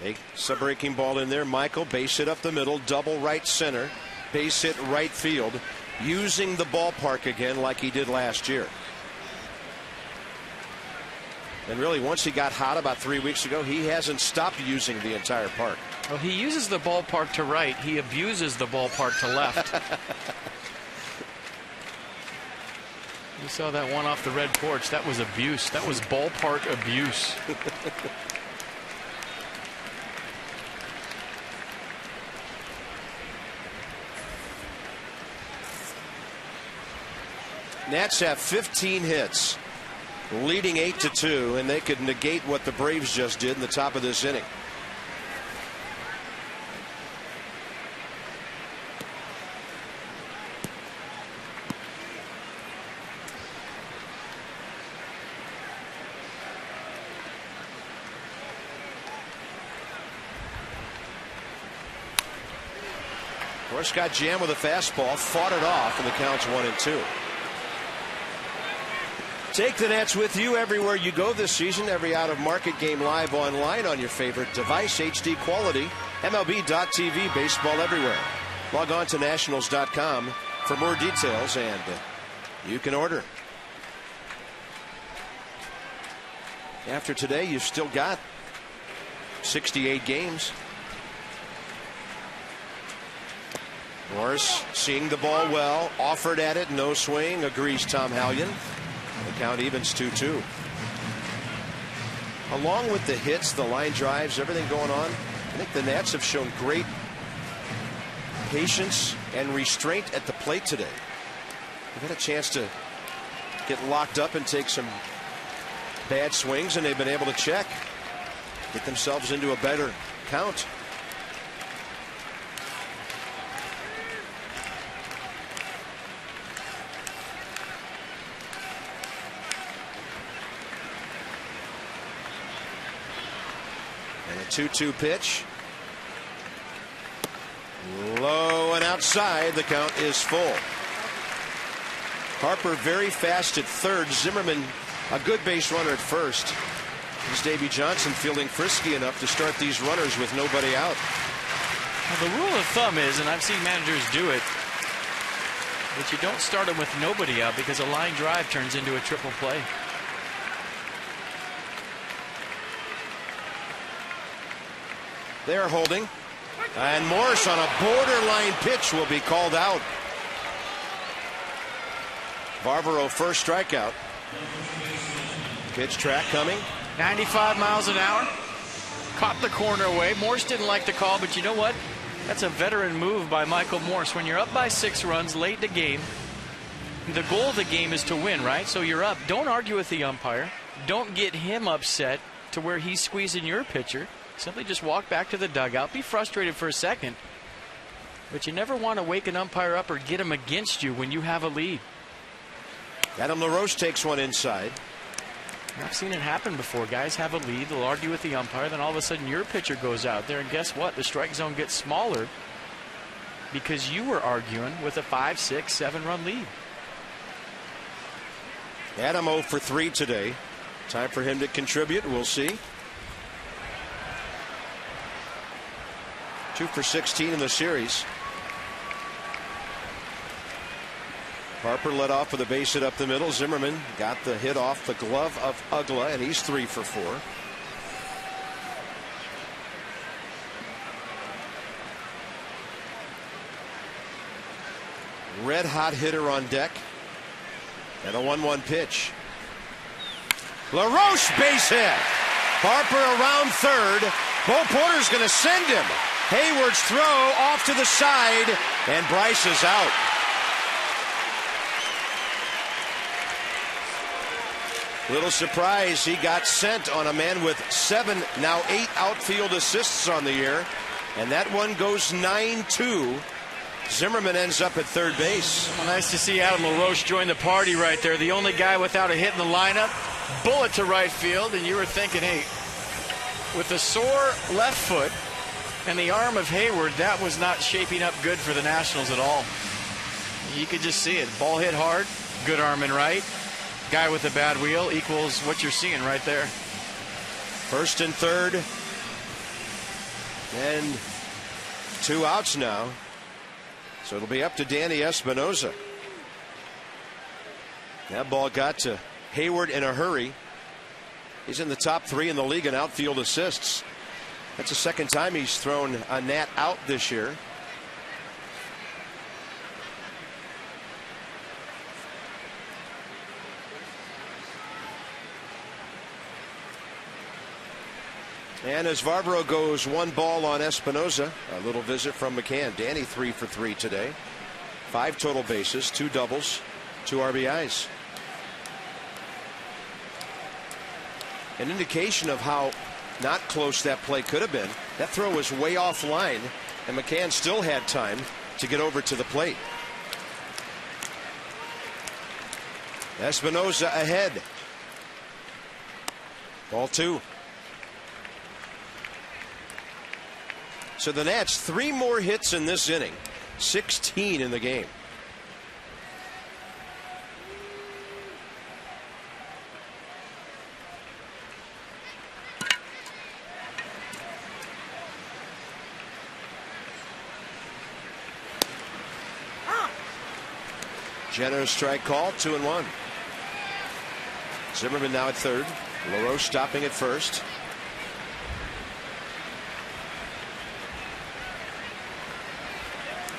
[SPEAKER 1] Takes a breaking ball in there. Michael, base hit up the middle, double right center, base hit right field, using the ballpark again like he did last year. And really, once he got hot about 3 weeks ago, he hasn't stopped using the entire park.
[SPEAKER 3] Well, he uses the ballpark to right. He abuses the ballpark to left. You saw that one off the red porch. That was abuse. That was ballpark abuse.
[SPEAKER 1] Nats have 15 hits, leading 8-2, and they could negate what the Braves just did in the top of this inning. Morse got jammed with a fastball, fought it off, and the count's 1-2. Take the Nats with you everywhere you go this season. Every out-of-market game live online on your favorite device. HD quality. MLB.tv. Baseball everywhere. Log on to Nationals.com for more details, and you can order. After today, you've still got 68 games. Morris seeing the ball well. Offered at it. No swing. Agrees Tom Hallion. The count evens 2-2. Along with the hits, the line drives, everything going on, I think the Nats have shown great patience and restraint at the plate today. They've had a chance to get locked up and take some bad swings, and they've been able to check, get themselves into a better count. And a 2-2 pitch. Low and outside. The count is full. Harper very fast at third. Zimmerman a good base runner at first. Is Davey Johnson feeling frisky enough to start these runners with nobody out?
[SPEAKER 3] Well, the rule of thumb is, and I've seen managers do it, that you don't start them with nobody out because a line drive turns into a triple play.
[SPEAKER 1] They're holding. And Morris on a borderline pitch will be called out. Barbaro first strikeout. Pitch track coming.
[SPEAKER 3] 95 miles an hour. Caught the corner away. Morse didn't like the call, but you know what? That's a veteran move by Michael Morse. When you're up by 6 runs late in the game, the goal of the game is to win, right? So you're up. Don't argue with the umpire. Don't get him upset to where he's squeezing your pitcher. Simply just walk back to the dugout. Be frustrated for a second. But you never want to wake an umpire up or get him against you when you have a lead.
[SPEAKER 1] Adam LaRoche takes one inside.
[SPEAKER 3] I've seen it happen before. Guys have a lead. They'll argue with the umpire. Then all of a sudden your pitcher goes out there. And guess what? The strike zone gets smaller because you were arguing with a 5, 6, 7 run lead.
[SPEAKER 1] Adam 0 for 3 today. Time for him to contribute. We'll see. 2 for 16 in the series. Harper led off with a base hit up the middle. Zimmerman got the hit off the glove of Ugla, and he's 3 for 4. Red hot hitter on deck. And a 1-1 pitch. LaRoche base hit. Harper around third. Bo Porter's going to send him. Hayward's throw off to the side, and Bryce is out. Little surprise, he got sent on a man with 7, now 8 outfield assists on the year. And that one goes 9-2. Zimmerman ends up at third base.
[SPEAKER 3] Well, nice to see Adam LaRoche join the party right there. The only guy without a hit in the lineup. Bullet to right field, and you were thinking, hey, with the sore left foot and the arm of Hayward, that was not shaping up good for the Nationals at all. You could just see it. Ball hit hard, good arm and right. Guy with a bad wheel equals what you're seeing right there.
[SPEAKER 1] First and third. And 2 outs now. So it'll be up to Danny Espinosa. That ball got to Hayward in a hurry. He's in the top 3 in the league in outfield assists. That's the second time he's thrown a Nat out this year. And as Varbaro goes 1 ball on Espinosa, a little visit from McCann. Danny 3 for 3 today. 5 total bases, 2 doubles, 2 RBIs. An indication of how not close that play could have been. That throw was way offline, and McCann still had time to get over to the plate. Espinosa ahead. Ball 2. So the Nats 3 more hits in this inning, 16 in the game. Generous strike call, 2-1. Zimmerman now at third. LaRoche stopping at first.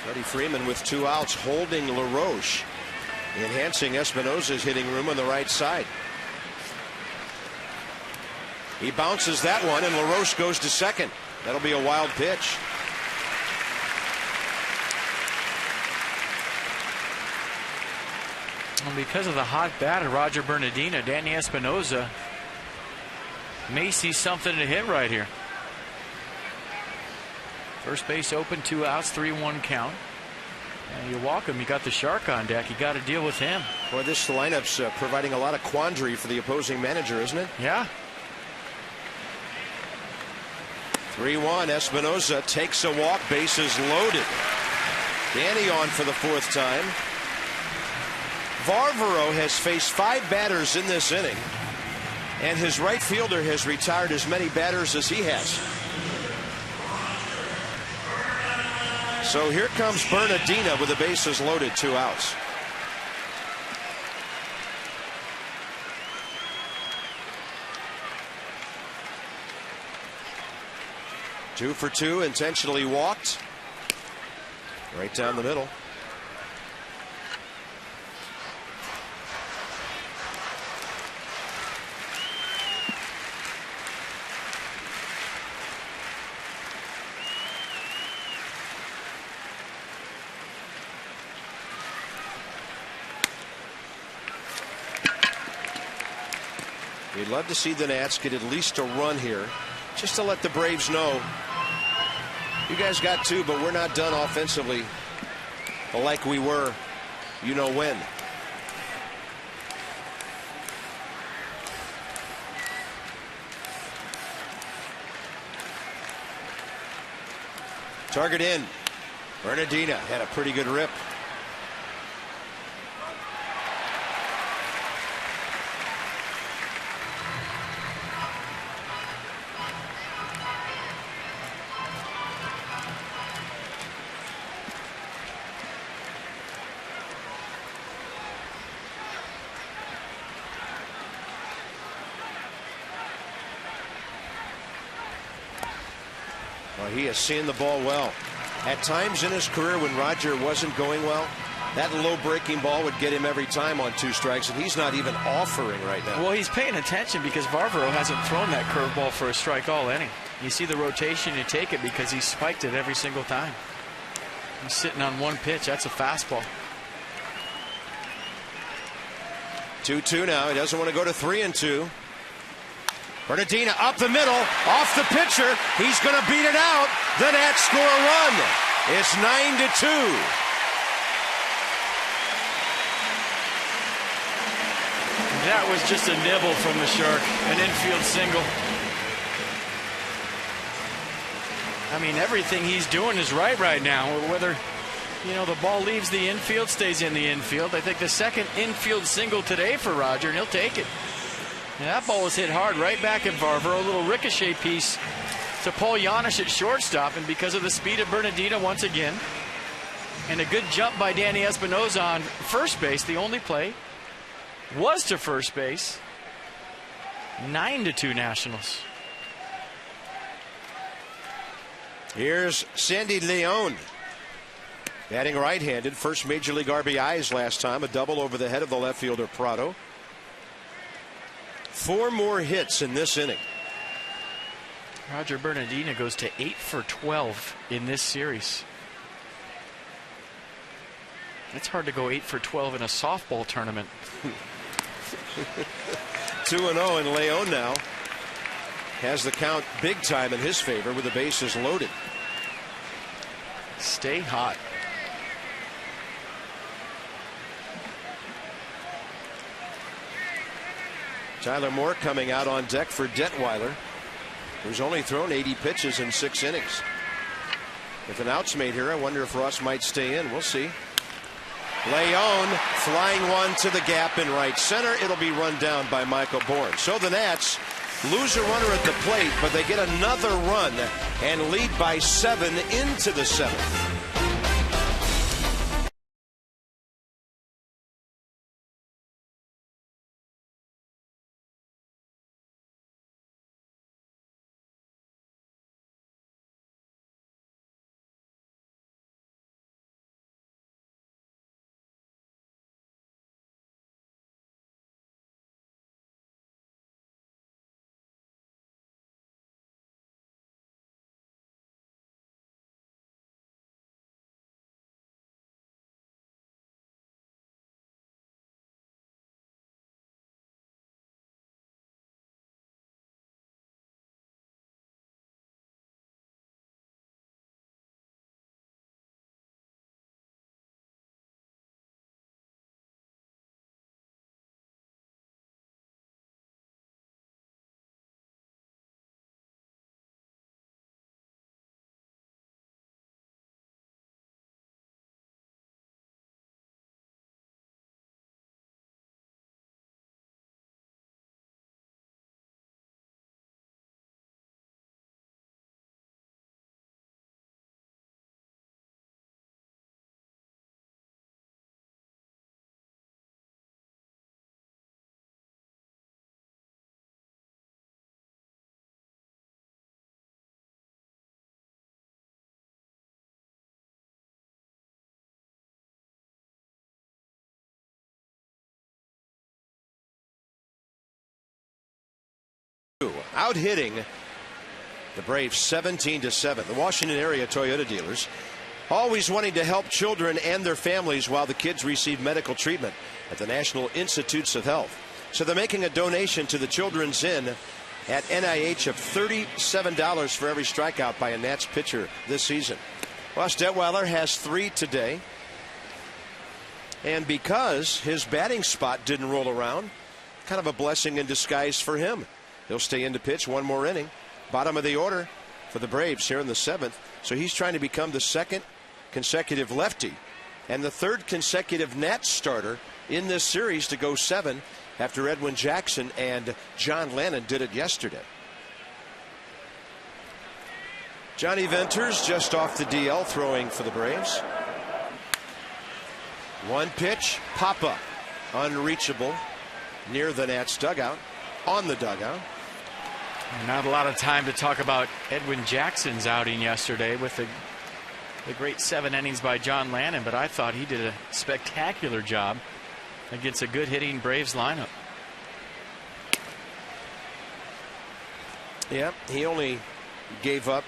[SPEAKER 1] Freddie Freeman with 2 outs holding LaRoche, enhancing Espinosa's hitting room on the right side. He bounces that one, and LaRoche goes to second. That'll be a wild pitch.
[SPEAKER 3] And because of the hot bat of Roger Bernardina, Danny Espinosa may see something to hit right here. First base open, 2 outs, 3-1 count. And you walk him. You got the Shark on deck. You got to deal with him.
[SPEAKER 1] Boy, this lineup's providing a lot of quandary for the opposing manager, isn't it?
[SPEAKER 3] Yeah.
[SPEAKER 1] 3-1. Espinosa takes a walk. Bases loaded. Danny on for the 4th time. Varbaro has faced 5 batters in this inning, and his right fielder has retired as many batters as he has. So here comes Bernardina with the bases loaded, 2 outs. Two for 2, intentionally walked. Right down the middle. We'd love to see the Nats get at least a run here, just to let the Braves know, you guys got 2, but we're not done offensively like we were, you know when. Target in. Bernardina had a pretty good rip. He has seen the ball well. At times in his career when Roger wasn't going well, that low breaking ball would get him every time on 2 strikes, and he's not even offering right now.
[SPEAKER 3] Well, he's paying attention because Varvaro hasn't thrown that curveball for a strike all inning. You see the rotation, you take it because he spiked it every single time. He's sitting on 1 pitch. That's a fastball.
[SPEAKER 1] 2-2 now. He doesn't want to go to 3-2. Bernardina up the middle, off the pitcher. He's going to beat it out. The Nats score a run. It's 9-2.
[SPEAKER 3] That was just a nibble from the Shark, an infield single. I mean, everything he's doing is right now. Whether, the ball leaves the infield, stays in the infield. I think the second infield single today for Roger, and he'll take it. And that ball was hit hard right back at Varvaro. A little ricochet piece to Paul Janisch at shortstop, and because of the speed of Bernardina once again, and a good jump by Danny Espinoza on first base, the only play was to first base. 9-2 Nationals.
[SPEAKER 1] Here's Sandy Leon, batting right-handed. First Major League RBIs last time, a double over the head of the left fielder Prado. 4 more hits in this inning.
[SPEAKER 3] Roger Bernardina goes to 8 for 12 in this series. It's hard to go 8 for 12 in a softball tournament.
[SPEAKER 1] 2-0, and Leon now has the count big time in his favor with the bases loaded.
[SPEAKER 3] Stay hot.
[SPEAKER 1] Tyler Moore coming out on deck for Detweiler, who's only thrown 80 pitches in 6 innings. If an out's made here, I wonder if Ross might stay in. We'll see. Leon flying one to the gap in right center. It'll be run down by Michael Bourne. So the Nats lose a runner at the plate, but they get another run and lead by 7 into the 7th. Out hitting the Braves 17-7. The Washington area Toyota dealers always wanting to help children and their families while the kids receive medical treatment at the National Institutes of Health. So they're making a donation to the Children's Inn at NIH of $37 for every strikeout by a Nats pitcher this season. Ross Detweiler has 3 today. And because his batting spot didn't roll around, kind of a blessing in disguise for him. He'll stay in to pitch 1 more inning. Bottom of the order for the Braves here in the 7th. So he's trying to become the 2nd consecutive lefty and the 3rd consecutive Nats starter in this series to go 7 after Edwin Jackson and John Lannon did it yesterday. Johnny Venters just off the DL throwing for the Braves. 1 pitch, pop up, unreachable near the Nats dugout, on the dugout.
[SPEAKER 3] Not a lot of time to talk about Edwin Jackson's outing yesterday with the great 7 innings by John Lannon, but I thought he did a spectacular job against a good hitting Braves lineup.
[SPEAKER 1] Yeah, he only gave up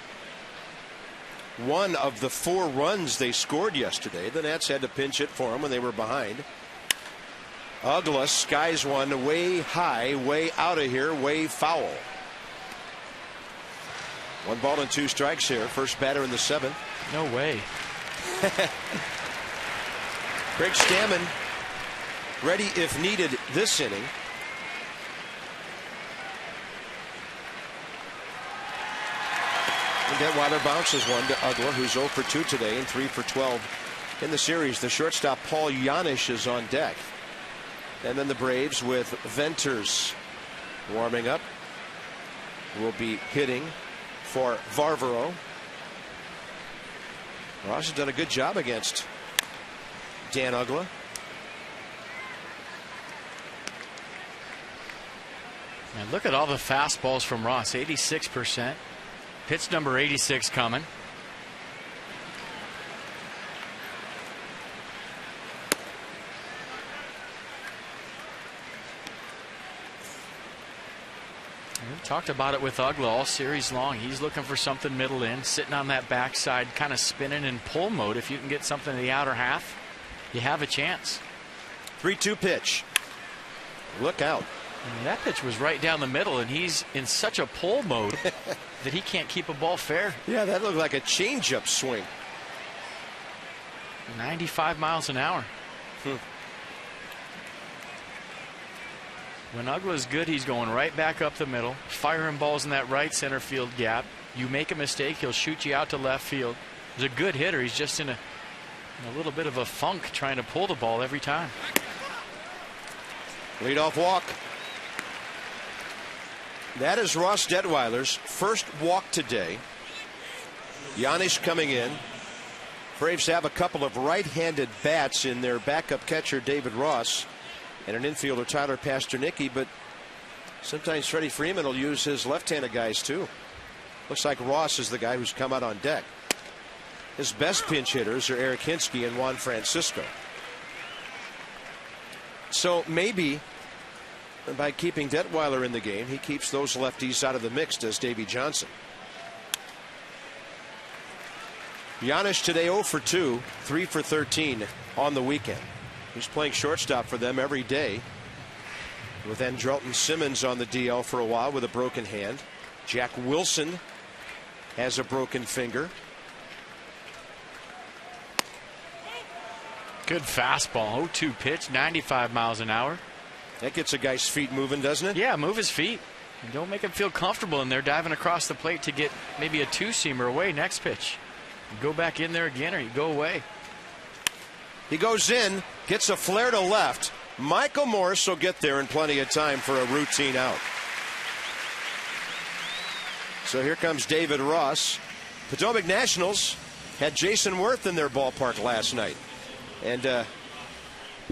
[SPEAKER 1] 1 of the 4 runs they scored yesterday. The Nats had to pinch hit for him when they were behind. Ugla skies one way high, way out of here, way foul. 1 ball and 2 strikes here. First batter in the 7th.
[SPEAKER 3] No way.
[SPEAKER 1] Craig Stammen ready if needed this inning. And Detweiler bounces one to Ugla, who's 0 for 2 today and 3 for 12 in the series. The shortstop Paul Janisch is on deck. And then the Braves with Venters warming up will be hitting for Varvaro. Ross has done a good job against Dan Ugla.
[SPEAKER 3] And look at all the fastballs from Ross. 86%. Pitch number 86 coming. We've talked about it with Ugla all series long. He's looking for something middle in, sitting on that backside, kind of spinning in pull mode. If you can get something in the outer half, you have a chance.
[SPEAKER 1] 3-2 pitch. Look out.
[SPEAKER 3] I mean, that pitch was right down the middle, and he's in such a pull mode that he can't keep a ball fair.
[SPEAKER 1] Yeah, that looked like a changeup swing.
[SPEAKER 3] 95 miles an hour. When Ugla's good, he's going right back up the middle, firing balls in that right center field gap. You make a mistake, he'll shoot you out to left field. He's a good hitter. He's just in a little bit of a funk trying to pull the ball every time.
[SPEAKER 1] Leadoff walk. That is Ross Detweiler's first walk today. Janisch coming in. Braves have a couple of right-handed bats in their backup catcher David Ross and an infielder Tyler Pasternicki, but sometimes Freddie Freeman will use his left-handed guys too. Looks like Ross is the guy who's come out on deck. His best pinch hitters are Eric Hinsky and Juan Francisco. So maybe by keeping Detweiler in the game, he keeps those lefties out of the mix, does Davey Johnson. Janisch today 0 for 2, 3 for 13 on the weekend. He's playing shortstop for them every day, with Andrelton Simmons on the DL for a while with a broken hand. Jack Wilson has a broken finger.
[SPEAKER 3] Good fastball. 0-2 pitch, 95 miles an hour.
[SPEAKER 1] That gets a guy's feet moving, doesn't it?
[SPEAKER 3] Yeah, move his feet. Don't make him feel comfortable in there diving across the plate to get maybe a 2-seamer away next pitch. You go back in there again or you go away.
[SPEAKER 1] He goes in, gets a flare to left. Michael Morris will get there in plenty of time for a routine out. So here comes David Ross. Potomac Nationals had Jason Worth in their ballpark last night. And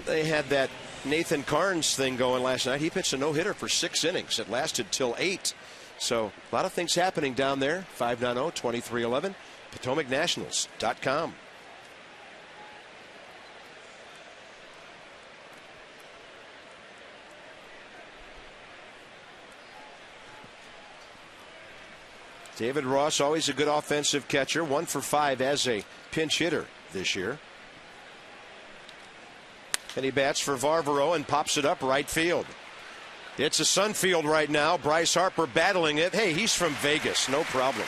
[SPEAKER 1] they had that Nathan Carnes thing going last night. He pitched a no-hitter for 6 innings. It lasted till 8. So a lot of things happening down there. 590-2311. PotomacNationals.com. David Ross, always a good offensive catcher, 1 for 5 as a pinch hitter this year. And he bats for Varvaro and pops it up right field. It's a sun field right now. Bryce Harper battling it. Hey, he's from Vegas, no problem.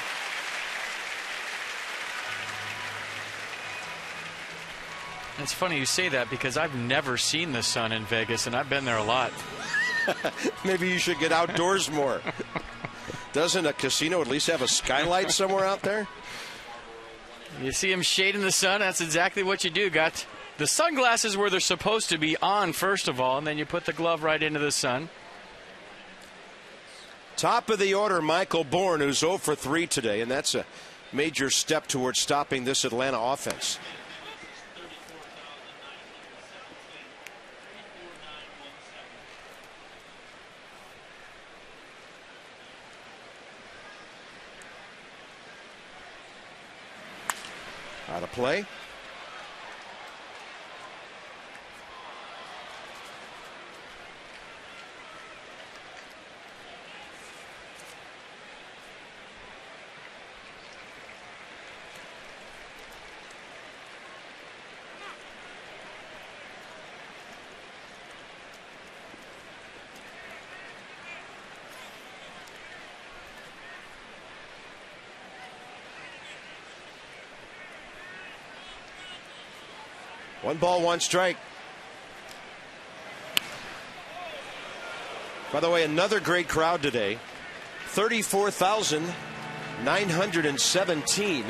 [SPEAKER 3] It's funny you say that because I've never seen the sun in Vegas, and I've been there a lot.
[SPEAKER 1] Maybe you should get outdoors more. Doesn't a casino at least have a skylight somewhere out there?
[SPEAKER 3] You see him shading the sun, that's exactly what you do. Got the sunglasses where they're supposed to be on, first of all, and then you put the glove right into the sun.
[SPEAKER 1] Top of the order, Michael Bourne, who's 0 for 3 today, and that's a major step towards stopping this Atlanta offense. Out of play. One ball, one strike. By the way, another great crowd today. 34,917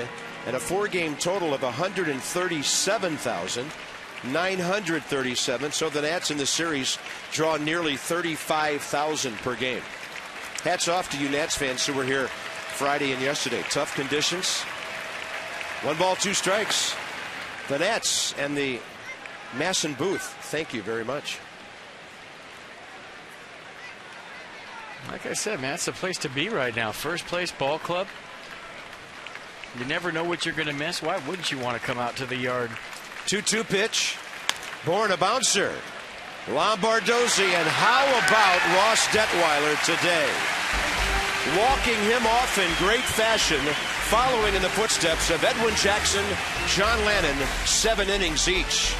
[SPEAKER 1] and a four-game total of 137,937. So the Nats in the series draw nearly 35,000 per game. Hats off to you Nats fans who were here Friday and yesterday. Tough conditions. One ball, two strikes. The Nats and the Masson booth, thank you very much.
[SPEAKER 3] Like I said, man, it's the place to be right now. First place ball club. You never know what you're going to miss. Why wouldn't you want to come out to the yard?
[SPEAKER 1] 2-2 pitch. Born a bouncer. Lombardozzi, and how about Ross Detweiler today? Walking him off in great fashion, following in the footsteps of Edwin Jackson, John Lannon, 7 innings each.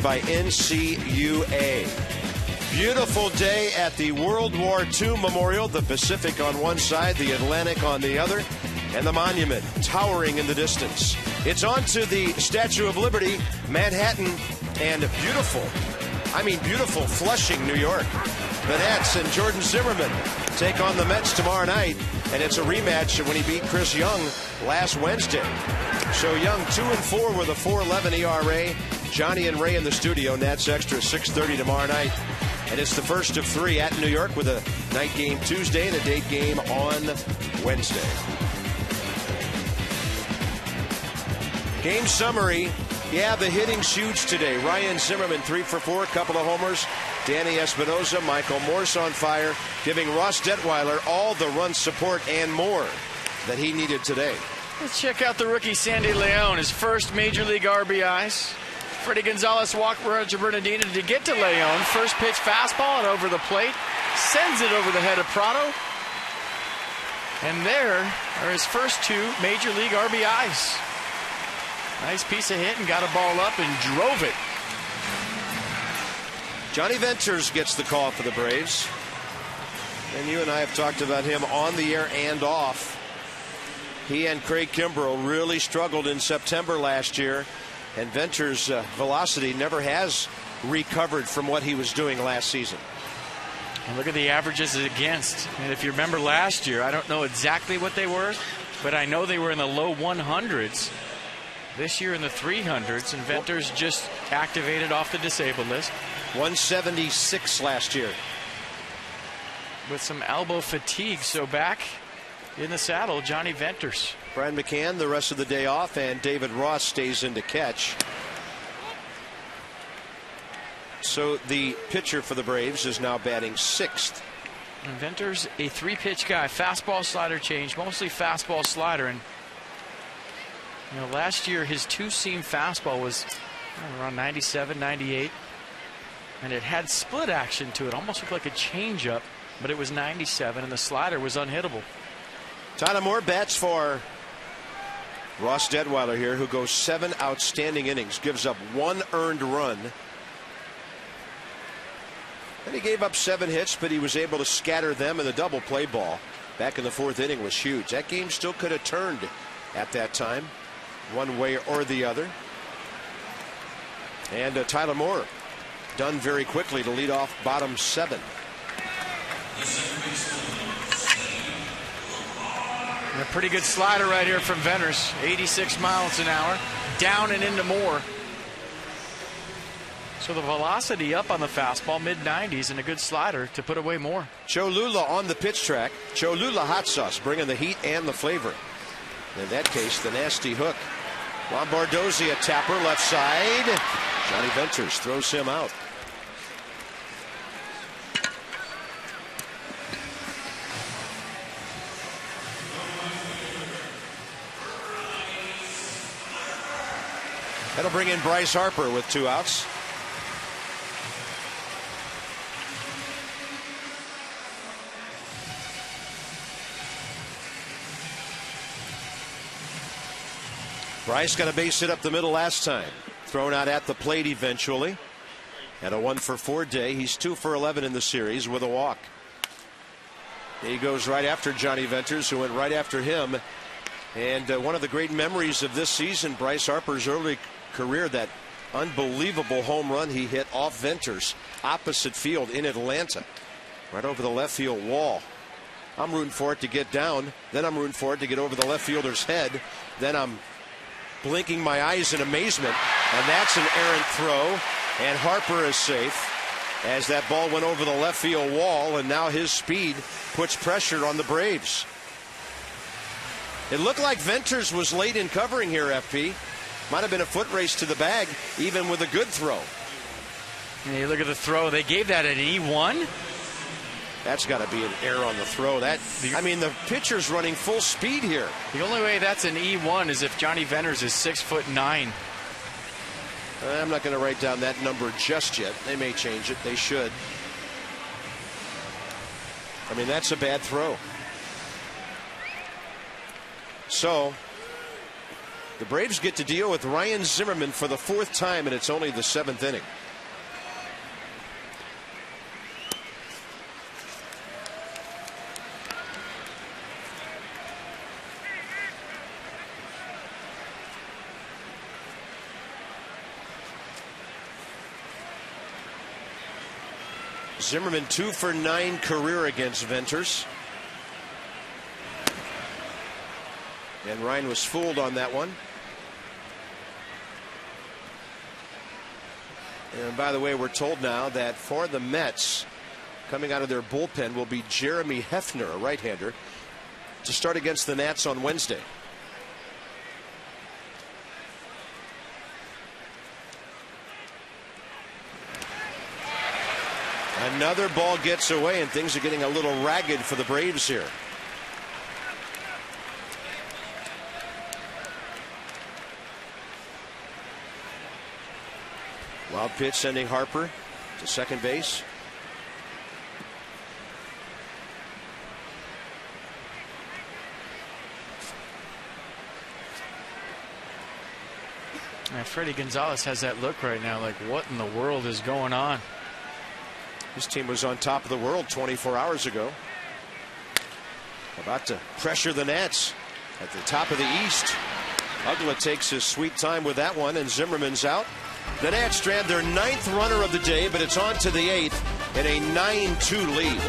[SPEAKER 1] By NCUA. Beautiful day at the World War II Memorial, the Pacific on one side, the Atlantic on the other, and the monument towering in the distance. It's on to the Statue of Liberty, Manhattan, and beautiful Flushing, New York. The Nats and Jordan Zimmerman take on the Mets tomorrow night, and it's a rematch when he beat Chris Young last Wednesday. So Young 2-4 with a 4.11 ERA. Johnny and Ray in the studio. Nats Extra 6:30 tomorrow night. And it's the first of 3 at New York with a night game Tuesday and a date game on Wednesday. Game summary. Yeah, the hitting's huge today. Ryan Zimmerman 3 for 4, a couple of homers. Danny Espinosa, Michael Morse on fire, giving Ross Detweiler all the run support and more that he needed today.
[SPEAKER 3] Let's check out the rookie Sandy Leon, his first Major League RBIs. Freddie Gonzalez walked Roger Bernardino to get to Leon. First pitch fastball and over the plate. Sends it over the head of Prado. And there are his first 2 Major League RBIs. Nice piece of hit and got a ball up and drove it.
[SPEAKER 1] Johnny Venters gets the call for the Braves. And you and I have talked about him on the air and off. He and Craig Kimbrell really struggled in September last year. And Venters' velocity never has recovered from what he was doing last season.
[SPEAKER 3] And look at the averages against. And if you remember last year, I don't know exactly what they were, but I know they were in the low 100s. This year in the 300s, and Venters just activated off the disabled list.
[SPEAKER 1] 176 last year.
[SPEAKER 3] with some elbow fatigue. So back in the saddle, Johnny Venters.
[SPEAKER 1] Brian McCann the rest of the day off, and David Ross stays in to catch. So the pitcher for the Braves is now batting 6th.
[SPEAKER 3] And Venters, a 3-pitch guy, fastball, slider, change, mostly fastball, slider. And last year his 2-seam fastball was around 97, 98, and it had split action to it, almost looked like a changeup, but it was 97, and the slider was unhittable.
[SPEAKER 1] Tyler Moore bats for Ross Detweiler here, who goes 7 outstanding innings, gives up 1 earned run. And he gave up 7 hits, but he was able to scatter them, and the double play ball back in the 4th inning was huge. That game still could have turned at that time, one way or the other. And Tyler Moore done very quickly to lead off bottom 7.
[SPEAKER 3] And a pretty good slider right here from Venters, 86 miles an hour, down and into Moore. So the velocity up on the fastball, mid-90s, and a good slider to put away Moore.
[SPEAKER 1] Cholula on the pitch track. Cholula hot sauce, bringing the heat and the flavor. In that case, the nasty hook. Lombardozzi, a tapper, left side. Johnny Venters throws him out. That'll bring in Bryce Harper with 2 outs. Bryce got a base hit up the middle last time. Thrown out at the plate eventually. Had a 1-for-4 day. He's 2 for 11 in the series with a walk. He goes right after Johnny Venters, who went right after him. And one of the great memories of this season, Bryce Harper's early career, that unbelievable home run he hit off Venters, opposite field in Atlanta, right over the left field wall. I'm rooting for it to get down. Then I'm rooting for it to get over the left fielder's head. Then I'm blinking my eyes in amazement, and that's an errant throw, and Harper is safe as that ball went over the left field wall, and now his speed puts pressure on the Braves. It looked like Venters was late in covering here, FP. Might have been a foot race to the bag, even with a good throw.
[SPEAKER 3] And you look at the throw. They gave that an E1.
[SPEAKER 1] That's got to be an error on the throw. I mean, the pitcher's running full speed here.
[SPEAKER 3] The only way that's an E1 is if Johnny Venters is 6'9".
[SPEAKER 1] I'm not going to write down that number just yet. They may change it. They should. I mean, that's a bad throw. So the Braves get to deal with Ryan Zimmerman for the 4th time, and it's only the 7th inning. Zimmerman 2 for 9 career against Venters. And Ryan was fooled on that one. And by the way, we're told now that for the Mets, coming out of their bullpen will be Jeremy Hefner, a right-hander, to start against the Nats on Wednesday. Another ball gets away, and things are getting a little ragged for the Braves here. Wild pitch sending Harper to second base.
[SPEAKER 3] And Freddie Gonzalez has that look right now, like, what in the world is going on?
[SPEAKER 1] His team was on top of the world 24 hours ago. About to pressure the Nats at the top of the East. Ugla takes his sweet time with that one, and Zimmerman's out. The Nats strand their 9th runner of the day, but it's on to the 8th in a 9-2 lead.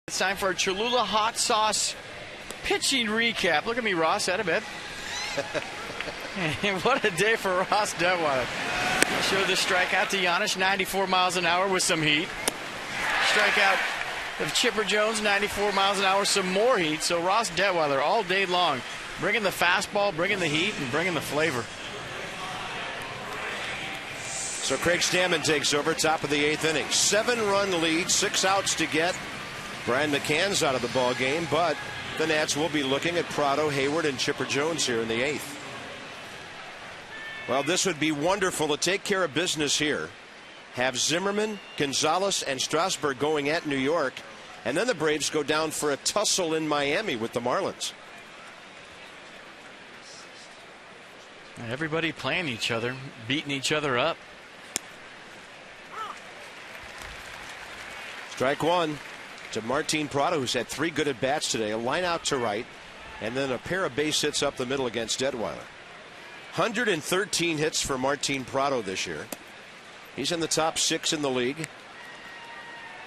[SPEAKER 3] It's time for a Cholula hot sauce pitching recap. Look at me, Ross, out of bed. What a day for Ross Detweiler. Show the strikeout to Giannis, 94 miles an hour with some heat. Strikeout of Chipper Jones, 94 miles an hour, some more heat. So Ross Detweiler all day long, bringing the fastball, bringing the heat, and bringing the flavor.
[SPEAKER 1] So Craig Stammen takes over, top of the 8th inning. 7-run lead, 6 outs to get. Brian McCann's out of the ball game, but the Nats will be looking at Prado, Hayward, and Chipper Jones here in the 8th. Well, this would be wonderful to take care of business here. Have Zimmerman, Gonzalez, and Strasburg going at New York, and then the Braves go down for a tussle in Miami with the Marlins.
[SPEAKER 3] Everybody playing each other, beating each other up.
[SPEAKER 1] Strike one to Martin Prado, who's had 3 good at-bats today. A line out to right, and then a pair of base hits up the middle against Detweiler. 113 hits for Martin Prado this year. He's in the top 6 in the league.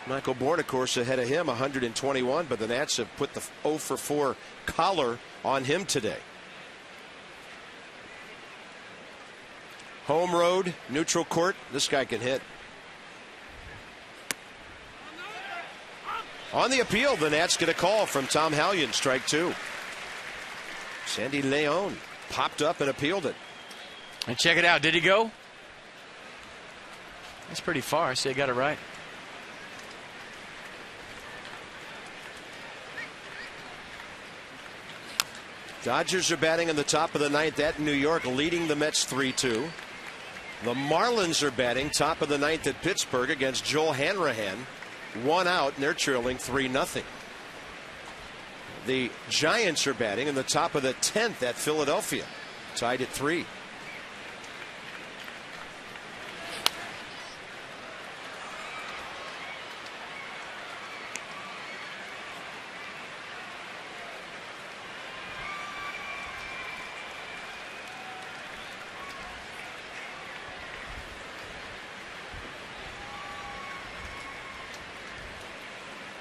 [SPEAKER 1] Michael Bourne, of course, ahead of him, 121, but the Nats have put the 0 for 4 collar on him today. Home road, neutral court, this guy can hit. On the appeal, the Nats get a call from Tom Hallion, strike 2. Sandy Leon popped up and appealed it.
[SPEAKER 3] And check it out. Did he go? That's pretty far. So you got it right.
[SPEAKER 1] Dodgers are batting in the top of the 9th at New York, leading the Mets 3-2. The Marlins are batting top of the 9th at Pittsburgh against Joel Hanrahan. 1 out, and they're trailing 3-0. The Giants are batting in the top of the 10th at Philadelphia, tied at 3.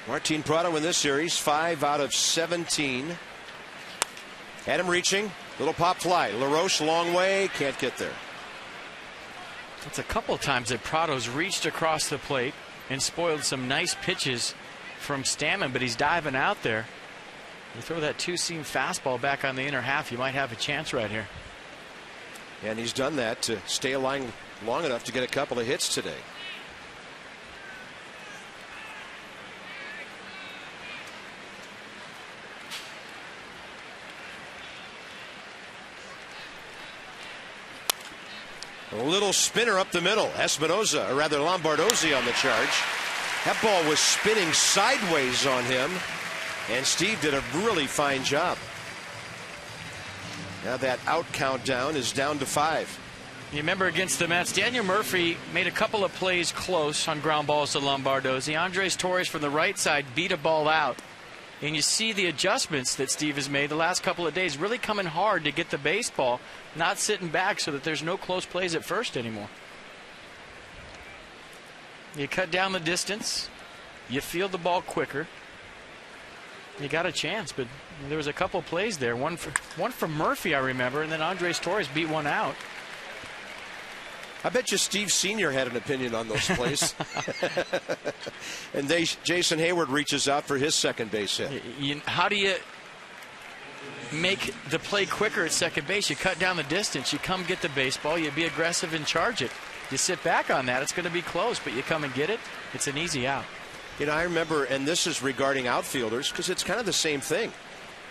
[SPEAKER 1] Martin Prado in this series, 5 out of 17. Had him reaching, little pop fly. LaRoche long way, can't get there.
[SPEAKER 3] It's a couple of times that Prado's reached across the plate and spoiled some nice pitches from Stammen, but he's diving out there. You throw that 2-seam fastball back on the inner half, you might have a chance right here.
[SPEAKER 1] And he's done that to stay aligned long enough to get a couple of hits today. A little spinner up the middle. Espinosa, or rather Lombardozzi on the charge. That ball was spinning sideways on him, and Steve did a really fine job. Now that out countdown is down to 5.
[SPEAKER 3] You remember against the Mets, Daniel Murphy made a couple of plays close on ground balls to Lombardozzi. Andres Torres from the right side beat a ball out. And you see the adjustments that Steve has made the last couple of days, really coming hard to get the baseball, not sitting back so that there's no close plays at first anymore. You cut down the distance, you field the ball quicker, you got a chance. But there was a couple of plays there, one from Murphy, I remember, and then Andres Torres beat one out.
[SPEAKER 1] I bet you Steve Sr. had an opinion on those plays. And Jason Hayward reaches out for his second base hit.
[SPEAKER 3] How do you make the play quicker at second base? You cut down the distance. You come get the baseball. You be aggressive and charge it. You sit back on that, it's going to be close, but you come and get it, it's an easy out.
[SPEAKER 1] You know, I remember, and this is regarding outfielders, because it's kind of the same thing.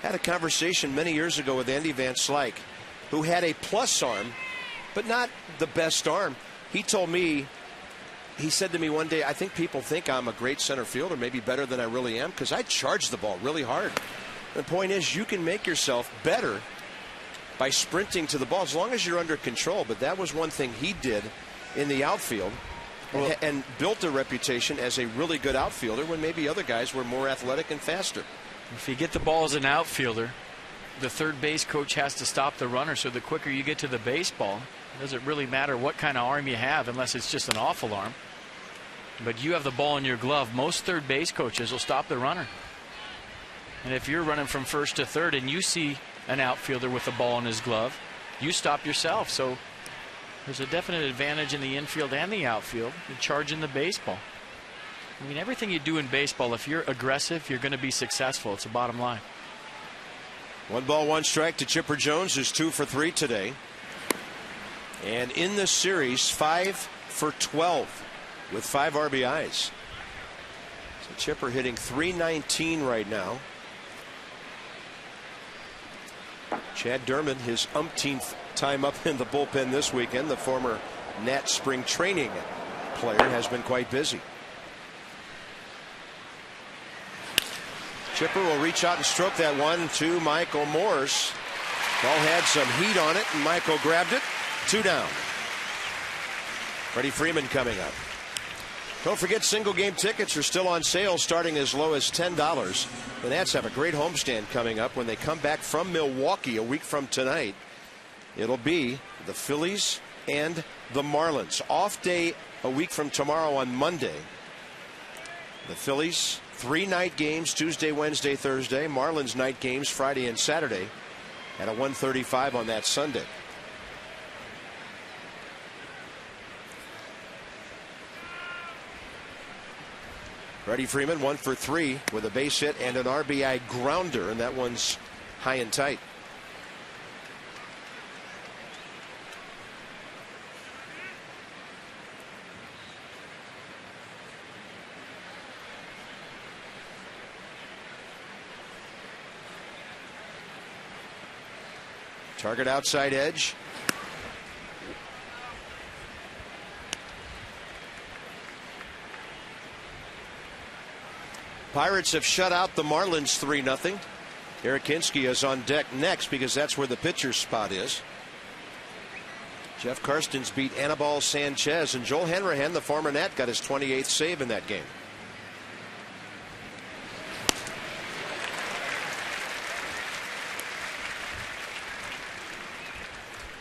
[SPEAKER 1] I had a conversation many years ago with Andy Van Slyke, who had a plus arm, but not the best arm. He told me, he said to me one day, I think people think I'm a great center fielder, maybe better than I really am, because I charge the ball really hard. The point is, you can make yourself better by sprinting to the ball as long as you're under control. But that was one thing he did in the outfield, and built a reputation as a really good outfielder when maybe other guys were more athletic and faster.
[SPEAKER 3] If you get the ball as an outfielder, the third base coach has to stop the runner, so the quicker you get to the baseball, it doesn't really matter what kind of arm you have unless it's just an awful arm. But you have the ball in your glove. Most third base coaches will stop the runner. And if you're running from first to third and you see an outfielder with the ball in his glove, you stop yourself. So there's a definite advantage in the infield and the outfield. You're charging the baseball. I mean, everything you do in baseball, if you're aggressive, you're going to be successful. It's the bottom line.
[SPEAKER 1] 1-1 to Chipper Jones, who's 2 for 3 today. And in this series, 5 for 12 with 5 RBIs. So Chipper hitting .319 right now. Chad Derman, his umpteenth time up in the bullpen this weekend. The former Nat spring training player has been quite busy. Chipper will reach out and stroke that one to Michael Morse. Ball had some heat on it, and Michael grabbed it. 2 down. Freddie Freeman coming up. Don't forget, single game tickets are still on sale, starting as low as $10. The Nats have a great homestand coming up when they come back from Milwaukee a week from tonight. It'll be the Phillies and the Marlins. Off day a week from tomorrow on Monday. The Phillies 3 night games Tuesday, Wednesday, Thursday. Marlins night games Friday and Saturday at a 1:35 on that Sunday. Freddie Freeman 1 for 3 with a base hit and an RBI grounder, and that one's high and tight. Target outside edge. Pirates have shut out the Marlins 3-0. Eric Kinski is on deck next because that's where the pitcher's spot is. Jeff Karstens beat Anibal Sanchez, and Joel Hanrahan, the former Nat, got his 28th save in that game.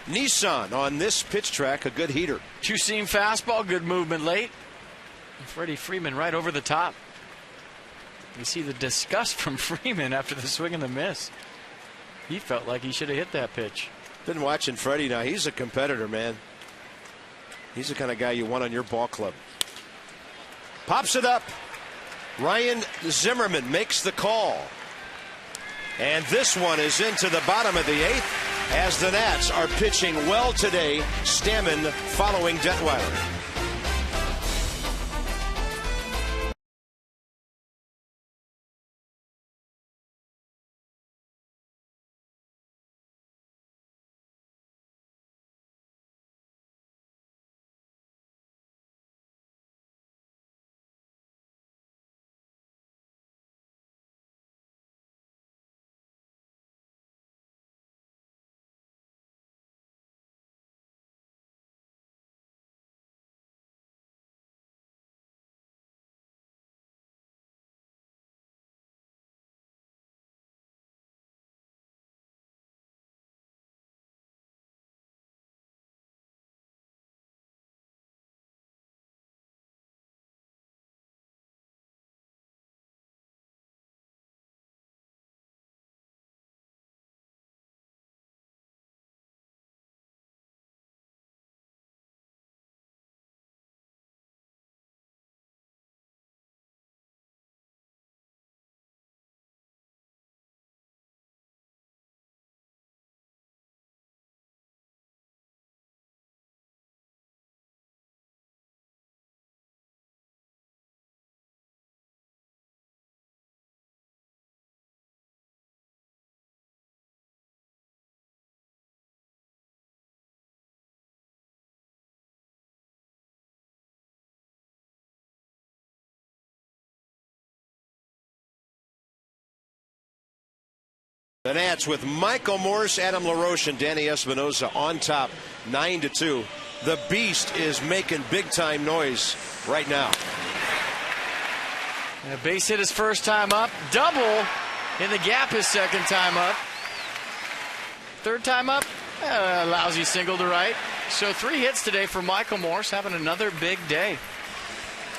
[SPEAKER 1] Nissan on this pitch track, a good heater.
[SPEAKER 3] Two-seam fastball, good movement late. And Freddie Freeman right over the top. You see the disgust from Freeman after the swing and the miss. He felt like he should have hit that pitch.
[SPEAKER 1] Been watching Freddie now. He's a competitor, man. He's the kind of guy you want on your ball club. Pops it up. Ryan Zimmerman makes the call. And this one is into the bottom of the 8th as the Nats are pitching well today. Stammen following Detweiler. The Nats with Michael Morse, Adam LaRoche, and Danny Espinosa on top, 9-2. The Beast is making big-time noise right now.
[SPEAKER 3] And a base hit his first time up. Double in the gap his second time up. Third time up, lousy single to right. So 3 hits today for Michael Morse, having another big day.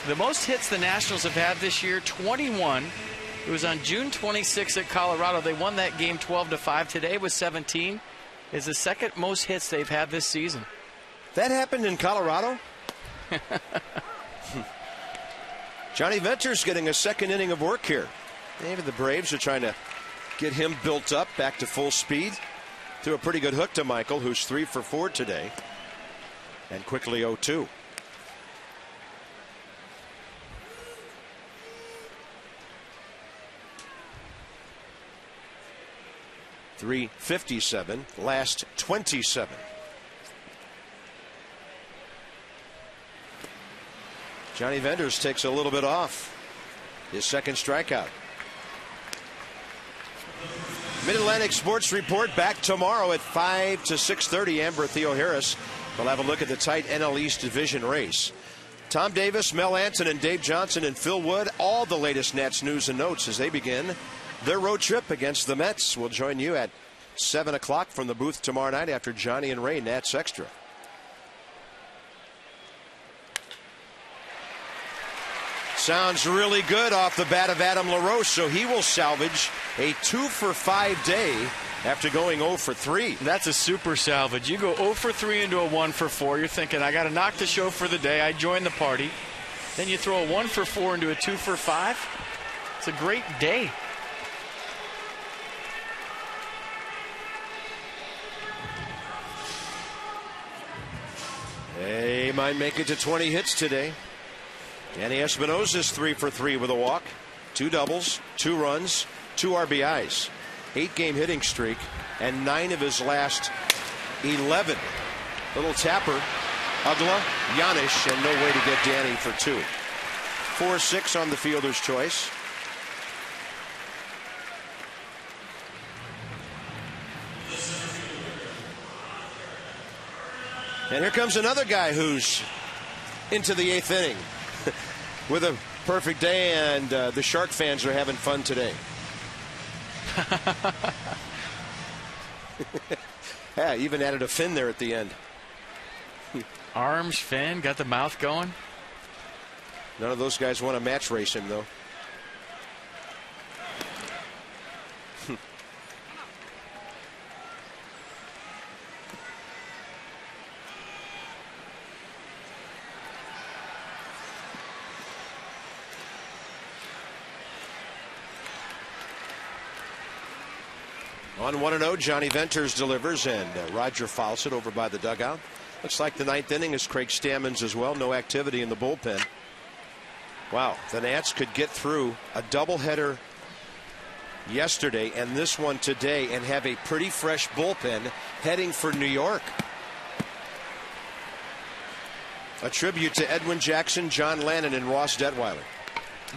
[SPEAKER 3] The most hits the Nationals have had this year, 21. It was on June 26 at Colorado. They won that game 12-5. Today was 17. It's the second most hits they've had this season.
[SPEAKER 1] That happened in Colorado? Johnny Venter's getting a second inning of work here. Maybe the Braves are trying to get him built up back to full speed. Threw a pretty good hook to Michael, who's 3 for 4 today. And quickly 0-2. .357, last 27. Johnny Venders takes a little bit off. His second strikeout. Mid-Atlantic Sports Report back tomorrow at 5 to 6:30. Amber Theo-Harris will have a look at the tight NL East division race. Tom Davis, Mel Anton, and Dave Johnson and Phil Wood. All the latest Nats news and notes as they begin their road trip against the Mets. We'll join you at 7 o'clock from the booth tomorrow night after Johnny and Ray Nats Extra. Sounds really good off the bat of Adam LaRoche, so he will salvage a 2 for 5 day after going 0 for 3.
[SPEAKER 3] That's a super salvage. You go 0 for 3 into a 1 for 4. You're thinking, I got to knock the show for the day. I joined the party. Then you throw a 1 for 4 into a 2 for 5. It's a great day.
[SPEAKER 1] They might make it to 20 hits today. Danny Espinosa's 3 for 3 with a walk, 2 doubles, 2 runs, 2 RBIs, 8-game hitting streak, and 9 of his last 11. Little tapper, Ugla, Yanish, and no way to get Danny for 2. 4-6 on the fielder's choice. And here comes another guy who's into the 8th inning with a perfect day, and the Shark fans are having fun today. Yeah, even added a fin there at the end.
[SPEAKER 3] Arms, fin, got the mouth going.
[SPEAKER 1] None of those guys want to match race him, though. On 1-0, Johnny Venters delivers, and Roger fouls it over by the dugout. Looks like the 9th inning is Craig Stammen's as well. No activity in the bullpen. Wow, the Nats could get through a doubleheader yesterday and this one today and have a pretty fresh bullpen heading for New York. A tribute to Edwin Jackson, John Lannon, and Ross Detweiler.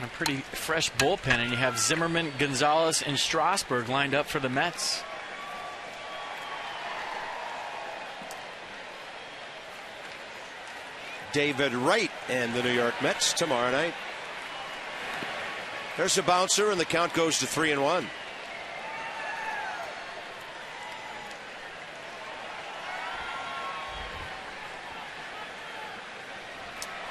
[SPEAKER 3] A pretty fresh bullpen, and you have Zimmerman, Gonzalez, and Strasburg lined up for the Mets.
[SPEAKER 1] David Wright and the New York Mets tomorrow night. There's a bouncer, and the count goes to 3-1.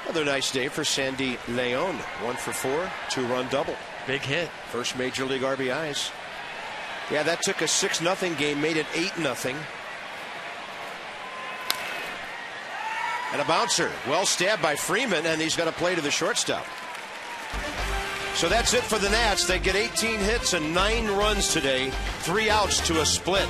[SPEAKER 1] Another nice day for Sandy Leon. 1 for 4, 2-run double.
[SPEAKER 3] Big hit.
[SPEAKER 1] First major league RBIs. Yeah, that took a 6-0 game, made it 8-0. And a bouncer, well stabbed by Freeman, and he's going to play to the shortstop. So that's it for the Nats. They get 18 hits and 9 runs today, 3 outs to a split.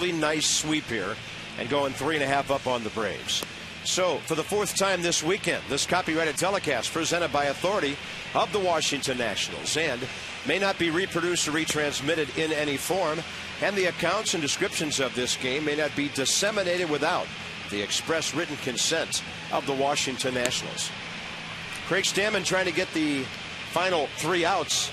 [SPEAKER 1] really nice sweep here and going 3.5 up on the Braves. So, for the 4th time this weekend, this copyrighted telecast presented by authority of the Washington Nationals and may not be reproduced or retransmitted in any form, and the accounts and descriptions of this game may not be disseminated without the express written consent of the Washington Nationals. Craig Stammen trying to get the final 3 outs.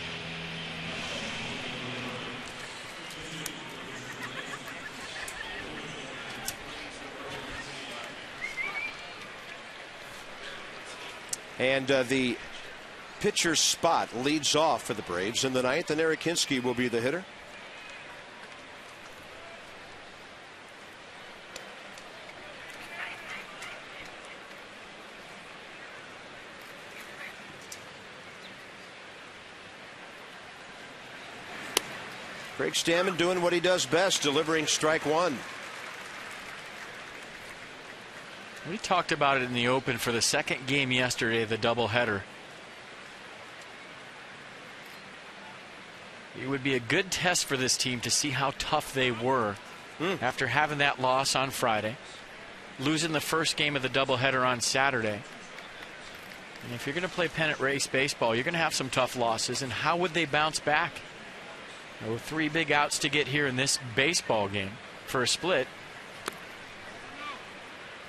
[SPEAKER 1] And the pitcher's spot leads off for the Braves in the 9th, and Eric Hinske will be the hitter. Craig Stammen doing what he does best, delivering strike 1.
[SPEAKER 3] We talked about it in the open for the second game yesterday, the doubleheader. It would be a good test for this team to see how tough they were after having that loss on Friday, losing the first game of the doubleheader on Saturday. And if you're going to play pennant race baseball, you're going to have some tough losses. And how would they bounce back? There were 3 big outs to get here in this baseball game for a split.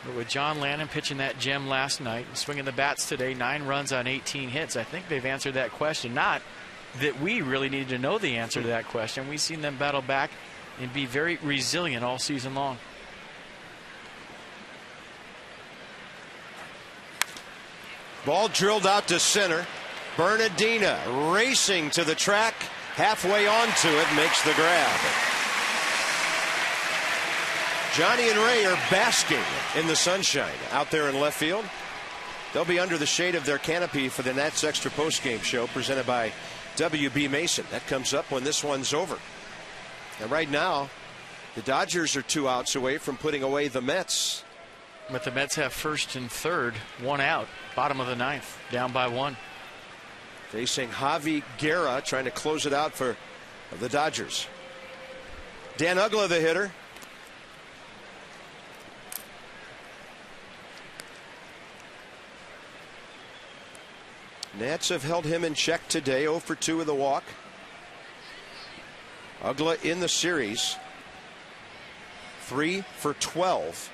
[SPEAKER 3] But with John Lannon pitching that gem last night and swinging the bats today, 9 runs on 18 hits, I think they've answered that question. Not that we really needed to know the answer to that question. We've seen them battle back and be very resilient all season long.
[SPEAKER 1] Ball drilled out to center. Bernardina racing to the track, halfway onto it, makes the grab. Johnny and Ray are basking in the sunshine out there in left field. They'll be under the shade of their canopy for the Nats Extra Postgame Show presented by WB Mason. That comes up when this one's over. And right now, the Dodgers are 2 outs away from putting away the Mets.
[SPEAKER 3] But the Mets have first and third, 1 out, bottom of the 9th, down by 1.
[SPEAKER 1] Facing Javi Guerra, trying to close it out for the Dodgers. Dan Uggla, the hitter. Nats have held him in check today, 0 for 2 with a walk. Uggla in the series, 3 for 12.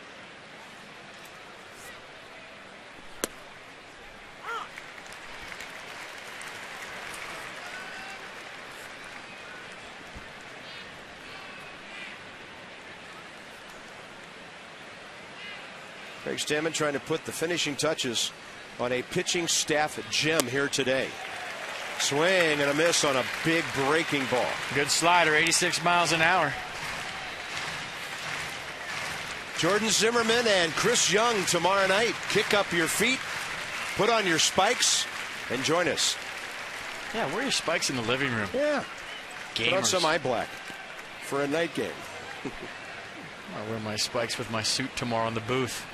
[SPEAKER 1] Craig Stammen trying to put the finishing touches on a pitching staff gem here today. Swing and a miss on a big breaking ball.
[SPEAKER 3] Good slider, 86 miles an hour.
[SPEAKER 1] Jordan Zimmerman and Chris Young tomorrow night. Kick up your feet, put on your spikes, and join us.
[SPEAKER 3] Yeah, wear your spikes in the living room.
[SPEAKER 1] Yeah.
[SPEAKER 3] Gamers.
[SPEAKER 1] Put on some eye black for a night game.
[SPEAKER 3] I'll wear my spikes with my suit tomorrow in the booth.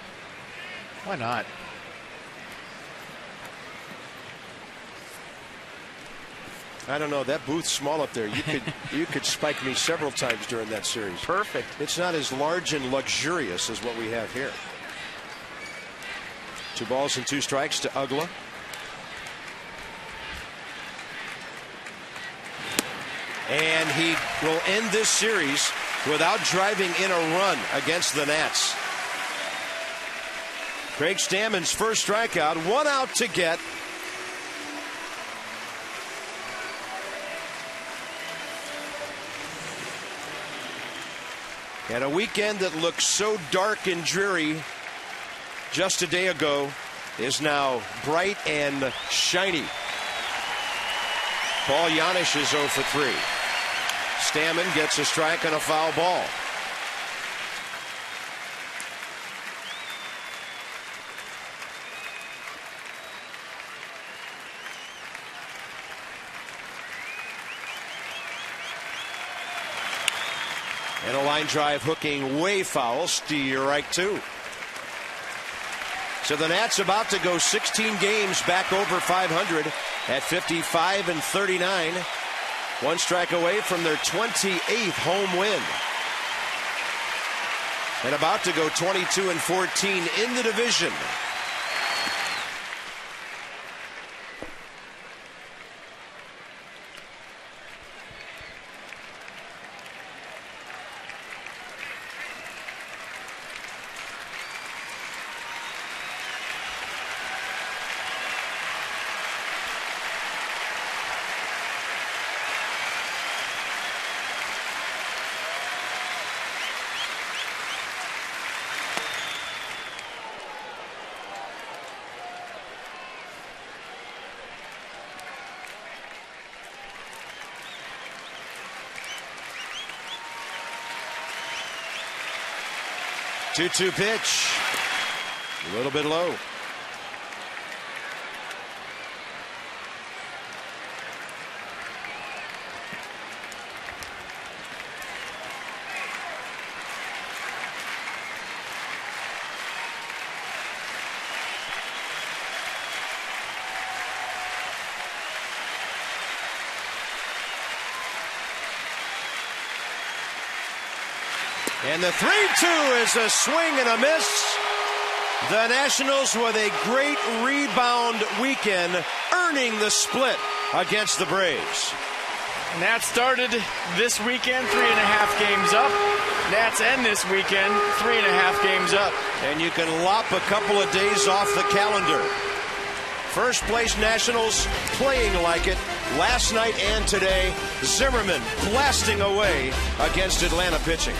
[SPEAKER 3] Why not?
[SPEAKER 1] I don't know. That booth's small up there. You could spike me several times during that series.
[SPEAKER 3] Perfect.
[SPEAKER 1] It's not as large and luxurious as what we have here. 2 balls and 2 strikes to Uggla. And he will end this series without driving in a run against the Nats. Craig Stammen's first strikeout, 1 out to get. And a weekend that looked so dark and dreary just a day ago is now bright and shiny. Paul Janisch is 0 for 3. Stammen gets a strike on a foul ball. And a line drive hooking way foul, strike 2. So the Nats about to go 16 games back over 500 at 55 and 39. 1 strike away from their 28th home win. and about to go 22-14 in the division. Two-two pitch. A little bit low. And the 3-2 is a swing and a miss. The Nationals with a great rebound weekend, earning the split against the Braves.
[SPEAKER 3] Nats started this weekend 3.5 games up. Nats end this weekend 3.5 games up.
[SPEAKER 1] And you can lop a couple of days off the calendar. First place Nationals playing like it last night and today. Zimmerman blasting away against Atlanta pitching.